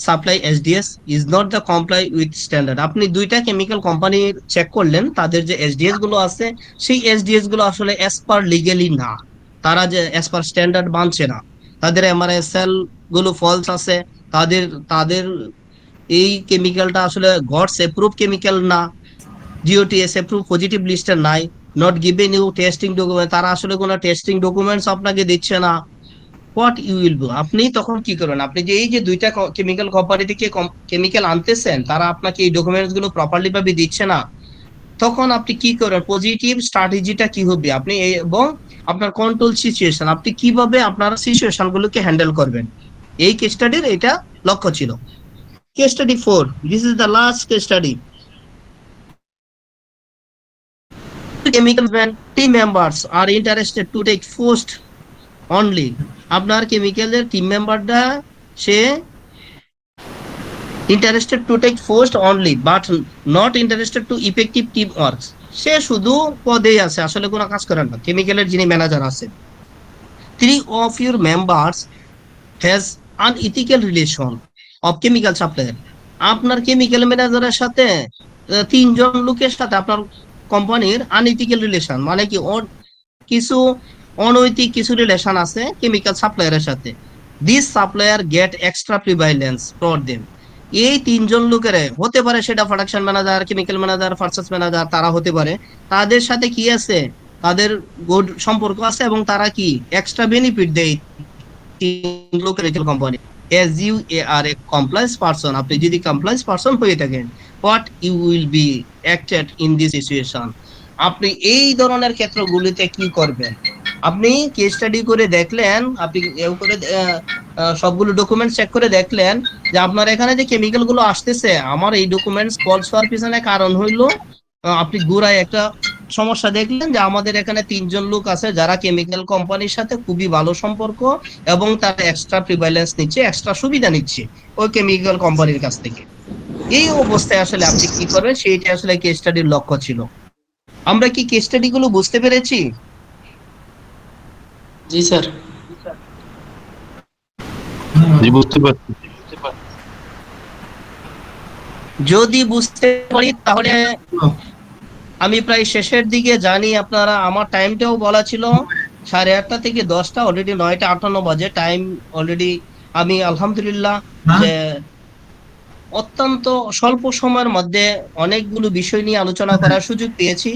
supply SDS is not the comply with standard, আপনি দুইটা কেমিক্যাল কোম্পানি চেক করলেন তাদের যে SDS গুলো আছে সেই SDS গুলো আসলে অ্যাজ পার লিগ্যালি না, তারা যে অ্যাজ পার স্ট্যান্ডার্ড মানছে না, তাদের MRSL গুলো ফলস আছে, তাদের এই কেমিক্যালটা আসলে গডস অ্যাপ্রুভ কেমিক্যাল না, GOTS অ্যাপ্রুভ পজিটিভ লিস্টে নাই, not given you testing document, তারা আসলে কোনো টেস্টিং ডকুমেন্টস আপনাকে দিচ্ছে না। হোয়াট ইউ উইল ডু, আপনি তখন কি করবেন, আপনি যে এই যে দুইটা কেমিক্যাল কোম্পানি থেকে কেমিক্যাল আনতেছেন তারা আপনাকে এই ডকুমেন্টস গুলো প্রপারলি ভাবে দিচ্ছে না, তখন আপনি কি করবেন, পজিটিভ স্ট্র্যাটেজিটা কি হবে আপনি, এবং আপনার কন্ট্রোল সিচুয়েশন, আপনি কিভাবে আপনার সিচুয়েশন গুলোকে হ্যান্ডেল করবেন, এই কেস স্টাডির এটা লক্ষ্য ছিল। Case study 4, this is the last case study. Chemical when team members are interested to take post only, আপনার কেমিক্যালের টিম মেম্বারটা সে interested to take post only but not interested to effective team works, সে শুধু পদেই আছে আসলে কোনো কাজ করেন না, কেমিক্যালের যিনি ম্যানেজার আছেন। 3 of your members has unethical relation of chemical supplier, আপনার কেমিক্যাল ম্যানেজারের সাথে 3 জন লোকের সাথে আপনার কোম্পানির আনইথিক্যাল রিলেশন, মানে কি কিছু অনৈতিক কিছু রিলেশন আছে কেমিক্যাল সাপ্লায়ারের সাথে। This supplier get extra privilege for them, এই 3 জন লোকের হতে পারে সেটা production manager, chemical manager, purchase manager, তারা হতে পারে, তাদের সাথে কি আছে তাদের গুড সম্পর্ক আছে এবং তারা কি এক্সট্রা বেনিফিট দেয় লোকের company. as you are a compliance person, আপনি যদি কমপ্লায়েন্স পারসন হয়ে থাকেন, what you will be acted in this situation, আপনি এই ধরনের ক্ষেত্রগুলিতে কি করবেন, আপনি কেস স্টাডি করে দেখলেন, আপনি সবগুলো ডকুমেন্ট চেক করে দেখলেন যে আপনার এখানে যে কেমিক্যাল গুলো আসতেছে আমার এই ডকুমেন্টস ফলস হওয়ার পিছনে কারণ হইলো আপনি গুড়ায় একটা সমস্যা দেখলেন যে আমাদের এখানে 3 জন লোক আছে যারা কেমিক্যাল কোম্পানির সাথে খুবই ভালো সম্পর্ক এবং তারা এক্সট্রা প্রিভাইলেন্স নিচ্ছে, এক্সট্রা সুবিধা নিচ্ছে ওই কেমিক্যাল কোম্পানির কাছ থেকে। এই অবস্থায় আসলে আপনি কি করবেন সেইটা আসলে কেস স্টাডির লক্ষ্য ছিল। আমরা কি কেস স্টাডি গুলো বুঝতে পেরেছি? জি স্যার। জি বুঝতে পারছি। যদি বুঝতে পারি তাহলে আমি প্রায় শেষের দিকে জানি। আপনারা, আমার টাইমটাও বলা ছিল 8:30 থেকে 10টা, অলরেডি 9:58 বাজে টাইম অলরেডি। আমি আলহামদুলিল্লাহ যে অত্যন্ত স্বল্প সময়ের মধ্যে অনেকগুলো বিষয় নিয়ে আলোচনা করার সুযোগ পেয়েছি।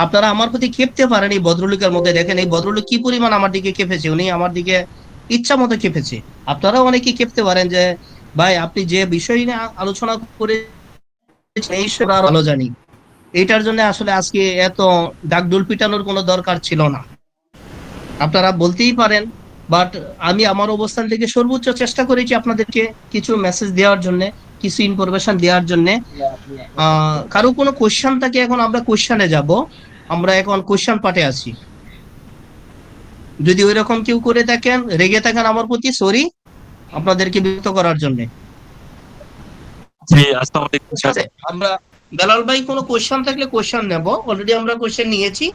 আপনারা আমার প্রতি ক্ষেপতে পারেন এই ভদ্রলোকের মধ্যে। দেখেন এই ভদ্রলোক কি পরিমাণ আমার দিকে ক্ষেপেছে, উনি আমার দিকে ইচ্ছা মতো ক্ষেপেছে। আপনারাও অনেকে ক্ষেপতে পারেন যে ভাই আপনি যে বিষয় নিয়ে আলোচনা করে এই ভালো জানি, এটার জন্য আসলে আজকে এত ডাকডোল পিটানোর কোনো দরকার ছিল না, আপনারা বলতেই পারেন। বাট আমি আমার অবস্থান থেকে সর্বোচ্চ চেষ্টা করেছি আপনাদেরকে কিছু মেসেজ দেওয়ার জন্য, কিছু ইনফরমেশন দেওয়ার জন্য। কারো কোনো কোশ্চেন থাকে, এখন আমরা কোশ্চেনে যাব। আমরা এখন কোশ্চেন পার্টে আছি। যদি ওই রকম কেউ করে থাকেন, রেগে থাকেন আমার প্রতি, সরি আপনাদেরকে বিরক্ত করার জন্য। জি, আসসালামু আলাইকুম স্যার। আমরা বেলাল ভাই কোনো কোশ্চেন থাকলে কোশ্চেন নেব, অলরেডি আমরা কোশ্চেন নিয়েছি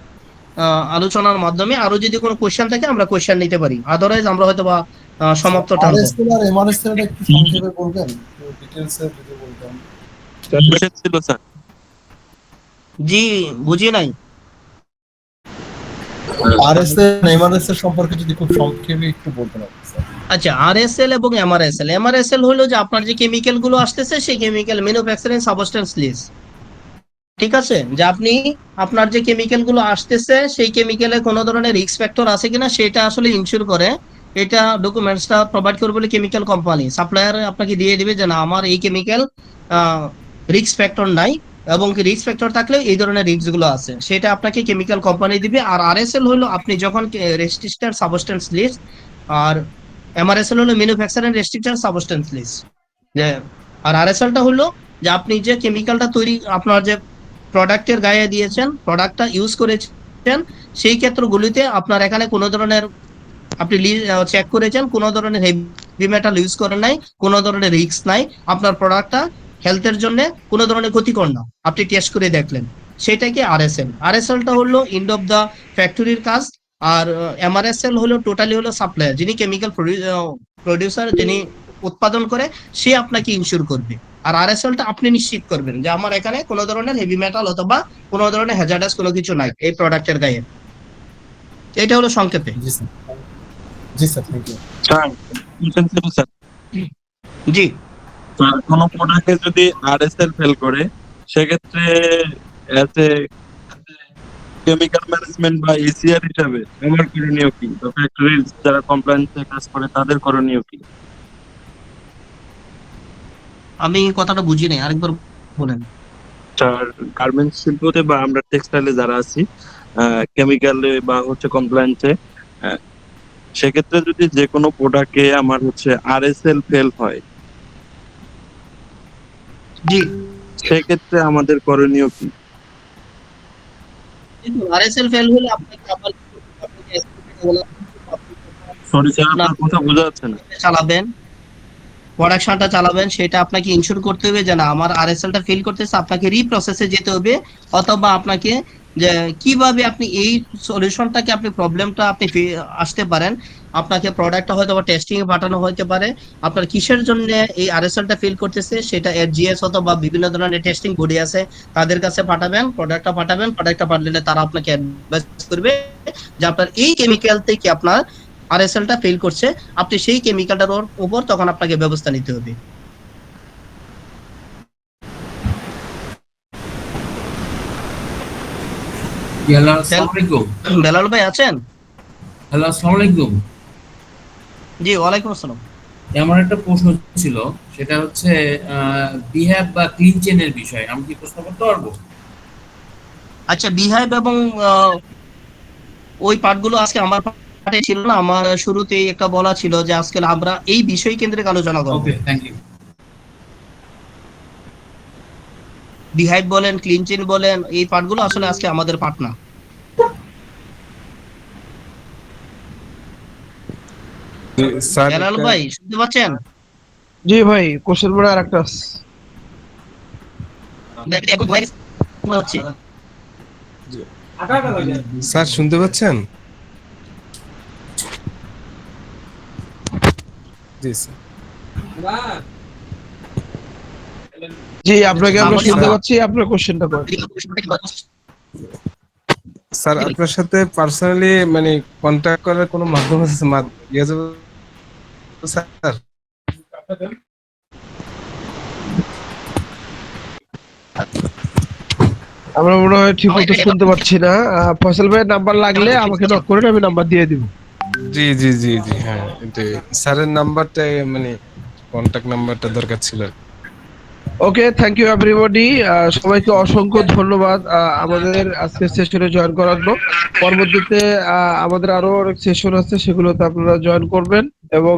আলোচনার মাধ্যমে। আরো যদি কোনো কোশ্চেন থাকে আমরা কোশ্চেন নিতে পারি, আদারওয়াইজ আমরা হয়তো বা সমাপ্ত টানবো। আরএসএল আর এমআরএসএল এর একটু সংক্ষেপে বলবেন, একটু ডিটেইলস এ যদি বলতেন। কোশ্চেন ছিল স্যার। জি, বুঝি নাই। আরএসএল এমআরএসএল সম্পর্কে যদি খুব সংক্ষেপে একটু বলতেন আপনি স্যার। আচ্ছা, আরএসএল এবং এমআরএসএল। এমআরএসএল হলো যে আপনার যে কেমিক্যাল গুলো আসতেছে সেই কেমিক্যাল ম্যানুফ্যাকচারিং সাবস্টেন্স লিস্ট, ঠিক আছে? যে আপনি আপনার যে কেমিক্যাল গুলো আসতেছে সেই কেমিক্যালে কোনো ধরনের রিস্ক ফ্যাক্টর আছে কিনা সেটা আসলে ইনশিওর করে। এটা ডকুমেন্টসটা প্রোভাইড করবে বলে কেমিক্যাল কোম্পানি, সাপ্লায়ার আপনাকে দিয়ে দিবে যে না আমার এই কেমিক্যাল রিস্ক ফ্যাক্টর নাই, এবং রিস্ক ফ্যাক্টর থাকলে এই ধরনের রিস্ক গুলো আছে, সেটা আপনাকে কেমিক্যাল কোম্পানি দিবে। আর আরএসএল হলো আপনি যখন রেস্ট্রিক্টেড সাবস্টেন্স লিস্ট, আর এমআরএসএল হলো ম্যানুফ্যাকচারিং রেস্ট্রিক্টেড সাবস্টেন্স লিস্ট। যে আর আরএসএলটা হলো যে আপনি যে কেমিক্যালটা তৈরি, আপনার যে প্রোডাক্টের গায়ে দিয়েছেন, প্রোডাক্টটা ইউজ করেছেন, সেই ক্ষেত্রগুলিতে আপনার এখানে কোনো ধরনের আপনি চেক করেছেন, কোনো ধরনের হেভি মেটাল ইউজ করেন নাই, কোনো ধরনের রিস্ক নাই, আপনার প্রোডাক্টটা হেলথের জন্য কোনো ধরনের ক্ষতিকর না, আপনি টেস্ট করে দেখলেন, সেটাকে আরএসএল। আরএসএলটা হলো এন্ড অফ দা ফ্যাক্টরির কাজ। আর এমআরএসএল হলো টোটালি হলো সাপ্লায়ার, যিনি কেমিক্যাল প্রডিউসার, যিনি উৎপাদন করে, সে আপনাকে ইনশিওর করবে। আর আরএসএলটা আপনি নিশ্চিত করবেন যে আমার এখানে কোনো ধরনের হেভি মেটাল অথবা কোনো ধরনের হ্যাজার্ডাস কোনো কিছু নাই এই প্রোডাক্টের গায়ে। এটা হলো সংক্ষেপে। জি স্যার, জি sir, thank you sir question ছিল স্যার। জি, স্যার কোন প্রোডাক্টে যদি আরএসএল ফেল করে সেক্ষেত্রে এজ এ কেমিক্যাল ম্যানেজমেন্ট বা এসিআর হিসাবে আমার করণীয় কি, বা ফ্যাক্টরির যারা কমপ্লায়েন্সে কাজ করে তাদের করণীয় কি? আমি কথাটা বুঝি নাই, আরেকবার বলেন। স্যার গার্মেন্টস শিল্পতে বা আমরা টেক্সটাইলে যারা আছি, কেমিক্যালে বা হচ্ছে কমপ্লায়েন্সে, সেক্ষেত্রে যদি যে কোনো প্রোডাক্টে আমার হচ্ছে আরএসএল ফেল হয়, জি, সেক্ষেত্রে আমাদের করণীয় কি? আরএসএল ফেল হলে আপনাকে আবার সরি স্যার, আপনার কথা বোঝা যাচ্ছে না। চালাবেন, প্রোডাকশনটা চালাবেন, সেটা আপনাকে ইনশিওর করতে হবে যে না আমার আরএসএলটা ফেল করতেছে, আপনাকে রিপ্রসেসে যেতে হবে, অথবা আপনাকে যে কিভাবে আপনি এই সলিউশনটাকে আপনি প্রবলেমটা আপনি আসতে পারেন, আপনাকে প্রোডাক্টটা হয়তো টেস্টিং এ পাঠানো হতে পারে, আপনার কিসের জন্য এই আরএসএলটা ফেল করতেছে সেটা এফজিএস অথবা বিভিন্ন ধরনের টেস্টিং বডি আছে তাদের কাছে পাঠাবেন, প্রোডাক্টটা পাঠালে তারা আপনাকে অ্যাডভাইস করবে যে আপনার এই কেমিক্যাল থেকে আপনার আরএসএলটা ফেল করছে, আপনি সেই কেমিক্যালটার উপর তখন আপনাকে ব্যবস্থা নিতে হবে। বেলাল ভাই আছেন? হ্যালো, আসসালামু আলাইকুম। জি, ওয়ালাইকুম আসসালাম। আমার একটা প্রশ্ন ছিল, সেটা হচ্ছে বিহেভ বা ক্লিন চেনের বিষয়, আমি কি প্রশ্ন করতে পারবো? আচ্ছা, বিহেভ এবং ওই পার্টগুলো আজকে আমার পার্টে ছিল না, আমার শুরুতেই একটা বলা ছিল যে আজকে আমরা এই বিষয় কেন্দ্রিক আলোচনা করব। ওকে, থ্যাংক ইউ। বিহেভ বলেন, ক্লিন চেন বলেন, এই পার্টগুলো আসলে আজকে আমাদের পার্ট না। স্যার বেলাল ভাই শুনতে পাচ্ছেন? জি ভাই, কোশ্চেন পরে আরেকটা আছে। হচ্ছে স্যার শুনতে পাচ্ছেন? জি স্যার। জি, আপনাকে আমরা শুনতে পাচ্ছি, আপনার কোশ্চেনটা করেন। স্যার আপনার সাথে পার্সোনালি মানে কন্ট্যাক্ট করার কোনো মাধ্যম আছে স্যার? আমরা মনে হয় ঠিক মতো শুনতে পাচ্ছি না। ফয়সাল ভাইয়ের নাম্বার লাগলে আমাকে নক করেন, আমি নাম্বার দিয়ে দিব। জি জি জি জি হ্যাঁ, এটাই স্যারের নাম্বারটা মানে কন্ট্যাক্ট নাম্বারটা দরকার ছিল। ওকে, থ্যাংক ইউ এভরিবডি। সবাইকে অসংখ্য ধন্যবাদ আমাদের আজকের সেশনে জয়েন করার জন্য। পরবর্তীতে আমাদের আরো অনেক সেশন আছে, সেগুলোতে আপনারা জয়েন করবেন এবং